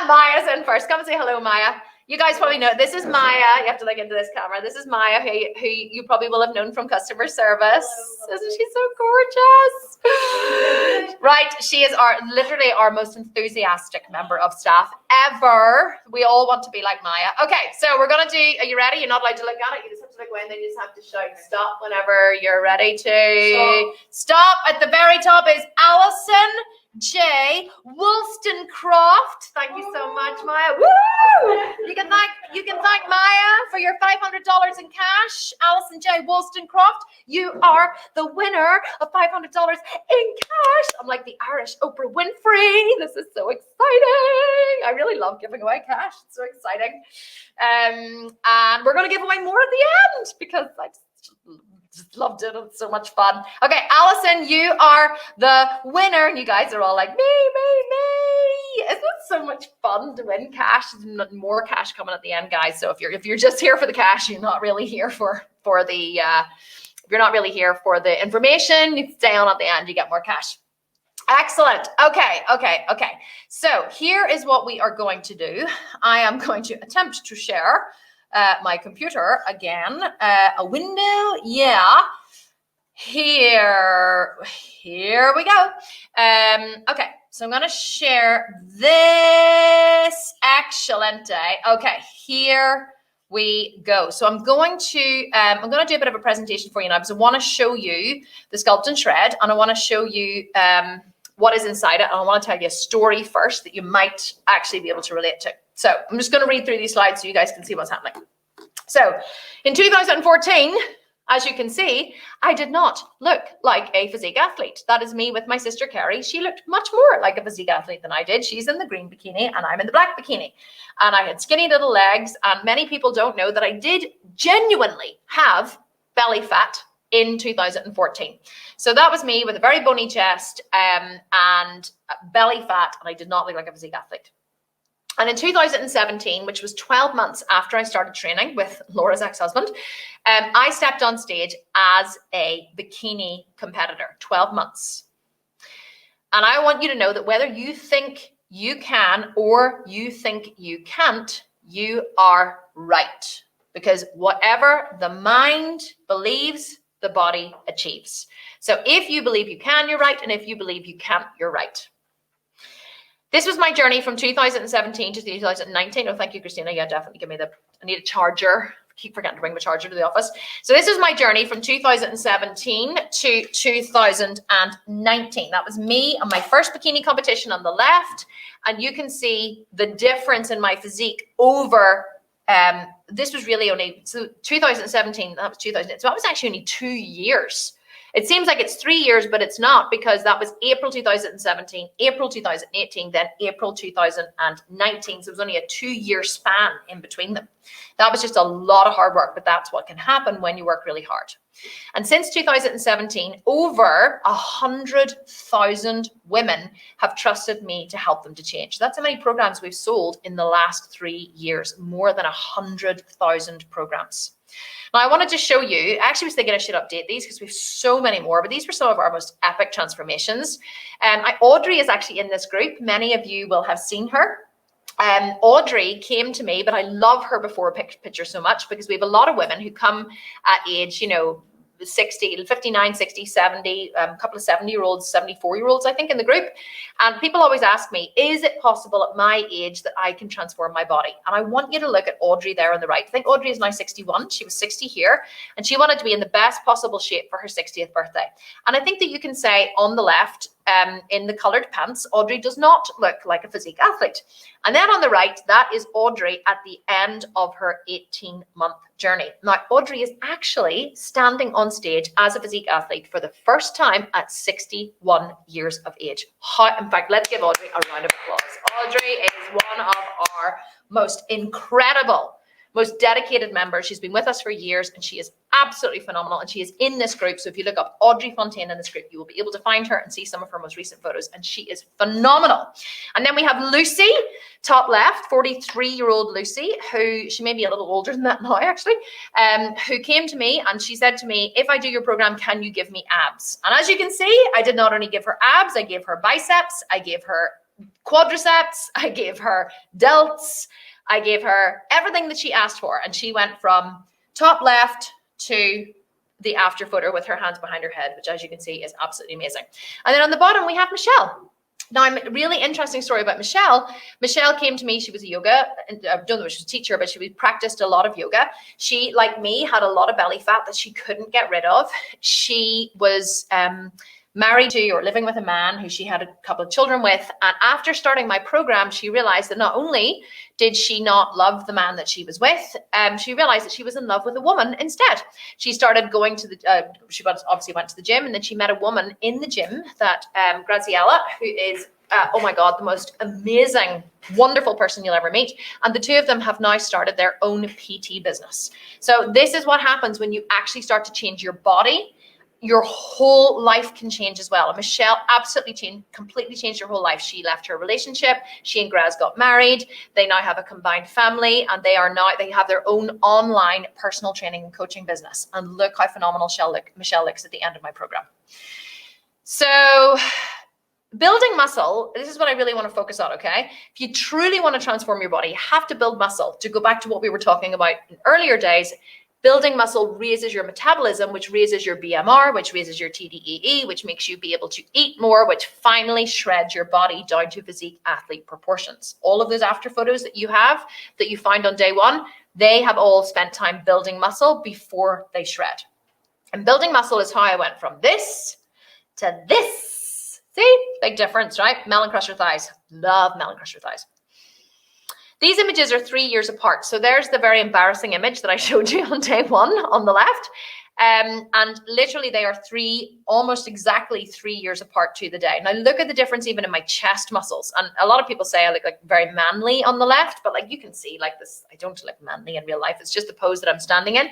Maya's in first. Come and say hello, Maya. You guys probably know, this is Maya. You have to look into this camera. This is Maya, who you probably will have known from customer service. Isn't she so gorgeous? Right, she is literally our most enthusiastic member of staff ever. We all want to be like Maya. Okay, so we're going to do, are you ready? You're not allowed to look at it. You just have to look away, and then you just have to shout stop whenever you're ready to. Stop. At the very top is Allison J. Wollstonecroft. Thank you so much, Maya. Woo! You can thank Maya for your $500 in cash. Allison J. Wollstonecroft, you are the winner of $500 in cash. I'm like the Irish Oprah Winfrey. This is so exciting. I really love giving away cash. It's so exciting. And we're going to give away more at the end because I just loved it. It's so much fun. Okay, Allison, you are the winner. And you guys are all like, me. Isn't it so much fun to win cash? There's more cash coming at the end, guys. So if you're just here for the cash, you're not really here for the if you're not really here for the information, you stay on at the end, you get more cash. Excellent. Okay. So here is what we are going to do. I am going to attempt to share my computer again. A window. Yeah. Here we go. Okay. So I'm going to share this. Excellent day. Okay. Here we go. So I'm going to do a bit of a presentation for you now because I want to show you the Sculpt and Shred, and I want to show you what is inside it. And I want to tell you a story first that you might actually be able to relate to. So I'm just going to read through these slides so you guys can see what's happening. So in 2014, as you can see, I did not look like a physique athlete. That is me with my sister Carrie. She looked much more like a physique athlete than I did. She's in the green bikini and I'm in the black bikini. And I had skinny little legs. And many people don't know that I did genuinely have belly fat in 2014. So that was me with a very bony chest and belly fat. And I did not look like a physique athlete. And in 2017, which was 12 months after I started training with Laura's ex-husband, I stepped on stage as a bikini competitor, 12 months. And I want you to know that whether you think you can or you think you can't, you are right. Because whatever the mind believes, the body achieves. So if you believe you can, you're right. And if you believe you can't, you're right. This was my journey from 2017 to 2019. Oh, thank you, Christina. Yeah, definitely give me I need a charger. I keep forgetting to bring my charger to the office. So this is my journey from 2017 to 2019. That was me on my first bikini competition on the left. And you can see the difference in my physique over, this was really only, so 2017, that was 2000. So that was actually only 2 years. It seems like it's 3 years, but it's not, because that was April 2017, April 2018, then April 2019. So it was only a 2-year span in between them. That was just a lot of hard work, but that's what can happen when you work really hard. And since 2017, over 100,000 women have trusted me to help them to change. That's how many programs we've sold in the last 3 years, more than 100,000 programs. Now, I wanted to show you, I actually was thinking I should update these because we have so many more, but these were some of our most epic transformations. Audrey is actually in this group. Many of you will have seen her. Audrey came to me, but I love her before picture so much because we have a lot of women who come at age, 60, 59, 60, 70, a couple of 70-year-olds, 74-year-olds, I think, in the group. And people always ask me, is it possible at my age that I can transform my body? And I want you to look at Audrey there on the right. I think Audrey is now 61. She was 60 here, and she wanted to be in the best possible shape for her 60th birthday. And I think that you can say on the left, in the colored pants, Audrey does not look like a physique athlete. And then on the right, that is Audrey at the end of her 18-month journey. Now, Audrey is actually standing on stage as a physique athlete for the first time at 61 years of age. In fact, let's give Audrey a round of applause. Audrey is one of our most incredible, most dedicated members. She's been with us for years, and she is absolutely phenomenal, and she is in this group. So if you look up Audrey Fontaine in this group, you will be able to find her and see some of her most recent photos, and she is phenomenal. And then we have Lucy, top left, 43-year-old Lucy, who, she may be a little older than that now actually, who came to me and she said to me, if I do your program, can you give me abs? And as you can see, I did not only give her abs, I gave her biceps, I gave her quadriceps, I gave her delts, I gave her everything that she asked for. And she went from top left to the after photo with her hands behind her head, which, as you can see, is absolutely amazing. And then on the bottom, we have Michelle. Now, a really interesting story about Michelle. Michelle came to me. She was a yoga, I don't know if she was a teacher, but she practiced a lot of yoga. She, like me, had a lot of belly fat that she couldn't get rid of. She was married to or living with a man who she had a couple of children with. And after starting my program, she realized that not only did she not love the man that she was with, she realized that she was in love with a woman instead. She started going to she obviously went to the gym, and then she met a woman in the gym, that Graziella, who is, oh my God, the most amazing, wonderful person you'll ever meet. And the two of them have now started their own PT business. So this is what happens when you actually start to change your body. Your whole life can change as well. And Michelle absolutely completely changed her whole life. She left her relationship. She and Graz got married. They now have a combined family, and they have their own online personal training and coaching business. And look how phenomenal Michelle looks at the end of my program. So building muscle, this is what I really want to focus on, okay? If you truly want to transform your body, you have to build muscle. To go back to what we were talking about in earlier days, building muscle raises your metabolism, which raises your BMR, which raises your TDEE, which makes you be able to eat more, which finally shreds your body down to physique athlete proportions. All of those after photos that you have, that you found on day one, they have all spent time building muscle before they shred. And building muscle is how I went from this to this. See, big difference, right? Melon crusher thighs. Love melon crusher thighs. These images are 3 years apart. So there's the very embarrassing image that I showed you on day one on the left. And literally they are almost exactly 3 years apart to the day. Now look at the difference even in my chest muscles. And a lot of people say I look like very manly on the left, but like you can see like this, I don't look manly in real life. It's just the pose that I'm standing in.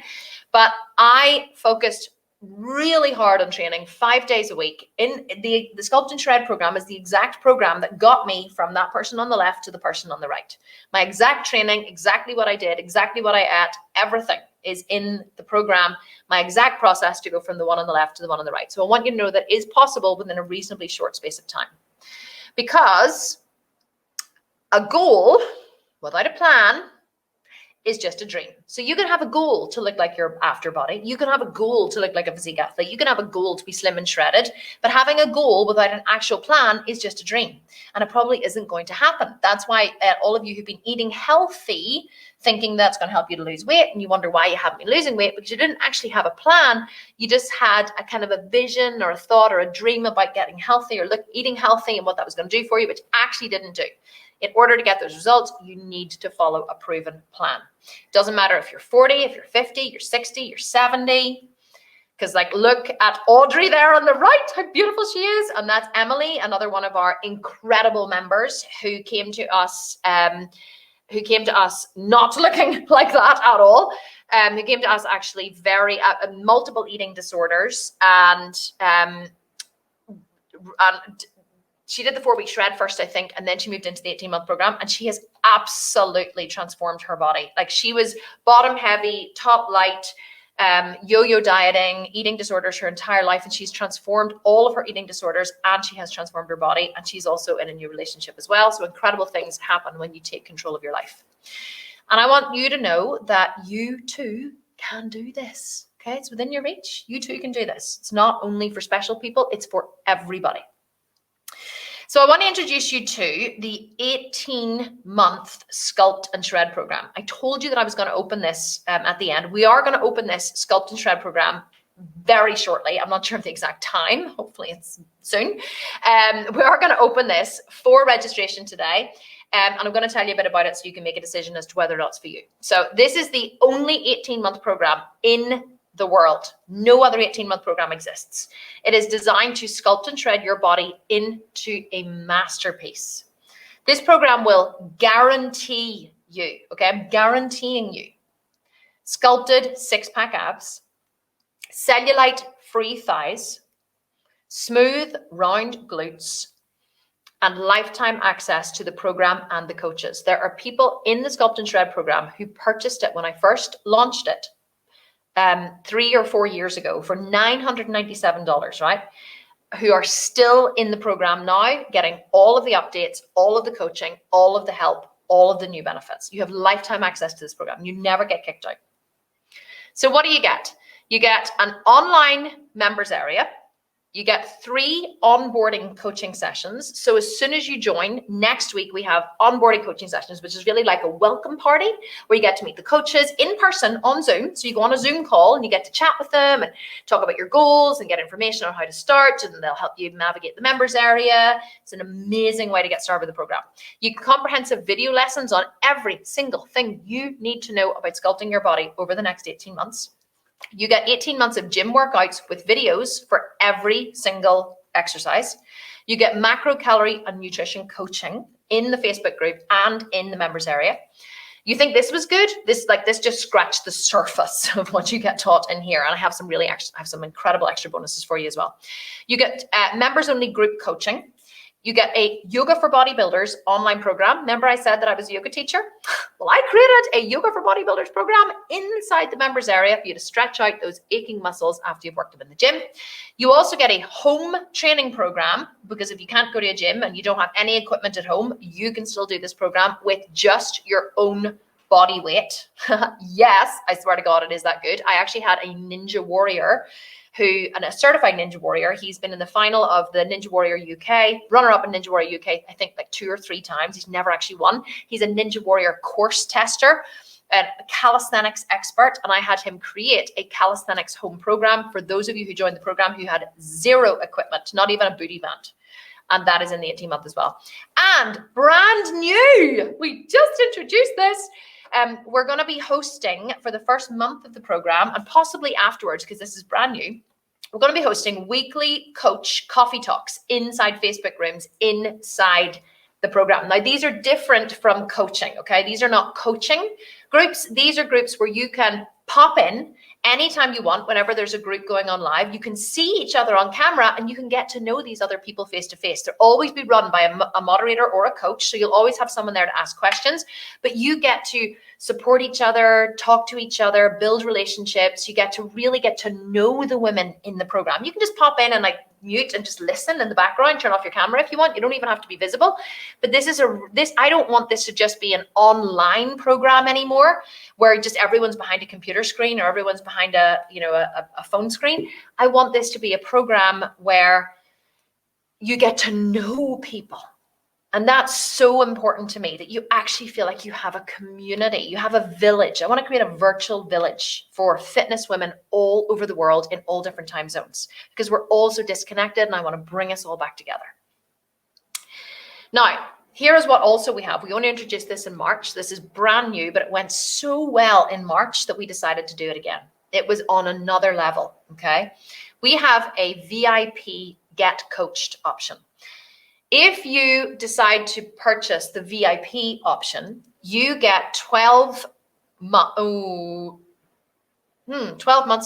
But I focused really hard on training 5 days a week. In the Sculpt and Shred program is the exact program that got me from that person on the left to the person on the right. My exact training, exactly what I did, exactly what I ate, everything is in the program. My exact process to go from the one on the left to the one on the right. So I want you to know that is possible within a reasonably short space of time. Because a goal without a plan is just a dream. So you can have a goal to look like your after body. You can have a goal to look like a physique athlete. You can have a goal to be slim and shredded, but having a goal without an actual plan is just a dream. And it probably isn't going to happen. That's why all of you who've been eating healthy, thinking that's going to help you to lose weight, and you wonder why you haven't been losing weight, because you didn't actually have a plan. You just had a kind of a vision or a thought or a dream about getting healthy or eating healthy and what that was going to do for you, which actually didn't do. In order to get those results, you need to follow a proven plan. It doesn't matter if you're 40, if you're 50, you're 60, you're 70. Because like, look at Audrey there on the right, how beautiful she is. And that's Emily, another one of our incredible members who came to us not looking like that at all. Who came to us actually very multiple eating disorders, and she did the 4-week shred first, I think, and then she moved into the 18-month program, and she has absolutely transformed her body. Like, she was bottom heavy, top light, yo-yo dieting, eating disorders her entire life, and she's transformed all of her eating disorders, and she has transformed her body, and she's also in a new relationship as well. So incredible things happen when you take control of your life. And I want you to know that you too can do this. Okay, it's within your reach. You too can do this. It's not only for special people, it's for everybody. So I want to introduce you to the 18-month Sculpt and Shred program. I told you that I was going to open this at the end. We are going to open this Sculpt and Shred program very shortly. I'm not sure of the exact time. Hopefully it's soon. We are going to open this for registration today. And I'm going to tell you a bit about it so you can make a decision as to whether or not it's for you. So this is the only 18-month program in the world. No other 18-month program exists. It is designed to sculpt and shred your body into a masterpiece. This program will guarantee you, okay, I'm guaranteeing you, sculpted six-pack abs, cellulite-free thighs, smooth, round glutes, and lifetime access to the program and the coaches. There are people in the Sculpt and Shred program who purchased it when I first launched it 3 or 4 years ago for $997, right? Who are still in the program now, getting all of the updates, all of the coaching, all of the help, all of the new benefits. You have lifetime access to this program. You never get kicked out. So what do you get? You get an online members area. You get 3 onboarding coaching sessions. So as soon as you join, next week we have onboarding coaching sessions, which is really like a welcome party where you get to meet the coaches in person on Zoom. So you go on a Zoom call and you get to chat with them and talk about your goals and get information on how to start, and they'll help you navigate the members area. It's an amazing way to get started with the program. You get comprehensive video lessons on every single thing you need to know about sculpting your body over the next 18 months. You get 18 months of gym workouts with videos for every single exercise. You get macro, calorie, and nutrition coaching in the Facebook group and in the members area. You think this was good? This just scratched the surface of what you get taught in here. And I have some incredible extra bonuses for you as well. You get members only group coaching. You get a Yoga for Bodybuilders online program. Remember I said that I was a yoga teacher? Well, I created a Yoga for Bodybuilders program inside the members area for you to stretch out those aching muscles after you've worked them in the gym. You also get a home training program, because if you can't go to a gym and you don't have any equipment at home, you can still do this program with just your own body weight. Yes, I swear to God, it is that good. I actually had a Ninja Warrior and a certified Ninja Warrior. He's been in the final of the Ninja Warrior UK, runner-up in Ninja Warrior UK, I think like 2 or 3 times. He's never actually won. He's a Ninja Warrior course tester, a calisthenics expert, and I had him create a calisthenics home program for those of you who joined the program who had 0 equipment, not even a booty band. And that is in the 18-month as well. And brand new, we just introduced this. We're going to be hosting for the first month of the program, and possibly afterwards, because this is brand new, we're going to be hosting weekly coach coffee talks inside Facebook rooms inside the program. Now, these are different from coaching, okay? These are not coaching groups. These are groups where you can pop in anytime you want. Whenever there's a group going on live, you can see each other on camera and you can get to know these other people face to face. They'll always be run by a moderator or a coach, so you'll always have someone there to ask questions, but you get to support each other, talk to each other, build relationships. You get to really get to know the women in the program. You can just pop in and like mute and just listen in the background, turn off your camera if you want. You don't even have to be visible. But I don't want this to just be an online program anymore where just everyone's behind a computer screen or everyone's behind a phone screen. I want this to be a program where you get to know people. And that's so important to me, that you actually feel like you have a community, you have a village. I want to create a virtual village for fitness women all over the world in all different time zones, because we're all so disconnected, and I want to bring us all back together. Now, here is what also we have. We only introduced this in March. This is brand new, but it went so well in March that we decided to do it again. It was on another level, okay? We have a VIP Get Coached option. If you decide to purchase the VIP option, you get 12 months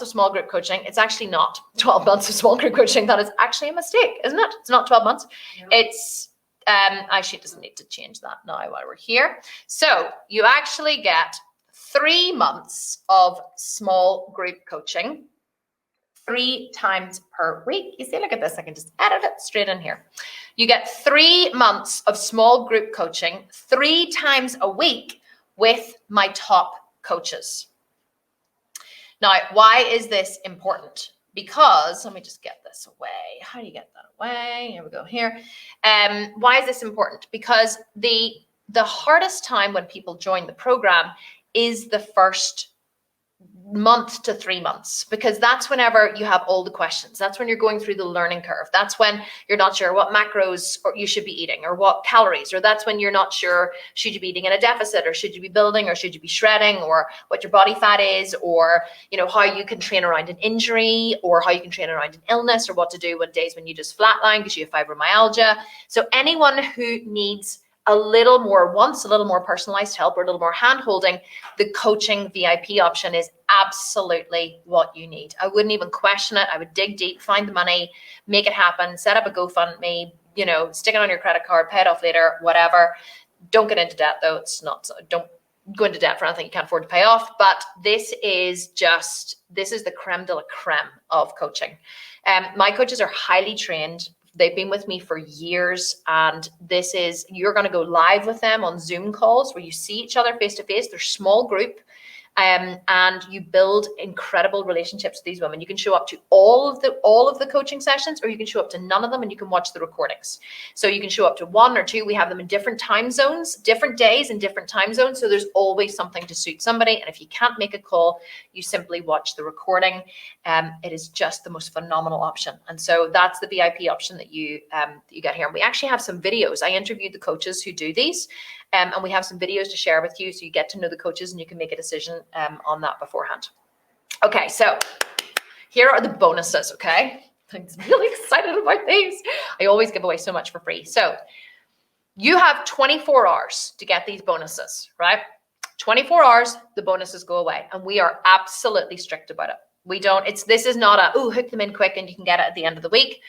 of small group coaching. It's actually not 12 months of small group coaching. That is actually a mistake, isn't it? It's not 12 months. No. It's actually, it doesn't need to change that now while we're here. So you actually get 3 months of small group coaching 3 times per week. You see, look at this. I can just edit it straight in here. You get 3 months of small group coaching 3 times a week with my top coaches. Now, why is this important? Because, let me just get this away. How do you get that away? Here we go here. Why is this important? Because the hardest time when people join the program is the first month to 3 months, because that's whenever you have all the questions. That's when you're going through the learning curve. That's when you're not sure what macros you should be eating or what calories, or that's when you're not sure, should you be eating in a deficit, or should you be building, or should you be shredding, or what your body fat is, or how you can train around an injury, or how you can train around an illness, or what to do on days when you just flatline because you have fibromyalgia. So anyone who needs wants a little more personalized help or a little more hand holding, the coaching VIP option is absolutely what you need. I wouldn't even question it. I would dig deep, find the money, make it happen, set up a GoFundMe, stick it on your credit card, pay it off later, whatever. Don't get into debt though. Don't go into debt for anything you can't afford to pay off. But this is the creme de la creme of coaching. My coaches are highly trained. They've been with me for years, and you're going to go live with them on Zoom calls where you see each other face to face. They're small group, and you build incredible relationships with these women. You can show up to all of the coaching sessions, or you can show up to none of them and you can watch the recordings. So you can show up to 1 or 2. We have them in different time zones, different days in different time zones. So there's always something to suit somebody. And if you can't make a call, you simply watch the recording. It is just the most phenomenal option. And so that's the VIP option that you get here. And we actually have some videos. I interviewed the coaches who do these. And we have some videos to share with you, so you get to know the coaches and you can make a decision on that beforehand. Okay, so here are the bonuses, okay? I'm really excited about these. I always give away so much for free. So you have 24 hours to get these bonuses, right? 24 hours, the bonuses go away. And we are absolutely strict about it. This is not hook them in quick and you can get it at the end of the week.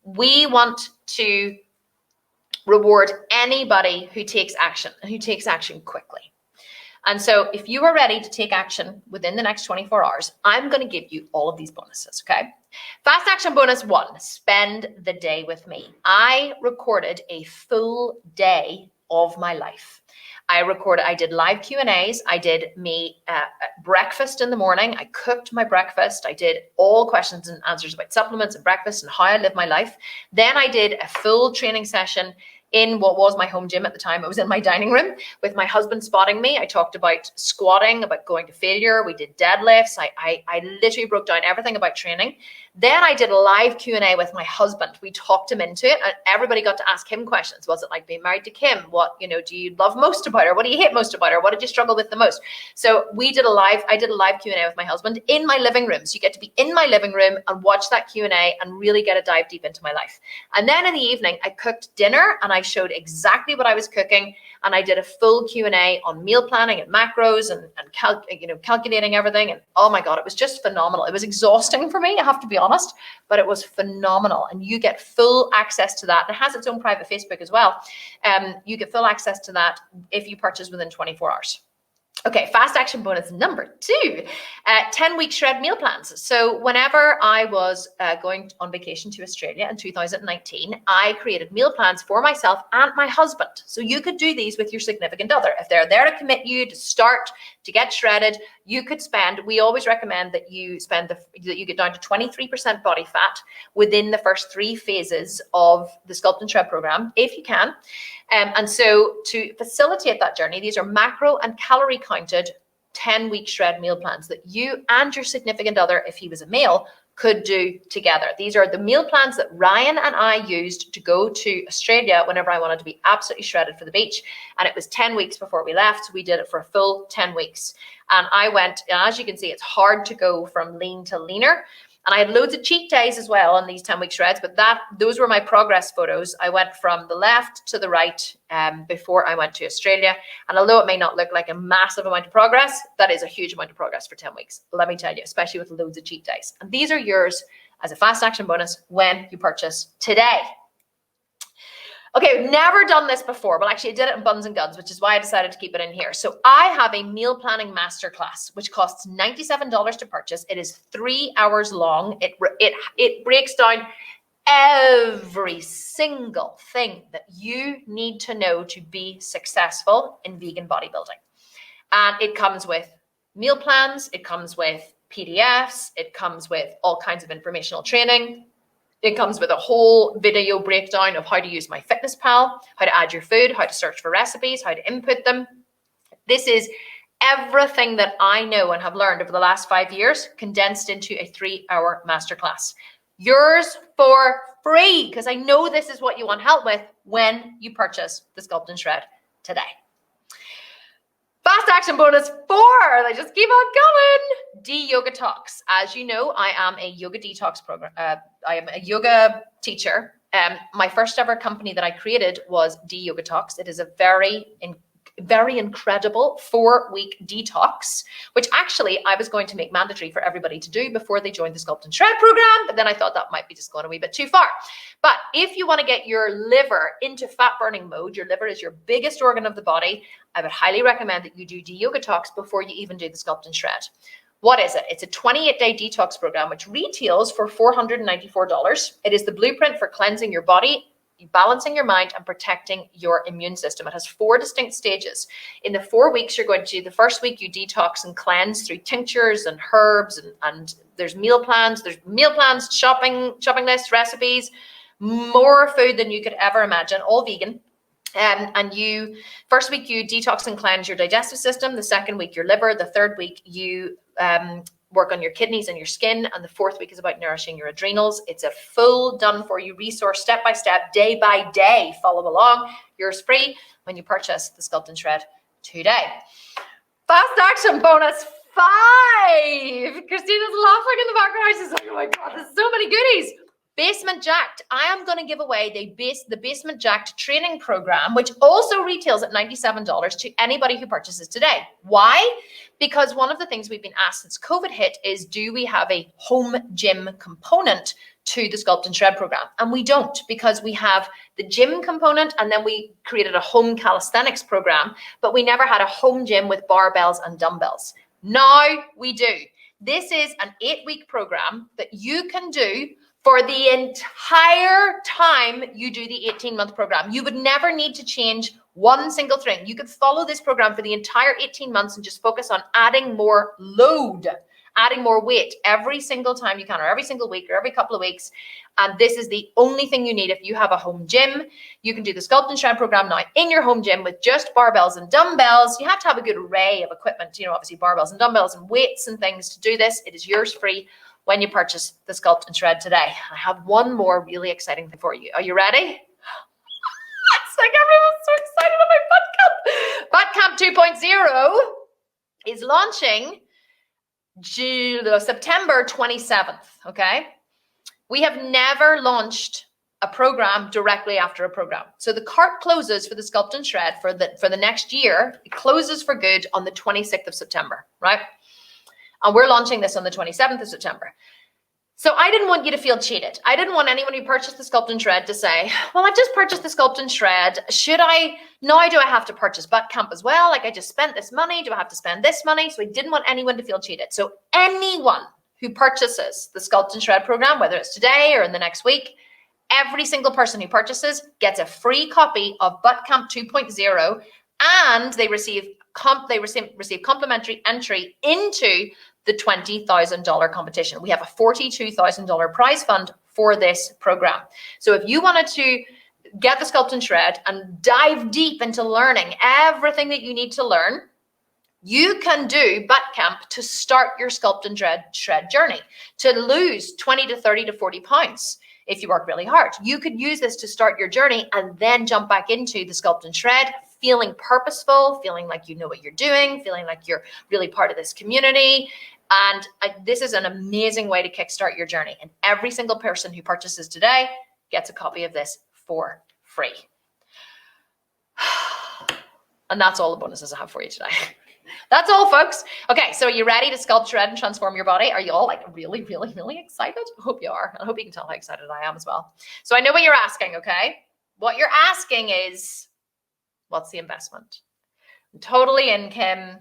We want to reward anybody who takes action, and who takes action quickly. And so if you are ready to take action within the next 24 hours, I'm going to give you all of these bonuses, okay? Fast action bonus 1, spend the day with me. I recorded a full day of my life. I did live Q&As. I did breakfast in the morning. I cooked my breakfast. I did all questions and answers about supplements and breakfast and how I live my life. Then I did a full training session in what was my home gym at the time. I was in my dining room with my husband spotting me. I talked about squatting, about going to failure. We did deadlifts. I literally broke down everything about training. Then I did a live Q&A with my husband. We talked him into it, and everybody got to ask him questions. Was it like being married to Kim? What, do you love most about her? What do you hate most about her? What did you struggle with the most? So I did a live Q&A with my husband in my living room. So you get to be in my living room and watch that Q&A and really get a dive deep into my life. And then in the evening, I cooked dinner and I I showed exactly what I was cooking, and I did a full Q&A on meal planning and macros and calculating everything. And oh my God, it was just phenomenal. It was exhausting for me, I have to be honest, but it was phenomenal. And you get full access to that. It has its own private Facebook as well. You get full access to that if you purchase within 24 hours. Okay, fast action bonus number 2, 10-week shred meal plans. So whenever I was going on vacation to Australia in 2019, I created meal plans for myself and my husband. So you could do these with your significant other. If they're there to commit you to start, to get shredded, you could spend, we always recommend that you get down to 23% body fat within the first 3 phases of the Sculpt and Shred program, if you can. And so to facilitate that journey, these are macro and calorie counted 10-week shred meal plans that you and your significant other, if he was a male, could do together. These are the meal plans that Ryan and I used to go to Australia whenever I wanted to be absolutely shredded for the beach. And it was 10 weeks before we left. So we did it for a full 10 weeks. And I went, and as you can see, it's hard to go from lean to leaner. And I had loads of cheat days as well on these 10-week shreds, but those were my progress photos. I went from the left to the right before I went to Australia. And although it may not look like a massive amount of progress, that is a huge amount of progress for 10 weeks. Let me tell you, especially with loads of cheat days. And these are yours as a fast action bonus when you purchase today. Okay, I've never done this before. Well, actually I did it in Buns and Guns, which is why I decided to keep it in here. So I have a meal planning masterclass, which costs $97 to purchase. It is 3 hours long. It breaks down every single thing that you need to know to be successful in vegan bodybuilding. And it comes with meal plans. It comes with PDFs. It comes with all kinds of informational training. It comes with a whole video breakdown of how to use MyFitnessPal, how to add your food, how to search for recipes, how to input them. This is everything that I know and have learned over the last 5 years condensed into a 3-hour masterclass. Yours for free, because I know this is what you want help with when you purchase the Sculpt and Shred today. Fast action bonus 4, they just keep on coming. Yoga Talks. As you know, I am a yoga detox program. I am a yoga teacher. My first ever company that I created was Yoga Talks. It is a very incredible 4-week detox, which actually I was going to make mandatory for everybody to do before they joined the Sculpt and Shred program, but then I thought that might be just going a wee bit too far. But if you want to get your liver into fat burning mode, your liver is your biggest organ of the body, I would highly recommend that you do Yoga Talks before you even do the Sculpt and Shred. What is it? It's a 28-day detox program, which retails for $494. It is the blueprint for cleansing your body, balancing your mind, and protecting your immune system. It has 4 distinct stages. In the 4 weeks, you're going to do the first week, you detox and cleanse through tinctures and herbs, and there's meal plans, shopping lists, recipes, more food than you could ever imagine, all vegan. And you, first week, you detox and cleanse your digestive system. The second week, your liver. The third week, you work on your kidneys and your skin. And the 4th week is about nourishing your adrenals. It's a full done for you resource, step by step, day by day. Follow along. Yours free when you purchase the Sculpt and Shred today. Fast action bonus 5. Christina's laughing in the background. She's like, oh my God, there's so many goodies. Basement Jacked. I am going to give away the Basement Jacked training program, which also retails at $97 to anybody who purchases today. Why? Because one of the things we've been asked since COVID hit is, do we have a home gym component to the Sculpt and Shred program? And we don't, because we have the gym component, and then we created a home calisthenics program, but we never had a home gym with barbells and dumbbells. Now we do. This is an 8-week program that you can do for the entire time you do the 18-month program. You would never need to change one single thing. You could follow this program for the entire 18 months and just focus on adding more load, adding more weight every single time you can, or every single week, or every couple of weeks. And this is the only thing you need. If you have a home gym, you can do the Sculpt and Shred program now in your home gym with just barbells and dumbbells. You have to have a good array of equipment, obviously barbells and dumbbells and weights and things to do this. It is yours free when you purchase the Sculpt and Shred today. I have one more really exciting thing for you. Are you ready? It's like everyone's so excited about Fat Camp. Fat Camp 2.0 is launching September 27th, okay? We have never launched a program directly after a program. So the cart closes for the Sculpt and Shred for the next year. It closes for good on the 26th of September, right? And we're launching this on the 27th of September. So I didn't want you to feel cheated. I didn't want anyone who purchased the Sculpt and Shred to say, well, I've just purchased the Sculpt and Shred. Do I have to purchase Butt Camp as well? Like, I just spent this money. Do I have to spend this money? So I didn't want anyone to feel cheated. So anyone who purchases the Sculpt and Shred program, whether it's today or in the next week, every single person who purchases gets a free copy of Butt Camp 2.0, and they receive complimentary entry into the $20,000 competition. We have a $42,000 prize fund for this program. So if you wanted to get the Sculpt and Shred and dive deep into learning everything that you need to learn, you can do Butt Camp to start your Sculpt and Shred journey, to lose 20 to 30 to 40 pounds. If you work really hard, you could use this to start your journey and then jump back into the Sculpt and Shred, feeling purposeful, feeling like you know what you're doing, feeling like you're really part of this community. And this is an amazing way to kickstart your journey. And every single person who purchases today gets a copy of this for free. And that's all the bonuses I have for you today. That's all, folks. Okay, so are you ready to sculpt, shred, and transform your body? Are you all like really, really, really excited? I hope you are. I hope you can tell how excited I am as well. So I know what you're asking, okay? What you're asking is, what's the investment? I'm totally in, Kim.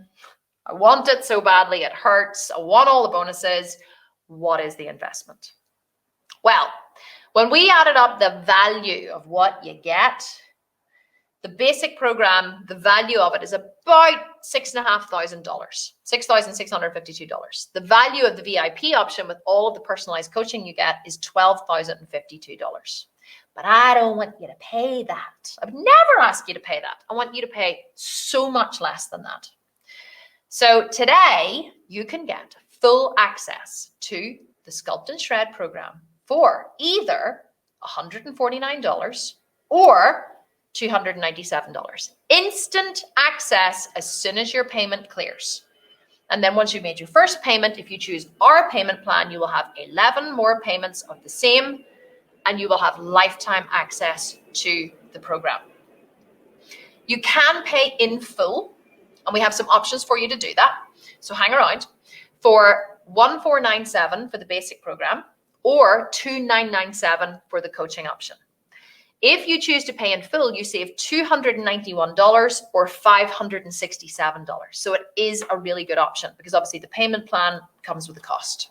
I want it so badly, it hurts. I want all the bonuses. What is the investment? Well, when we added up the value of what you get, the basic program, the value of it is about $6,500, $6,652. The value of the VIP option with all of the personalized coaching you get is $12,052. But I don't want you to pay that. I would never ask you to pay that. I want you to pay so much less than that. So today you can get full access to the Sculpt and Shred program for either $149 or $297. Instant access as soon as your payment clears. And then once you've made your first payment, if you choose our payment plan, you will have 11 more payments of the same, and you will have lifetime access to the program. You can pay in full, and we have some options for you to do that. So hang around for $1,497 for the basic program or $2,997 for the coaching option. If you choose to pay in full, you save $291 or $567. So it is a really good option because obviously the payment plan comes with a cost.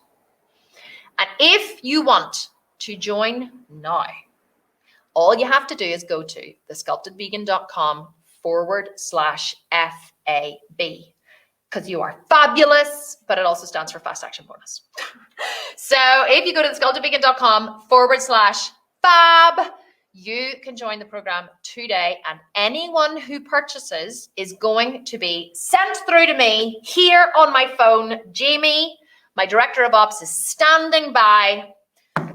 And if you want to join now, all you have to do is go to thesculptedvegan.com/FAB because you are fabulous, but it also stands for Fast Action Bonus. So if you go to thesculptedvegan.com/FAB, you can join the program today, and anyone who purchases is going to be sent through to me here on my phone. Jamie, my director of ops, is standing by,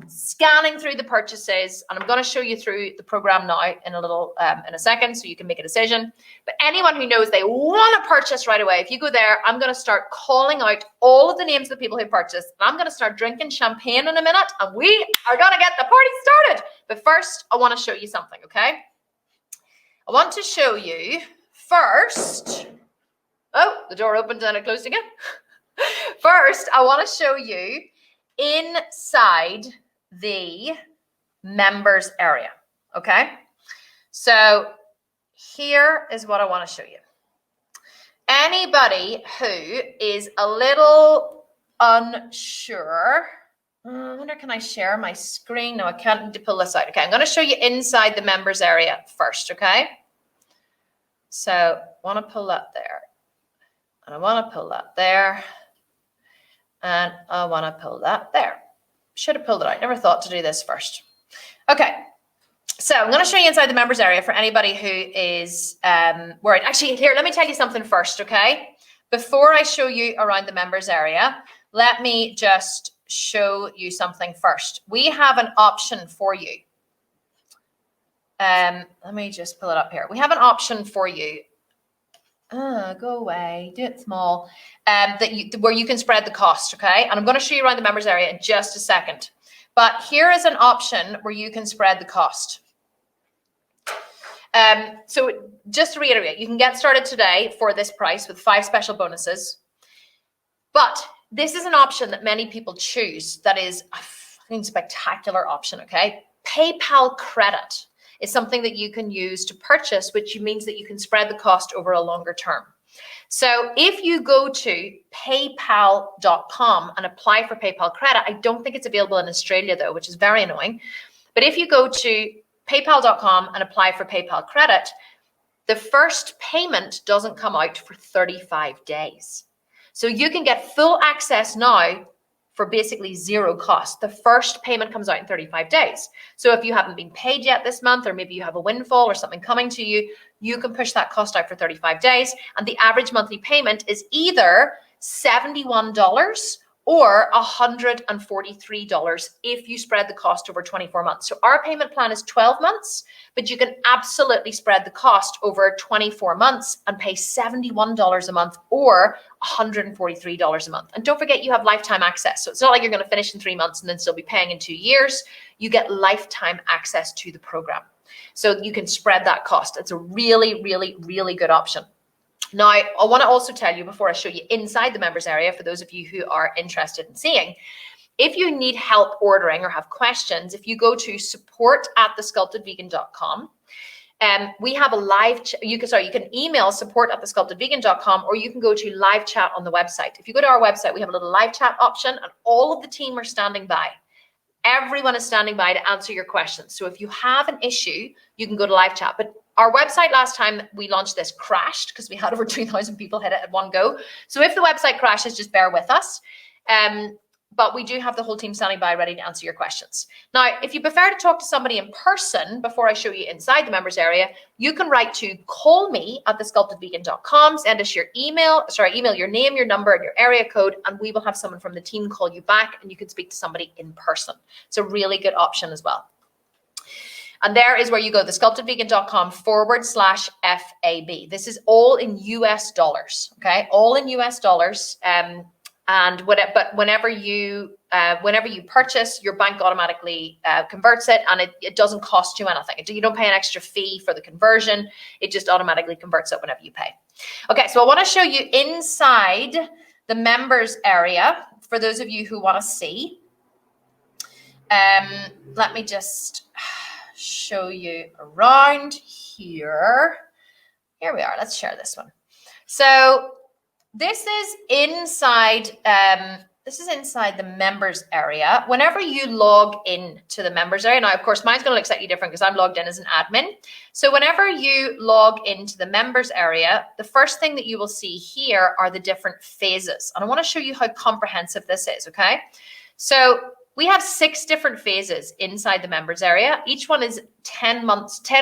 scanning through the purchases, and I'm going to show you through the program now in a second so you can make a decision. But anyone who knows they want to purchase right away, if you go there, I'm going to start calling out all of the names of the people who purchased, and I'm going to start drinking champagne in a minute, and we are going to get the party started. But first, I want to show you something, okay? I want to show you first. Oh, the door opened and it closed again. First, I want to show you inside the members area, okay? So here is what I want to show you. Anybody who is a little unsure, I wonder, can I share my screen? No, I can't. Need to pull this out. Okay, I'm going to show you inside the members area first, okay? So I want to pull that there, and I want to pull that there, and I want to pull that there. Should have pulled it out. Never thought to do this first. Okay, so I'm going to show you inside the members area for anybody who is worried. Actually, here, let me tell you something first, okay? Before I show you around the members area, let me just show you something first. We have an option for you. Let me just pull it up here. We have an option for you. Go away, do it small. Where you can spread the cost, okay? And I'm going to show you around the members area in just a second. But here is an option where you can spread the cost. So just to reiterate, you can get started today for this price with 5 special bonuses. But this is an option that many people choose that is a fucking spectacular option, okay? PayPal credit is something that you can use to purchase, which means that you can spread the cost over a longer term. So if you go to paypal.com and apply for PayPal credit, I don't think it's available in Australia though, which is very annoying. But if you go to paypal.com and apply for PayPal credit, the first payment doesn't come out for 35 days. So you can get full access now for basically zero cost. The first payment comes out in 35 days. So if you haven't been paid yet this month, or maybe you have a windfall or something coming to you, you can push that cost out for 35 days. And the average monthly payment is either $71 or $143 if you spread the cost over 24 months. So our payment plan is 12 months, but you can absolutely spread the cost over 24 months and pay $71 a month or $143 a month. And don't forget, you have lifetime access. So it's not like you're going to finish in 3 months and then still be paying in 2 years. You get lifetime access to the program. So you can spread that cost. It's a really, really, really good option. Now, I want to also tell you before I show you inside the members area, for those of you who are interested in seeing, if you need help ordering or have questions, if you go to support@thesculptedvegan.com, we have a live, you can email support@thesculptedvegan.com, or you can go to live chat on the website. If you go to our website, we have a little live chat option, and all of the team are standing by. Everyone is standing by to answer your questions. So if you have an issue, you can go to live chat. But our website last time we launched this crashed because we had over 2,000 people hit it at one go. So if the website crashes, just bear with us. But we do have the whole team standing by ready to answer your questions. Now, if you prefer to talk to somebody in person before I show you inside the members area, you can write to callme@thesculptedvegan.com, send us your email your name, your number, and your area code, and we will have someone from the team call you back and you can speak to somebody in person. It's a really good option as well. And there is where you go, thesculptedvegan.com/FAB. This is all in US dollars, okay? All in US dollars. But whenever you purchase, your bank automatically converts it, and it doesn't cost you anything. You don't pay an extra fee for the conversion. It just automatically converts it whenever you pay. Okay, so I want to show you inside the members area for those of you who want to see. Let me just show you around here. Here we are. Let's share this one. So this is inside the members area. Whenever you log in to the members area, now of course mine's going to look slightly different because I'm logged in as an admin. So whenever you log into the members area, the first thing that you will see here are the different phases. And I want to show you how comprehensive this is, okay? So we have 6 different phases inside the members area. Each one is 10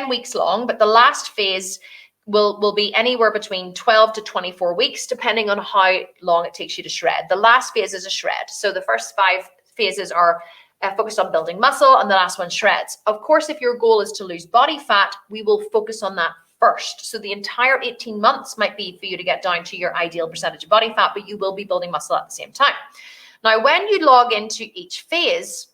weeks long, but the last phase will be anywhere between 12 to 24 weeks, depending on how long it takes you to shred. The last phase is a shred. So the first 5 phases are focused on building muscle, and the last one shreds. Of course, if your goal is to lose body fat, we will focus on that first. So the entire 18 months might be for you to get down to your ideal percentage of body fat, but you will be building muscle at the same time. Now, when you log into each phase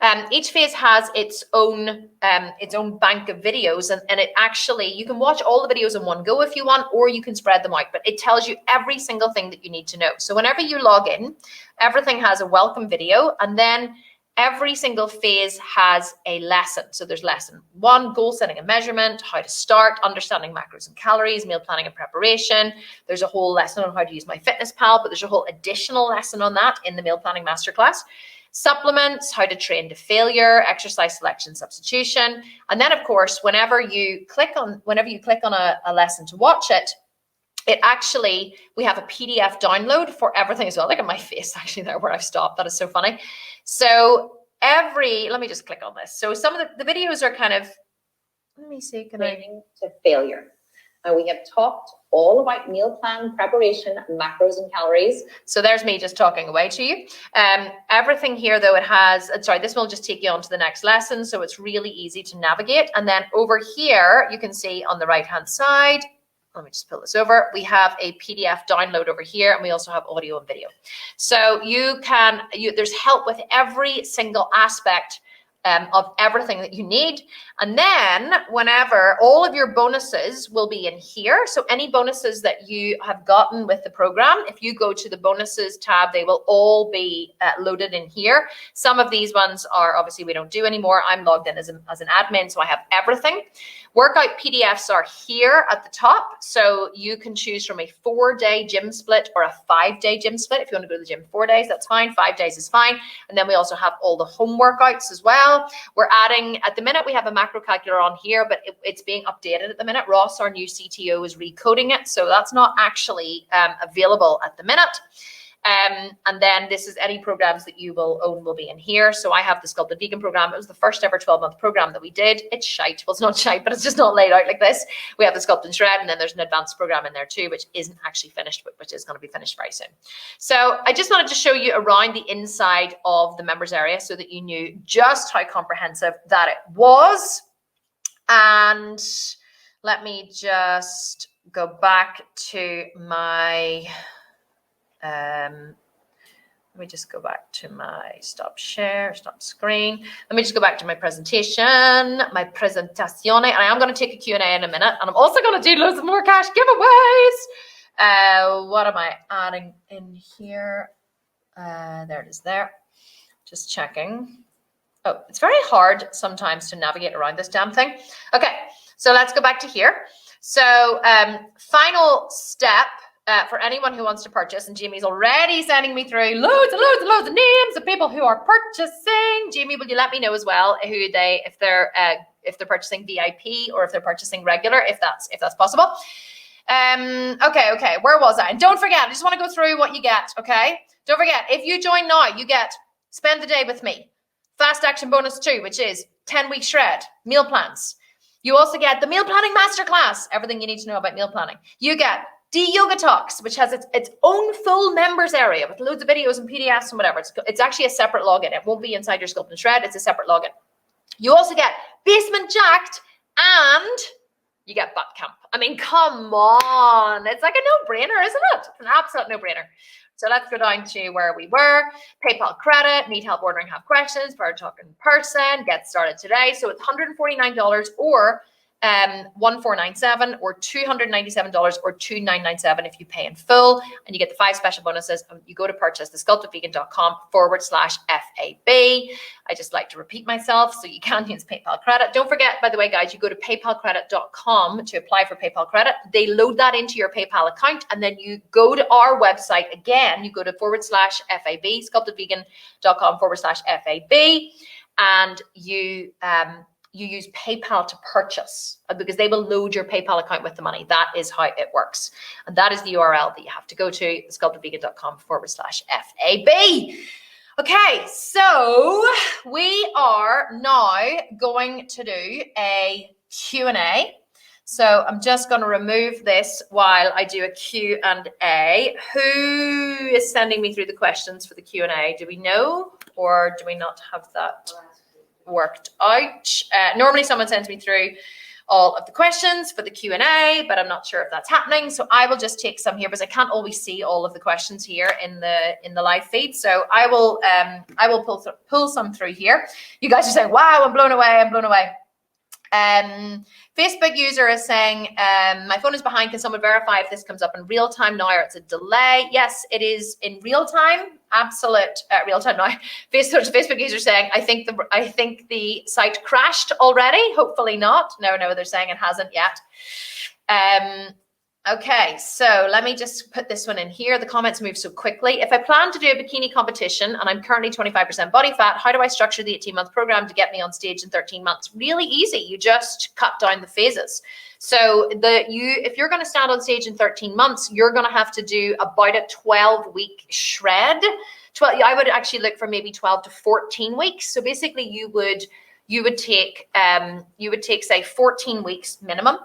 has its own bank of videos, and it actually, you can watch all the videos in one go if you want, or you can spread them out, but it tells you every single thing that you need to know. So whenever you log in, everything has a welcome video, and then every single phase has a lesson. So there's lesson 1, goal setting and measurement, how to start, understanding macros and calories, meal planning and preparation. There's a whole lesson on how to use MyFitnessPal, but there's a whole additional lesson on that in the meal planning masterclass. Supplements, how to train to failure, exercise selection, substitution. And then of course, whenever you click on a lesson to watch it, we have a PDF download for everything as well. Look at my face actually there where I've stopped. That is so funny. So let me just click on this. So some of the videos are kind of, let me see. Training to failure. And we have talked all about meal plan preparation, macros and calories. So there's me just talking away to you. Everything here though, this will just take you on to the next lesson. So it's really easy to navigate. And then over here, you can see on the right-hand side, let me just pull this over. We have a PDF download over here, and we also have audio and video. So there's help with every single aspect of everything that you need. And then whenever all of your bonuses will be in here. So any bonuses that you have gotten with the program, if you go to the bonuses tab, they will all be loaded in here. Some of these ones are obviously we don't do anymore. I'm logged in as an admin, so I have everything. Workout PDFs are here at the top. So you can choose from a 4-day gym split or a 5-day gym split. If you want to go to the gym 4 days, that's fine. 5 days is fine. And then we also have all the home workouts as well. We're adding, at the minute, we have a macro calculator on here, but it's being updated at the minute. Ross, our new CTO, is recoding it. So that's not actually available at the minute. And then this is any programs that you will own will be in here. So I have the Sculpted Vegan program. It was the first ever 12-month program that we did. It's shite. Well, it's not shite, but it's just not laid out like this. We have the Sculpt and Shred, and then there's an advanced program in there too, which isn't actually finished, but which is going to be finished very soon. So I just wanted to show you around the inside of the members area so that you knew just how comprehensive that it was. And let me just go back to my... let me just go back to my stop share, stop screen. Let me just go back to my presentation, my presentazione, and I am going to take a Q&A in a minute, and I'm also going to do loads of more cash giveaways. What am I adding in here? There it is there. Just checking. Oh, it's very hard sometimes to navigate around this damn thing. Okay, so let's go back to here. So final step. For anyone who wants to purchase, and Jamie's already sending me through loads and loads and loads of names of people who are purchasing. Jamie, will you let me know as well who they, if they're purchasing VIP or if they're purchasing regular, if that's possible. Okay. Where was I? And don't forget, I just want to go through what you get. Okay, don't forget, if you join now, you get spend the day with me, fast action bonus 2, which is 10-week shred, meal plans. You also get the meal planning masterclass, everything you need to know about meal planning. You get Detox, which has its own full members area with loads of videos and PDFs and whatever. It's actually a separate login. It won't be inside your Sculpt and Shred. It's a separate login. You also get Basement Jacked, and you get Butt Camp. I mean, come on. It's like a no-brainer, isn't it? It's an absolute no-brainer. So let's go down to where we were. PayPal credit, need help ordering, have questions, for talking in person, get started today. So it's $149 or $1,497 or $297 or $2,997 if you pay in full, and you get the 5 special bonuses. And you go to purchase thesculptedvegan.com/FAB. I just like to repeat myself, so you can use PayPal credit. Don't forget, by the way, guys, you go to paypalcredit.com to apply for PayPal credit. They load that into your PayPal account, and then you go to our website again. You go to /FAB, sculptedvegan.com/FAB, and you use PayPal to purchase, because they will load your PayPal account with the money. That is how it works. And that is the URL that you have to go to, sculptedvegan.com/FAB. Okay, so we are now going to do a Q&A. So I'm just going to remove this while I do a Q&A. Who is sending me through the questions for the Q&A? Do we know, or do we not have that worked out? Normally someone sends me through all of the questions for the Q&A, but I'm not sure if that's happening. So I will just take some here because I can't always see all of the questions here in the live feed. So I will pull some through here. You guys are saying, wow, I'm blown away. Facebook user is saying, my phone is behind. Can someone verify if this comes up in real time now or it's a delay? Yes, it is in real time. Absolute real time now. Facebook user saying, I think the site crashed already. Hopefully not. No, they're saying it hasn't yet. Okay, so let me just put this one in here. The comments move so quickly. If I plan to do a bikini competition and I'm currently 25% body fat, how do I structure the 18-month program to get me on stage in 13 months? Really easy. You just cut down the phases. So if you're going to stand on stage in 13 months, you're going to have to do about a 12-week shred. I would actually look for maybe 12 to 14 weeks. So basically you would take say 14 weeks minimum.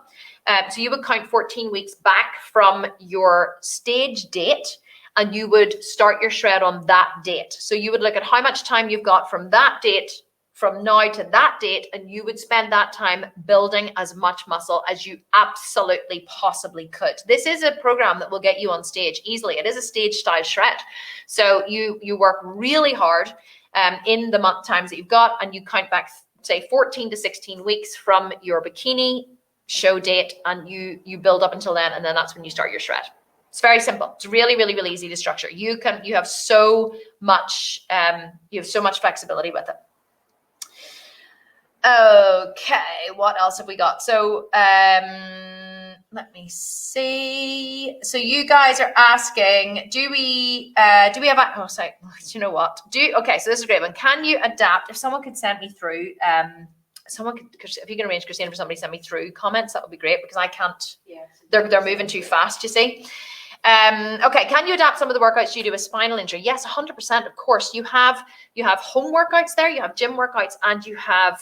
So you would count 14 weeks back from your stage date, and you would start your shred on that date. So you would look at how much time you've got from that date from now to that date, and you would spend that time building as much muscle as you absolutely possibly could. This is a program that will get you on stage easily. It is a stage style shred. So you work really hard in the month times that you've got, and you count back, say 14 to 16 weeks from your bikini show date, and you build up until then, and then that's when you start your shred. It's very simple. It's really, really, really easy to structure. You have so much flexibility with it. Okay, what else have we got? So let me see. So you guys are asking, do we have a, you know what? Okay, so this is a great one. Can you adapt? If someone could send me through, if you can arrange, Christine, for somebody to send me through comments, that would be great, because I can't. Yes. They're moving too fast, you see. Okay, can you adapt some of the workouts you do with spinal injury? Yes, 100%. Of course, you have home workouts there, you have gym workouts, and you have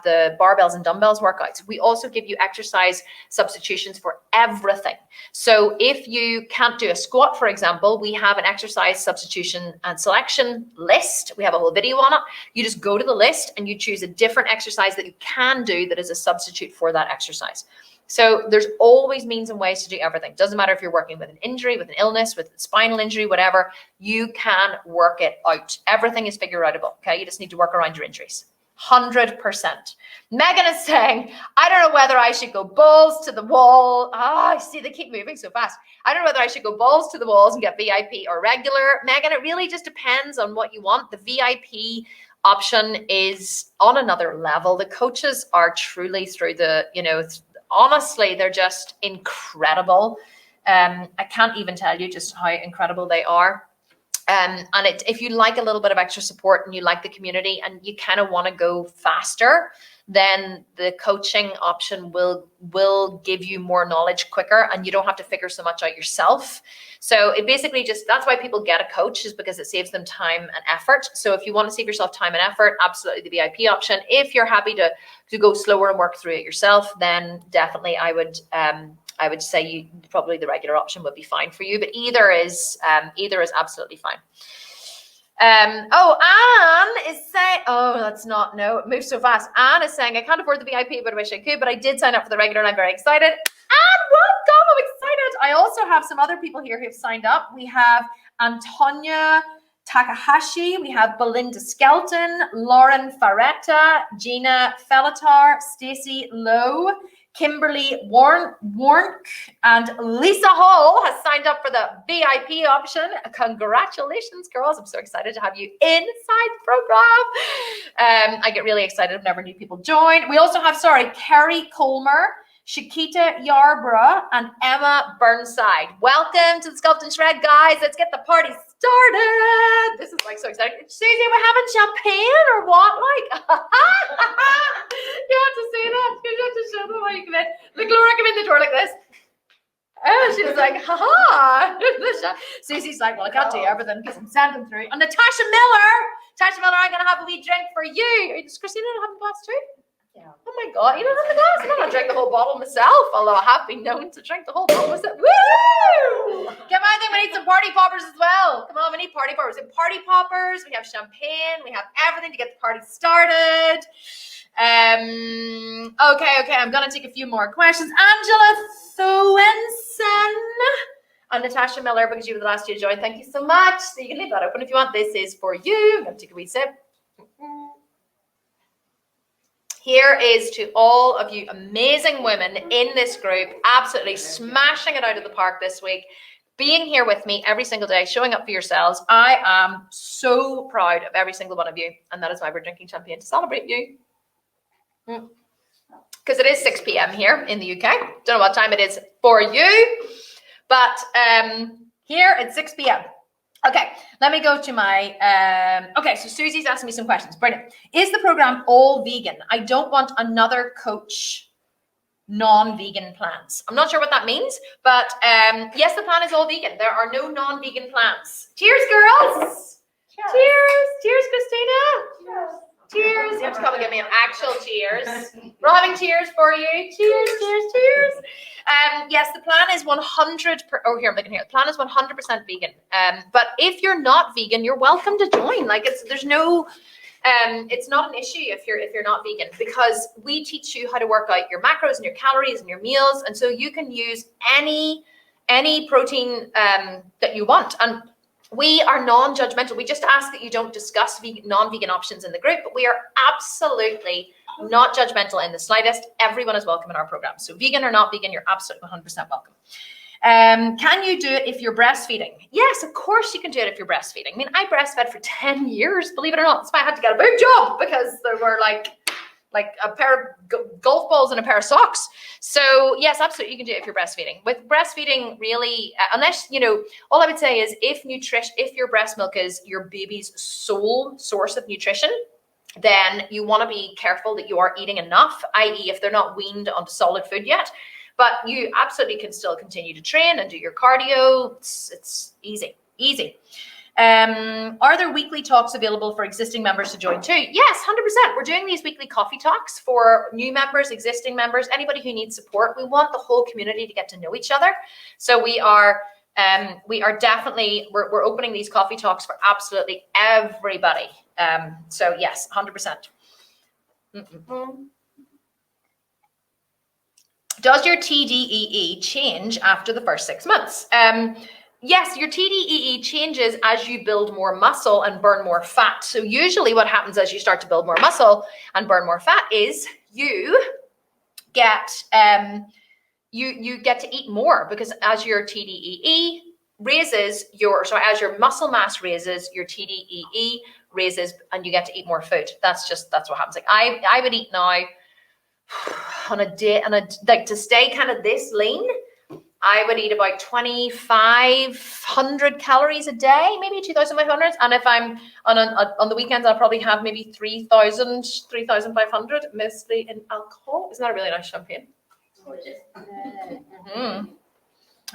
the barbells and dumbbells workouts. We also give you exercise substitutions for everything. So if you can't do a squat, for example, we have an exercise substitution and selection list. We have a whole video on it. You just go to the list and you choose a different exercise that you can do that is a substitute for that exercise. So there's always means and ways to do everything. Doesn't matter if you're working with an injury, with an illness, with a spinal injury, whatever, you can work it out. Everything is figure outable, okay? You just need to work around your injuries. 100%. Megan is saying, I don't know whether I should go balls to the wall. I see they keep moving so fast. I don't know whether I should go balls to the walls and get VIP or regular. Megan, it really just depends on what you want. The VIP option is on another level. The coaches are truly through the, honestly, they're just incredible. I can't even tell you just how incredible they are. And if you like a little bit of extra support and you like the community and you kind of want to go faster, then the coaching option will give you more knowledge quicker, and you don't have to figure so much out yourself. So it basically that's why people get a coach, is because it saves them time and effort. So if you want to save yourself time and effort, absolutely the VIP option. If you're happy to go slower and work through it yourself, then definitely I would say probably the regular option would be fine for you, but either is absolutely fine. Anne is saying, it moves so fast. Anne is saying, I can't afford the VIP, but I wish I could, but I did sign up for the regular and I'm very excited. Anne, welcome, I'm excited. I also have some other people here who've signed up. We have Antonia Takahashi, we have Belinda Skelton, Lauren Faretta, Gina Felatar, Stacey Lowe, Kimberly Warnk, and Lisa Hall has signed up for the VIP option. Congratulations, girls. I'm so excited to have you inside the program. I get really excited whenever new people join. We also have, Carrie Colmer, Shakita Yarborough, and Emma Burnside. Welcome to the Sculpt and Shred, guys. Let's get the party started. This is so exciting. Susie, we're having champagne or what? You have to say that. You have to show them how you come in. Look, Laura come in the door like this. Oh, she was like, haha. Susie's like, well, I can't do everything because I'm sending through. And Natasha Miller, I'm going to have a wee drink for you. Does Christina have a glass too? Yeah. Oh my God, you don't have the glass? I'm not going to drink the whole bottle myself, although I have been known to drink the whole bottle myself. Woo! Come on, then we need some party poppers as well. Come on, we need party poppers. We have party poppers, we have champagne, we have everything to get the party started. Okay, I'm going to take a few more questions. Angela Thoensen and Natasha Miller, because you were the last two to join. Thank you so much. So you can leave that open if you want. This is for you. I'm going to take a wee sip. Here is to all of you amazing women in this group, absolutely smashing it out of the park this week, being here with me every single day, showing up for yourselves. I am so proud of every single one of you, and that is why we're drinking champagne to celebrate you. Because it is 6 p.m. here in the UK. Don't know what time it is for you, but here it's 6 p.m. Okay, let me go to my, so Susie's asking me some questions. Brilliant. Is the program all vegan? I don't want another coach non-vegan plans. I'm not sure what that means, but yes, the plan is all vegan. There are no non-vegan plans. Cheers, girls. Cheers. Cheers, Christina. Cheers. Cheers. You have to come and give me an actual cheers. We're all having cheers for you. Cheers, cheers, cheers. Yes, the plan is 100%. The plan is 100% vegan. But if you're not vegan, you're welcome to join. There's no It's not an issue if you're not vegan, because we teach you how to work out your macros and your calories and your meals, and so you can use any protein that you want. And we are non-judgmental. We just ask that you don't discuss non-vegan options in the group, but we are absolutely not judgmental in the slightest. Everyone is welcome in our program. So vegan or not vegan, you're absolutely 100% welcome. Can you do it if you're breastfeeding? Yes, of course you can do it if you're breastfeeding. I mean, I breastfed for 10 years, believe it or not. That's why I had to get a boob job, because there were like a pair of golf balls and a pair of socks. So yes, absolutely, you can do it if you're breastfeeding. With breastfeeding, really, unless, all I would say is if your breast milk is your baby's sole source of nutrition, then you want to be careful that you are eating enough, i.e. if they're not weaned onto solid food yet. But you absolutely can still continue to train and do your cardio. It's easy. Are there weekly talks available for existing members to join too? Yes, 100%. We're doing these weekly coffee talks for new members, existing members, anybody who needs support. We want the whole community to get to know each other. So we are definitely, we're opening these coffee talks for absolutely everybody. So yes, 100%. Does your TDEE change after the first 6 months? Yes, your TDEE changes as you build more muscle and burn more fat. So usually what happens as you start to build more muscle and burn more fat is you get you get to eat more, because as your TDEE raises, as your muscle mass raises, your TDEE raises, and you get to eat more food. That's what happens. Like I would eat now on a day, like to stay kind of this lean, I would eat about 2,500 calories a day, maybe 2,500. And if I'm on the weekends, I'll probably have maybe 3,000, 3,500, mostly in alcohol. Isn't that a really nice champagne?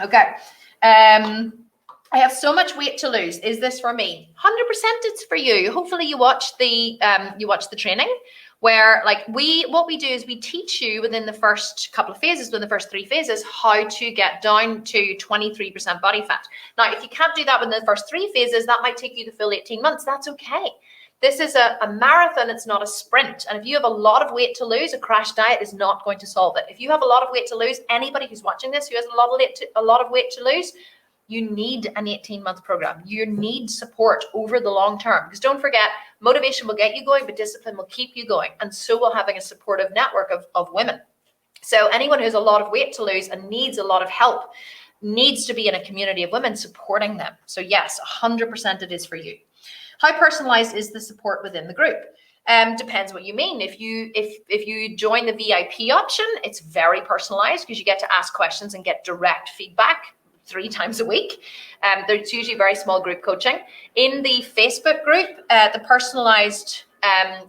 Okay. I have so much weight to lose. Is this for me? 100% it's for you. Hopefully you watch the training, where what we do is we teach you within the first couple of phases, within the first 3 phases, how to get down to 23% body fat. Now, if you can't do that within the first 3 phases, that might take you the full 18 months. That's okay. This is a marathon. It's not a sprint. And if you have a lot of weight to lose, a crash diet is not going to solve it. If you have a lot of weight to lose, anybody who's watching this who has a lot of weight to lose, you need an 18-month program. You need support over the long term, because don't forget, motivation will get you going, but discipline will keep you going. And so will having a supportive network of women. So anyone who has a lot of weight to lose and needs a lot of help needs to be in a community of women supporting them. So yes, 100% it is for you. How personalized is the support within the group? Depends what you mean. If you join the VIP option, it's very personalized, because you get to ask questions and get direct feedback 3 times a week. There's usually very small group coaching. In the Facebook group, the personalized,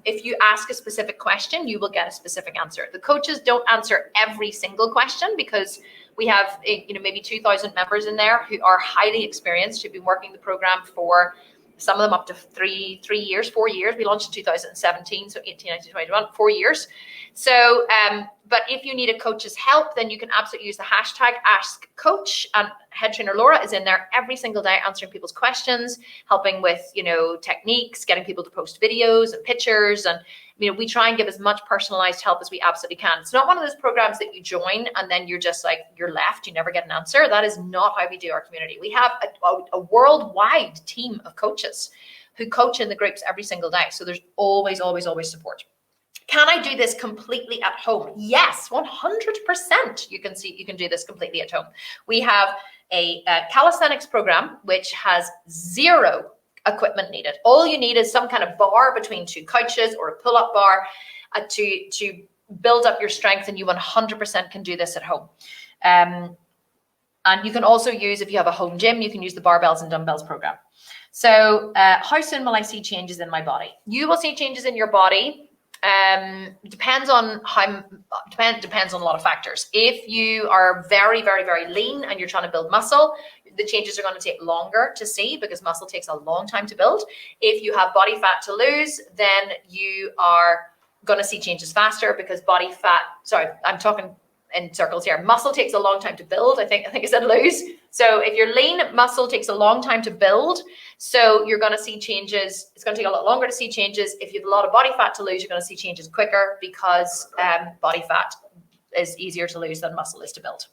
if you ask a specific question, you will get a specific answer. The coaches don't answer every single question, because we have maybe 2,000 members in there who are highly experienced, who've been working the program for some of them up to 3 years, 4 years. We launched in 2017, so 18, 19, 21, 4 years. So, but if you need a coach's help, then you can absolutely use the hashtag #AskCoach, and head trainer Laura is in there every single day answering people's questions, helping with, techniques, getting people to post videos and pictures. And, we try and give as much personalized help as we absolutely can. It's not one of those programs that you join and then you're just you're left, you never get an answer. That is not how we do our community. We have a worldwide team of coaches who coach in the groups every single day. So there's always, always, always support. Can I do this completely at home? Yes, 100%. You can do this completely at home. We have a calisthenics program which has 0 equipment needed. All you need is some kind of bar between 2 couches or a pull-up bar to build up your strength, and you 100% can do this at home. And you can also use, if you have a home gym, you can use the barbells and dumbbells program. So how soon will I see changes in my body? You will see changes in your body. Depends on depends on a lot of factors. If you are very, very, very lean and you're trying to build muscle, the changes are going to take longer to see, because muscle takes a long time to build. If you have body fat to lose, then you are going to see changes faster, because body fat, I'm talking in circles here. Muscle takes a long time to build. I think I said lose. So if you're lean, muscle takes a long time to build. So you're going to see changes. It's going to take a lot longer to see changes. If you have a lot of body fat to lose, you're going to see changes quicker because body fat is easier to lose than muscle is to build.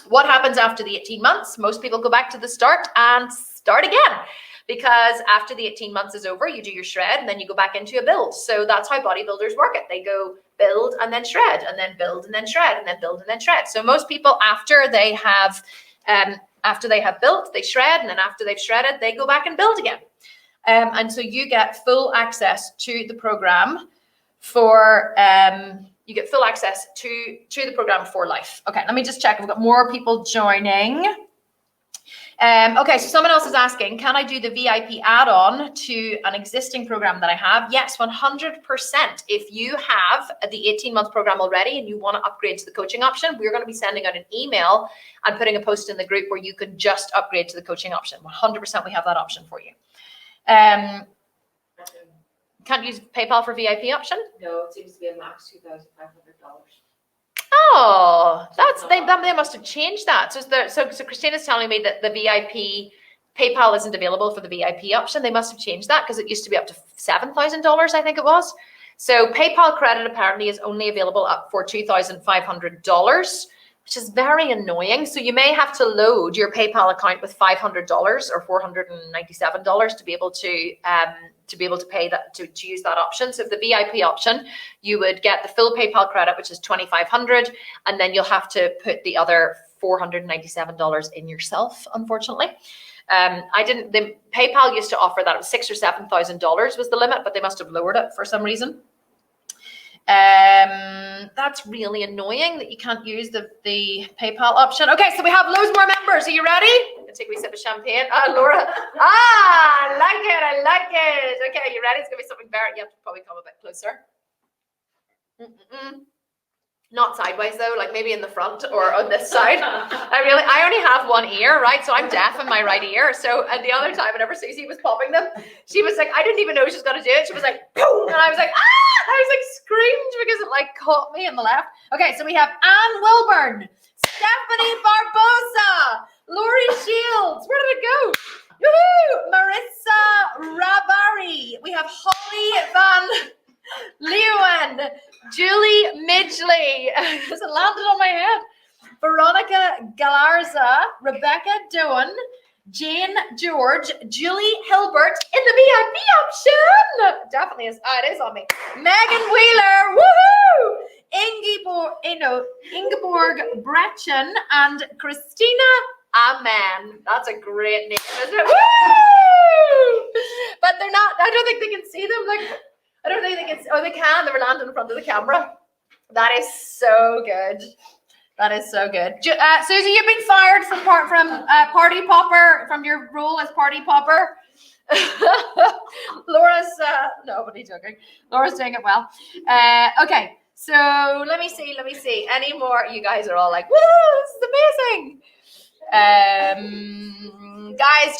What happens after the 18 months? Most people go back to the start and start again, because after the 18 months is over, you do your shred and then you go back into a build. So that's how bodybuilders work it. They go build and then shred, and then build and then shred, and then build and then shred. So most people, after they have built, they shred, and then after they've shredded, they go back and build again. And so you get full access to the program for the program for life. Okay, let me just check. We've got more people joining. Okay, so someone else is asking, can I do the VIP add-on to an existing program that I have? Yes, 100%. If you have the 18-month program already and you want to upgrade to the coaching option, we're going to be sending out an email and putting a post in the group where you can just upgrade to the coaching option. 100% we have that option for you. Can't use PayPal for VIP option? No, it seems to be a max $2,500. Oh, they must have changed that. So Christina's telling me that the VIP PayPal isn't available for the VIP option. They must have changed that because it used to be up to $7,000, I think it was. So PayPal credit apparently is only available up for $2,500, which is very annoying. So you may have to load your PayPal account with $500 or $497 to be able to pay that, to use that option. So if the VIP option, you would get the full PayPal credit, which is $2,500, and then you'll have to put the other $497 in yourself, unfortunately. The PayPal used to offer that. It was $6,000 or $7,000 was the limit, but they must have lowered it for some reason. That's really annoying that you can't use the PayPal option. Okay, so we have loads more members. Are you ready? Let's take a wee sip of champagne. Laura. I like it. Okay, you ready? It's gonna be something very, you have to probably come a bit closer. Not sideways though, like maybe in the front or on this side. I only have one ear, right? So I'm deaf in my right ear. So and the other time whenever Susie was popping them, she was like, I didn't even know she was gonna do it. She was like, boom, and I was like, ah! I was like screamed because it like caught me in the left. Okay, so we have Anne Wilburn, Stephanie Barbosa, Laurie Shields. Where did it go? Woohoo! Marissa Rabari. We have Holly Van Leeuwen, Julie Midgley. Has it landed on my head? Veronica Galarza, Rebecca Doan, Jane George, Julie Hilbert in the VIP option. Definitely is. It is on me. Megan Wheeler, woohoo! Ingeborg Brechen and Christina Amen. That's a great name, isn't it? Woo! But they're not. I don't think they can see them. Like I don't think they can. Oh, they can. They were landing in front of the camera. That is so good. That is so good. Susie, you've been fired from Party Popper, from your role as Party Popper. Laura's, nobody joking. Laura's doing it well. Okay, so let me see. Any more? You guys are all like, woo, this is amazing. Guys,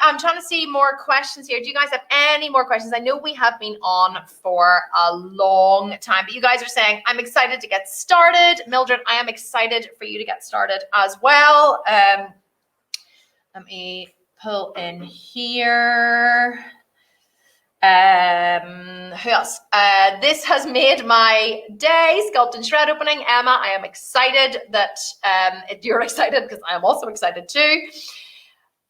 I'm trying to see more questions here. Do you guys have any more questions? I know we have been on for a long time, but you guys are saying, I'm excited to get started. Mildred, I am excited for you to get started as well. Let me pull in here. Who else? This has made my day. Sculpt and Shred opening. Emma, I am excited that you're excited because I am also excited too.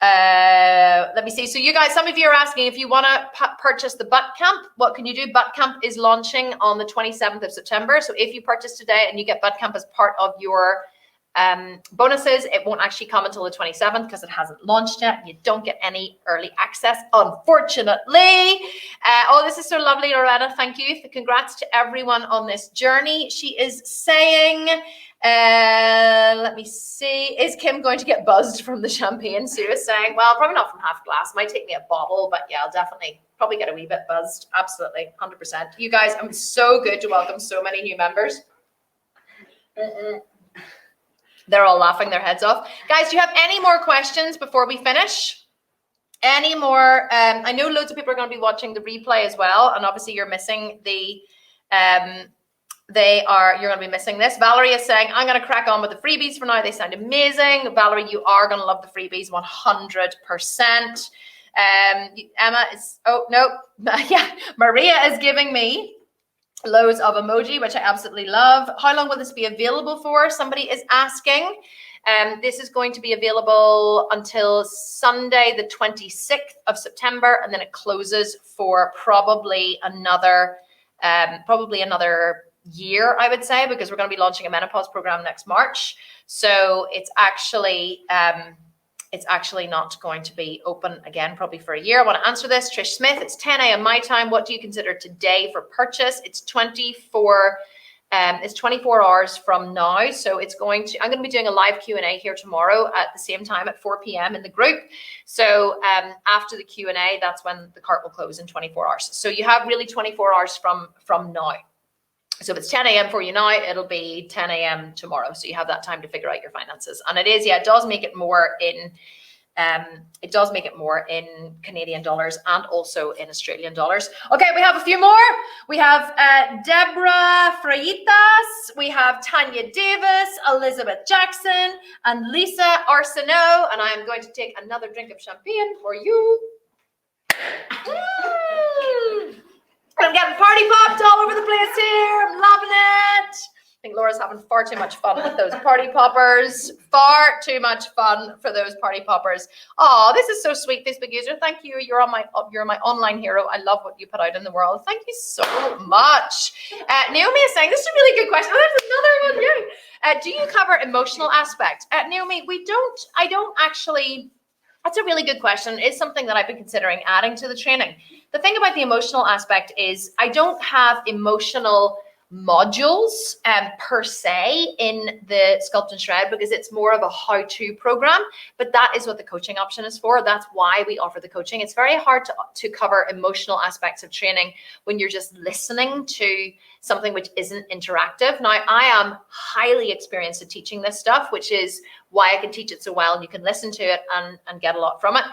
Let me see. So you guys, some of you are asking if you want to purchase the butt camp, what can you do? Butt camp is launching on the 27th of September. So if you purchase today and you get butt camp as part of your bonuses, it won't actually come until the 27th because it hasn't launched yet. You don't get any early access, unfortunately. Oh, this is so lovely, Loretta. Thank you. Congrats to everyone on this journey. She is saying, let me see. Is Kim going to get buzzed from the champagne? Sue is saying, well, probably not from half a glass. Might take me a bottle, but yeah, I'll definitely probably get a wee bit buzzed. Absolutely, 100%. You guys, I'm so good to welcome so many new members. They're all laughing their heads off. Guys, do you have any more questions before we finish? Any more? I know loads of people are going to be watching the replay as well, and obviously you're missing the you're going to be missing this. Valerie is saying, I'm going to crack on with the freebies for now. They sound amazing. Valerie, you are going to love the freebies 100%. Emma is, oh, no. Yeah, Maria is giving me loads of emoji, which I absolutely love. How long will this be available for? Somebody is asking. This is going to be available until Sunday, the 26th of September, and then it closes for probably another year, I would say, because we're going to be launching a menopause program next March. So it's actually not going to be open again probably for a year. I want to answer this. Trish Smith, it's 10 a.m. my time. What do you consider today for purchase? It's 24 hours from now. So I'm going to be doing a live Q&A here tomorrow at the same time at 4 p.m. in the group. So after the Q&A, that's when the cart will close in 24 hours. So you have really 24 hours from now. So if it's 10 a.m. for you now, it'll be 10 a.m. tomorrow. So you have that time to figure out your finances. And it does make it more in Canadian dollars and also in Australian dollars. Okay, we have a few more. We have Deborah Freitas. We have Tanya Davis, Elizabeth Jackson, and Lisa Arsenault. And I am going to take another drink of champagne for you. I'm getting party popped all over the place here. I'm loving it. I think Laura's having far too much fun with those party poppers. Far too much fun for those party poppers. Oh, this is so sweet, Facebook user. Thank you. You're my online hero. I love what you put out in the world. Thank you so much. Naomi is saying, this is a really good question. Oh, there's another one. Yeah. Do you cover emotional aspect? Naomi, I don't actually. That's a really good question. It's something that I've been considering adding to the training. The thing about the emotional aspect is I don't have emotional modules per se in the Sculpt and Shred because it's more of a how-to program, but that is what the coaching option is for. That's why we offer the coaching. It's very hard to cover emotional aspects of training when you're just listening to something which isn't interactive. Now, I am highly experienced at teaching this stuff, which is why I can teach it so well and you can listen to it and get a lot from it.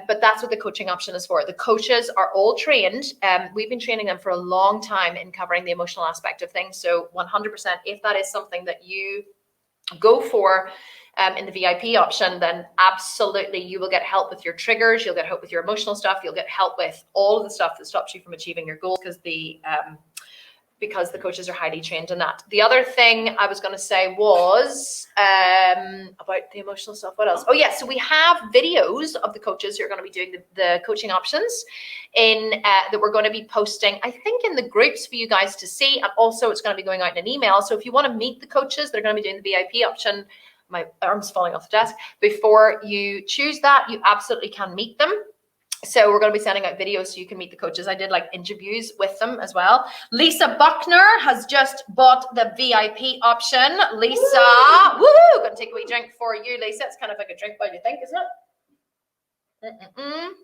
But that's what the coaching option is for. The coaches are all trained. We've been training them for a long time in covering the emotional aspect of things. So 100%, if that is something that you go for in the VIP option, then absolutely you will get help with your triggers. You'll get help with your emotional stuff. You'll get help with all of the stuff that stops you from achieving your goals because the coaches are highly trained in that. The other thing I was going to say was about the emotional stuff. What else? Oh, yeah. So we have videos of the coaches who are going to be doing the coaching options that we're going to be posting, I think, in the groups for you guys to see. And also it's going to be going out in an email. So if you want to meet the coaches that are going to be doing the VIP option, my arm's falling off the desk, before you choose that, you absolutely can meet them. So we're going to be sending out videos so you can meet the coaches. I did like interviews with them as well. Lisa Buckner has just bought the VIP option. Lisa, woo! Going to take a wee drink for you, Lisa. It's kind of like a drink while you think, isn't it?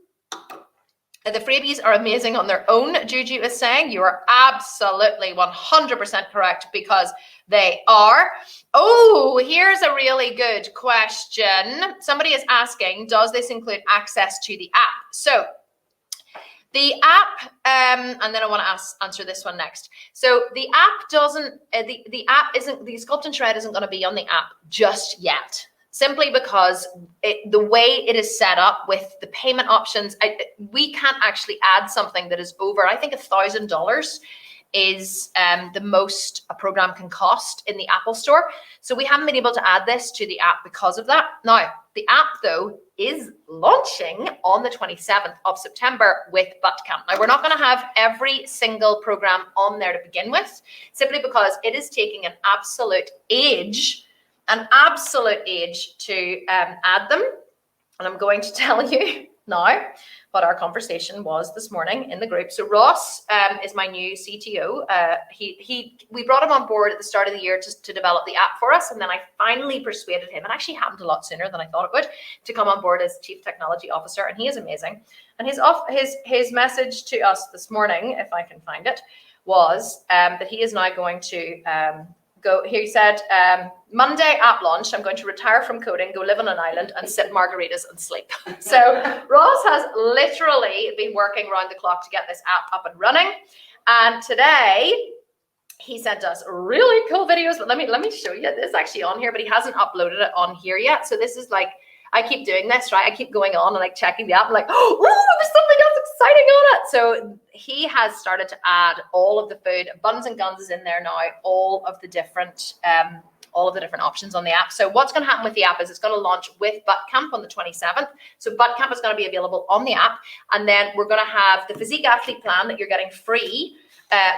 The freebies are amazing on their own, Juju is saying. You are absolutely 100% correct because they are. Oh, here's a really good question. Somebody is asking, does this include access to the app? So the app, and then I want to answer this one next. So the app doesn't, the app isn't, the Sculpt and Shred isn't going to be on the app just yet. Simply because the way it is set up with the payment options, we can't actually add something that is over, I think $1,000 is the most a program can cost in the Apple Store. So we haven't been able to add this to the app because of that. Now, the app, though, is launching on the 27th of September with Butt Camp. Now, we're not going to have every single program on there to begin with, simply because it is taking an absolute age to add them. And I'm going to tell you now what our conversation was this morning in the group. So Ross is my new CTO. We brought him on board at the start of the year to develop the app for us. And then I finally persuaded him, and actually happened a lot sooner than I thought it would, to come on board as Chief Technology Officer. And he is amazing. And his message to us this morning, if I can find it, was that he is now going to he said, Monday app launch, I'm going to retire from coding, go live on an island and sip margaritas and sleep. So Ross has literally been working around the clock to get this app up and running. And today he sent us really cool videos, but let me show you. This is actually on here, but he hasn't uploaded it on here yet. So this is like, I keep doing this, right? I keep going on and like checking the app, like, oh, there's something else exciting on it. So he has started to add all of the food. Buns and Guns is in there now, all of the different options on the app. So what's going to happen with the app is it's going to launch with Butt Camp on the 27th. So Butt Camp is going to be available on the app. And then we're going to have the Physique Athlete Plan that you're getting free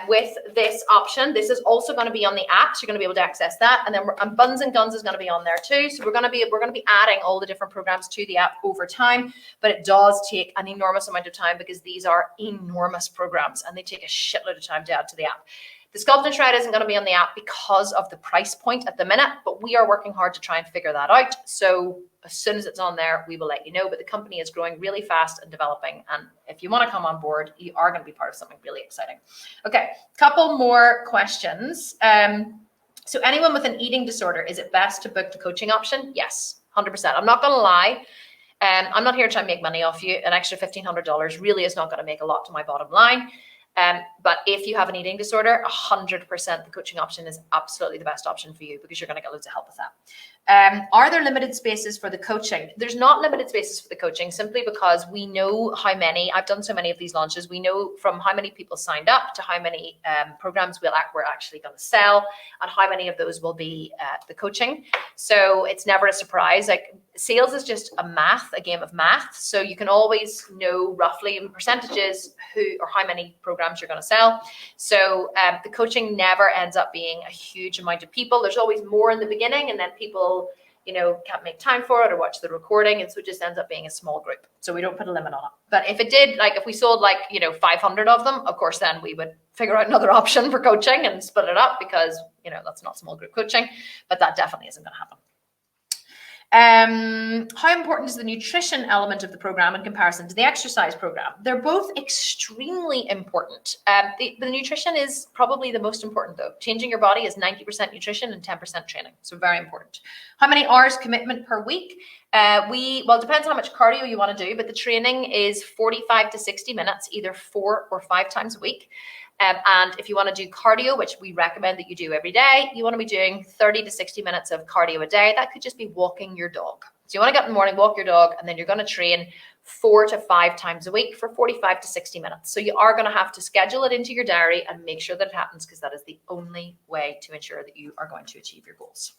with this option. This is also going to be on the app, so you're going to be able to access that. And then Buns and Guns is going to be on there too. So we're going to be adding all the different programs to the app over time, but it does take an enormous amount of time because these are enormous programs and they take a shitload of time to add to the app. The Sculpt and Shred isn't going to be on the app because of the price point at the minute, but we are working hard to try and figure that out. So as soon as it's on there, we will let you know. But the company is growing really fast and developing. And if you want to come on board, you are going to be part of something really exciting. Okay, couple more questions. So anyone with an eating disorder, is it best to book the coaching option? Yes, 100%. I'm not going to lie. I'm not here to try and make money off you. An extra $1,500 really is not going to make a lot to my bottom line. But if you have an eating disorder, 100% the coaching option is absolutely the best option for you because you're going to get loads of help with that. Are there limited spaces for the coaching? There's not limited spaces for the coaching simply because we know how many, I've done so many of these launches, we know from how many people signed up to how many programs we're actually going to sell and how many of those will be the coaching. So it's never a surprise. Like sales is just a game of math. So you can always know roughly in percentages who or how many programs you're going to sell. So the coaching never ends up being a huge amount of people. There's always more in the beginning and then people, can't make time for it or watch the recording. And so it just ends up being a small group. So we don't put a limit on it. But if it did, like if we sold 500 of them, of course, then we would figure out another option for coaching and split it up because, that's not small group coaching, but that definitely isn't going to happen. How important is the nutrition element of the program in comparison to the exercise program? They're both extremely important. The nutrition is probably the most important though. Changing your body is 90% nutrition and 10% training. So very important. How many hours commitment per week? It depends on how much cardio you want to do, but the training is 45 to 60 minutes, either 4 or 5 times a week. And if you want to do cardio, which we recommend that you do every day, you want to be doing 30 to 60 minutes of cardio a day. That could just be walking your dog. So you want to get up in the morning, walk your dog, and then you're going to train 4 to 5 times a week for 45 to 60 minutes. So you are going to have to schedule it into your diary and make sure that it happens because that is the only way to ensure that you are going to achieve your goals.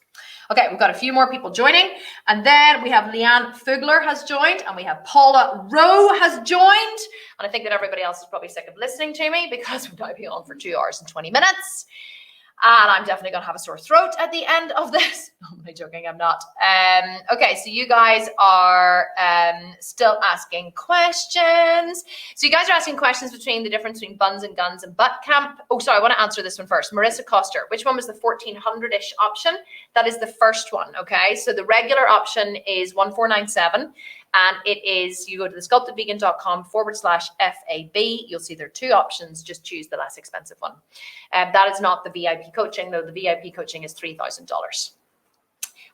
Okay, we've got a few more people joining. And then we have Leanne Fugler has joined and we have Paula Rowe has joined. And I think that everybody else is probably sick of listening to me because we've now been on for 2 hours and 20 minutes. And I'm definitely going to have a sore throat at the end of this. No, I'm only joking, I'm not. Okay, so you guys are still asking questions. So you guys are asking questions between the difference between Buns and Guns and Butt Camp. Oh, sorry, I want to answer this one first. Marissa Coster, which one was the 1400-ish option? That is the first one, okay? So the regular option is 1497. And it is, you go to thesculptedvegan.com/FAB. You'll see there are 2 options. Just choose the less expensive one. That is not the VIP coaching, though. The VIP coaching is $3,000.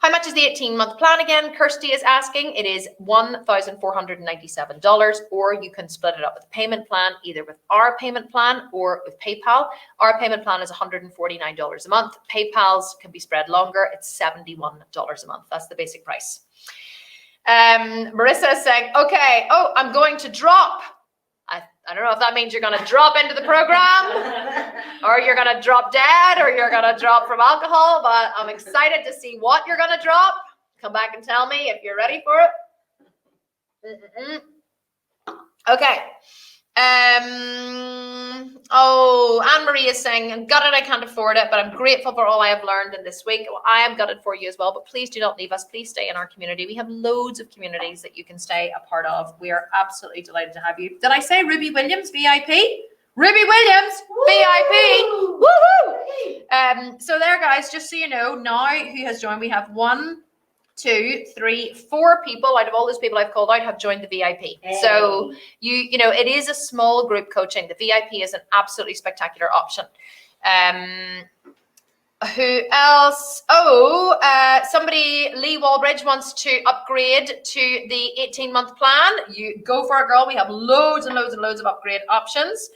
How much is the 18-month plan again? Kirsty is asking. It is $1,497, or you can split it up with a payment plan, either with our payment plan or with PayPal. Our payment plan is $149 a month. PayPal's can be spread longer. It's $71 a month. That's the basic price. Marissa is saying, okay, I'm going to drop. I don't know if that means you're going to drop into the program or you're going to drop dead or you're going to drop from alcohol, but I'm excited to see what you're going to drop. Come back and tell me if you're ready for it. Okay. Anne-Marie is saying, I'm gutted I can't afford it, but I'm grateful for all I have learned in this week. Well, I am gutted for you as well, but please do not leave us. Please stay in our community. We have loads of communities that you can stay a part of. We are absolutely delighted to have you. Did I say Ruby Williams, VIP? Ruby Williams, VIP. Woohoo! So there, guys, just so you know, now who has joined, we have 1, 2, 3, 4 people out of all those people I've called out have joined the VIP. Hey. So it is a small group coaching. The VIP is an absolutely spectacular option. Who else? Somebody, Lee Walbridge, wants to upgrade to the 18-month plan. You go for it, girl. We have loads and loads and loads of upgrade options.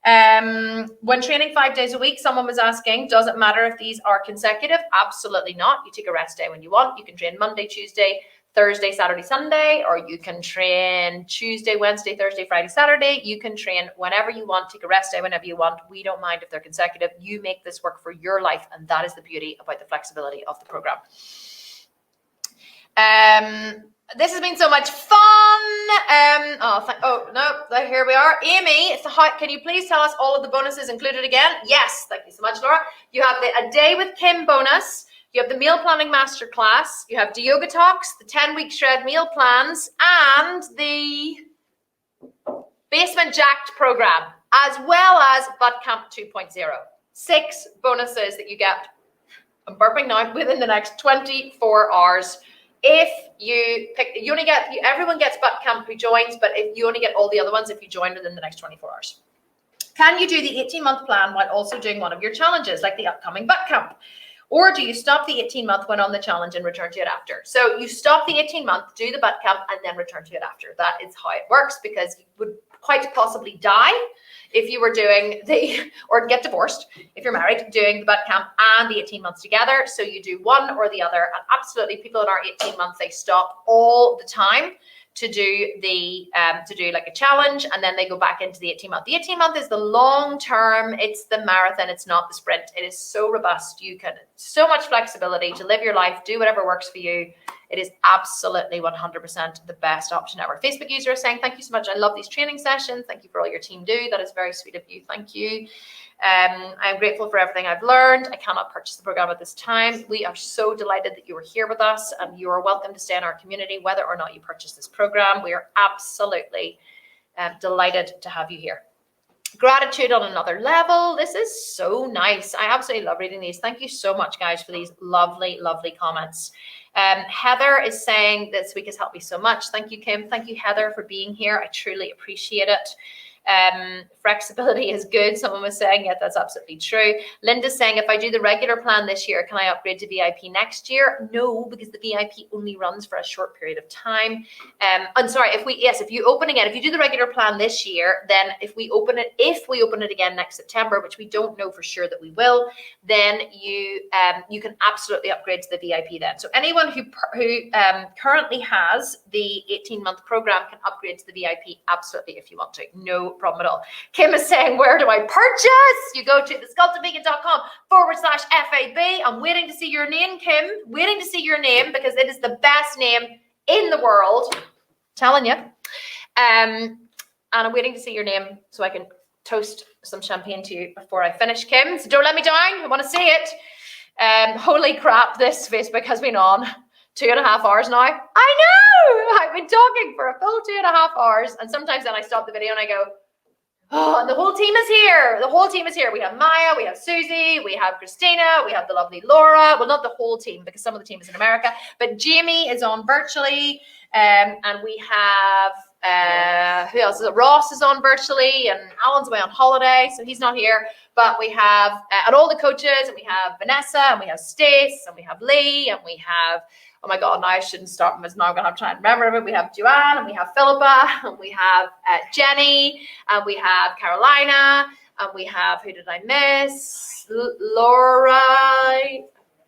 When training 5 days a week, someone was asking, does it matter if these are consecutive? Absolutely not. You take a rest day when you want. You can train Monday, Tuesday, Thursday, Saturday, Sunday, or you can train Tuesday, Wednesday, Thursday, Friday, Saturday. You can train whenever you want, take a rest day whenever you want. We don't mind if they're consecutive. You make this work for your life, and that is the beauty about the flexibility of the program. This has been so much fun. Here we are. Amy, can you please tell us all of the bonuses included again? Yes, thank you so much, Laura. You have the A Day with Kim bonus. You have the Meal Planning Masterclass. You have the Detox, the 10-week shred meal plans, and the Basement Jacked program, as well as Butt Camp 2.0. 6 bonuses that you get, I'm burping now, within the next 24 hours. If you pick, everyone gets Butt Camp who joins, but if you only get all the other ones if you join within the next 24 hours. Can you do the 18-month plan while also doing one of your challenges, like the upcoming Butt Camp? Or do you stop the 18-month, went on the challenge, and return to it after? So you stop the 18-month, do the Butt Camp, and then return to it after. That is how it works, because you would quite possibly die if you were doing or get divorced if you're married, doing the Butt Camp and the 18 months together. So you do one or the other. And absolutely, people in our 18 months, they stop all the time to do like a challenge, and then they go back into the 18-month. The 18-month is the long term. It's the marathon. It's not the sprint. It is so robust. You can so much flexibility to live your life, do whatever works for you. It is absolutely 100% the best option ever. Facebook user is saying, thank you so much. I love these training sessions. Thank you for all your team do. That is very sweet of you. Thank you. I'm grateful for everything I've learned. I cannot purchase the program at this time. We are so delighted that you are here with us, and you are welcome to stay in our community, whether or not you purchase this program. We are absolutely delighted to have you here. Gratitude on another level. This is so nice. I absolutely love reading these. Thank you so much, guys, for these lovely, lovely comments. Heather is saying this week has helped me so much. Thank you, Kim. Thank you, Heather, for being here. I truly appreciate it. Flexibility is good. Someone was saying it. That's absolutely true. Linda's saying, if I do the regular plan this year, can I upgrade to VIP next year? No, because the VIP only runs for a short period of time. I'm sorry, if you open again, if you do the regular plan this year, then if we open it again next September, which we don't know for sure that we will, then you can absolutely upgrade to the VIP then. So anyone who currently has the 18-month program can upgrade to the VIP absolutely if you want to. No problem at all. Kim is saying, where do I purchase? You go to thesculptedvegan.com/FAB. I'm waiting to see your name, Kim. Waiting to see your name, because it is the best name in the world. Telling you. And I'm waiting to see your name so I can toast some champagne to you before I finish, Kim. So don't let me down. I want to see it. Holy crap, this Facebook has been on 2.5 hours now. I know! I've been talking for a full 2.5 hours, and sometimes then I stop the video and I go, oh, and the whole team is here. The whole team is here. We have Maya, we have Susie, we have Christina, we have the lovely Laura. Well, not the whole team, because some of the team is in America, but Jamie is on virtually, and we have, who else is it? Ross is on virtually, and Alan's away on holiday, so he's not here. But we have, and all the coaches, and we have Vanessa, and we have Stace, and we have Lee, and we have, oh my God, now I shouldn't start. Now I'm going to have to try and remember it. We have Joanne, and we have Philippa, and we have Jenny, and we have Carolina, and we have, who did I miss?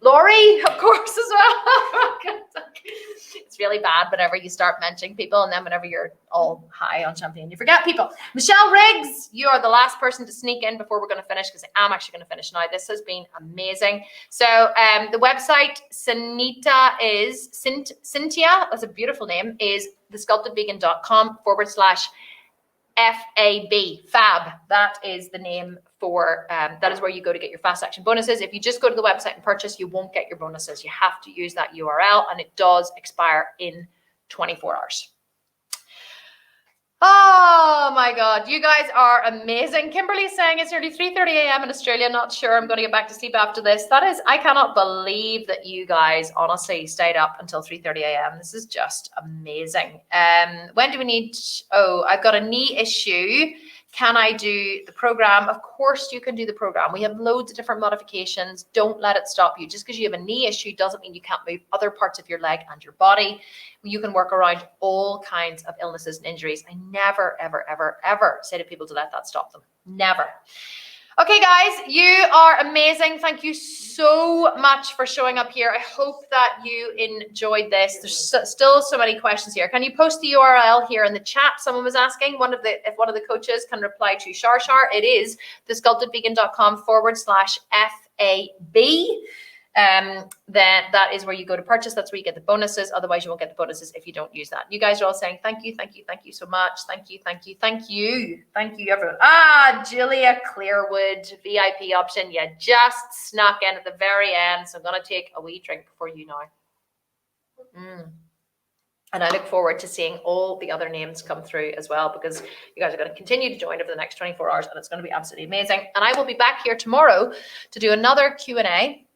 Lori, of course, as well. It's really bad whenever you start mentioning people, and then whenever you're all high on champagne, you forget people. Michelle Riggs, you are the last person to sneak in before we're going to finish, because I am actually going to finish now. This has been amazing. So the website, Cynthia, that's a beautiful name, is thesculptedvegan.com/FAB. That is the name for, that is where you go to get your fast action bonuses. If you just go to the website and purchase, you won't get your bonuses. You have to use that URL, and it does expire in 24 hours. Oh my God, you guys are amazing. Kimberly's saying it's nearly 3:30 a.m. in Australia. Not sure I'm going to get back to sleep after this. That is, I cannot believe that you guys honestly stayed up until 3:30 a.m. This is just amazing. When do we need, oh, I've got a knee issue. Can I do the program? Of course you can do the program. We have loads of different modifications. Don't let it stop you. Just because you have a knee issue doesn't mean you can't move other parts of your leg and your body. You can work around all kinds of illnesses and injuries. I never, ever, ever, ever say to people to let that stop them. Never. Okay, guys, you are amazing. Thank you so much for showing up here. I hope that you enjoyed this. There's still so many questions here. Can you post the URL here in the chat? Someone was asking if one of the coaches can reply to Shar. It is thesculptedvegan.com/FAB. Then that is where you go to purchase. That's where you get the bonuses. Otherwise, you won't get the bonuses if you don't use that. You guys are all saying thank you, thank you, thank you so much. Thank you, thank you, thank you, thank you, everyone. Julia Clearwood, VIP option. You just snuck in at the very end, so I'm gonna take a wee drink for you now. And I look forward to seeing all the other names come through as well, because you guys are going to continue to join over the next 24 hours, and it's going to be absolutely amazing. And I will be back here tomorrow to do another Q&A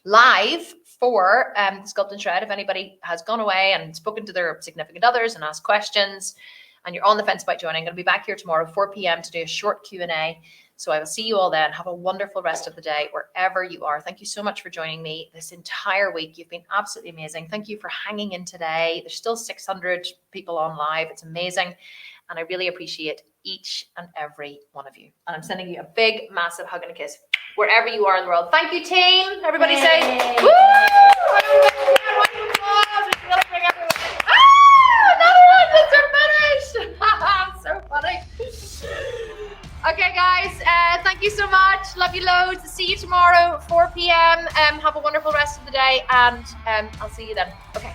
live for Sculpt and Shred. If anybody has gone away and spoken to their significant others and asked questions and you're on the fence about joining, I'm going to be back here tomorrow 4 p.m. to do a short Q&A. So I will see you all then. Have a wonderful rest of the day wherever you are. Thank you so much for joining me this entire week. You've been absolutely amazing. Thank you for hanging in today. There's still 600 people on live. It's amazing. And I really appreciate each and every one of you. And I'm sending you a big, massive hug and a kiss wherever you are in the world. Thank you, team. Everybody say, woo! Another one. That's our finish. So funny. Okay, guys. Thank you so much. Love you loads. See you tomorrow, 4 p.m. Have a wonderful rest of the day, and I'll see you then. Okay.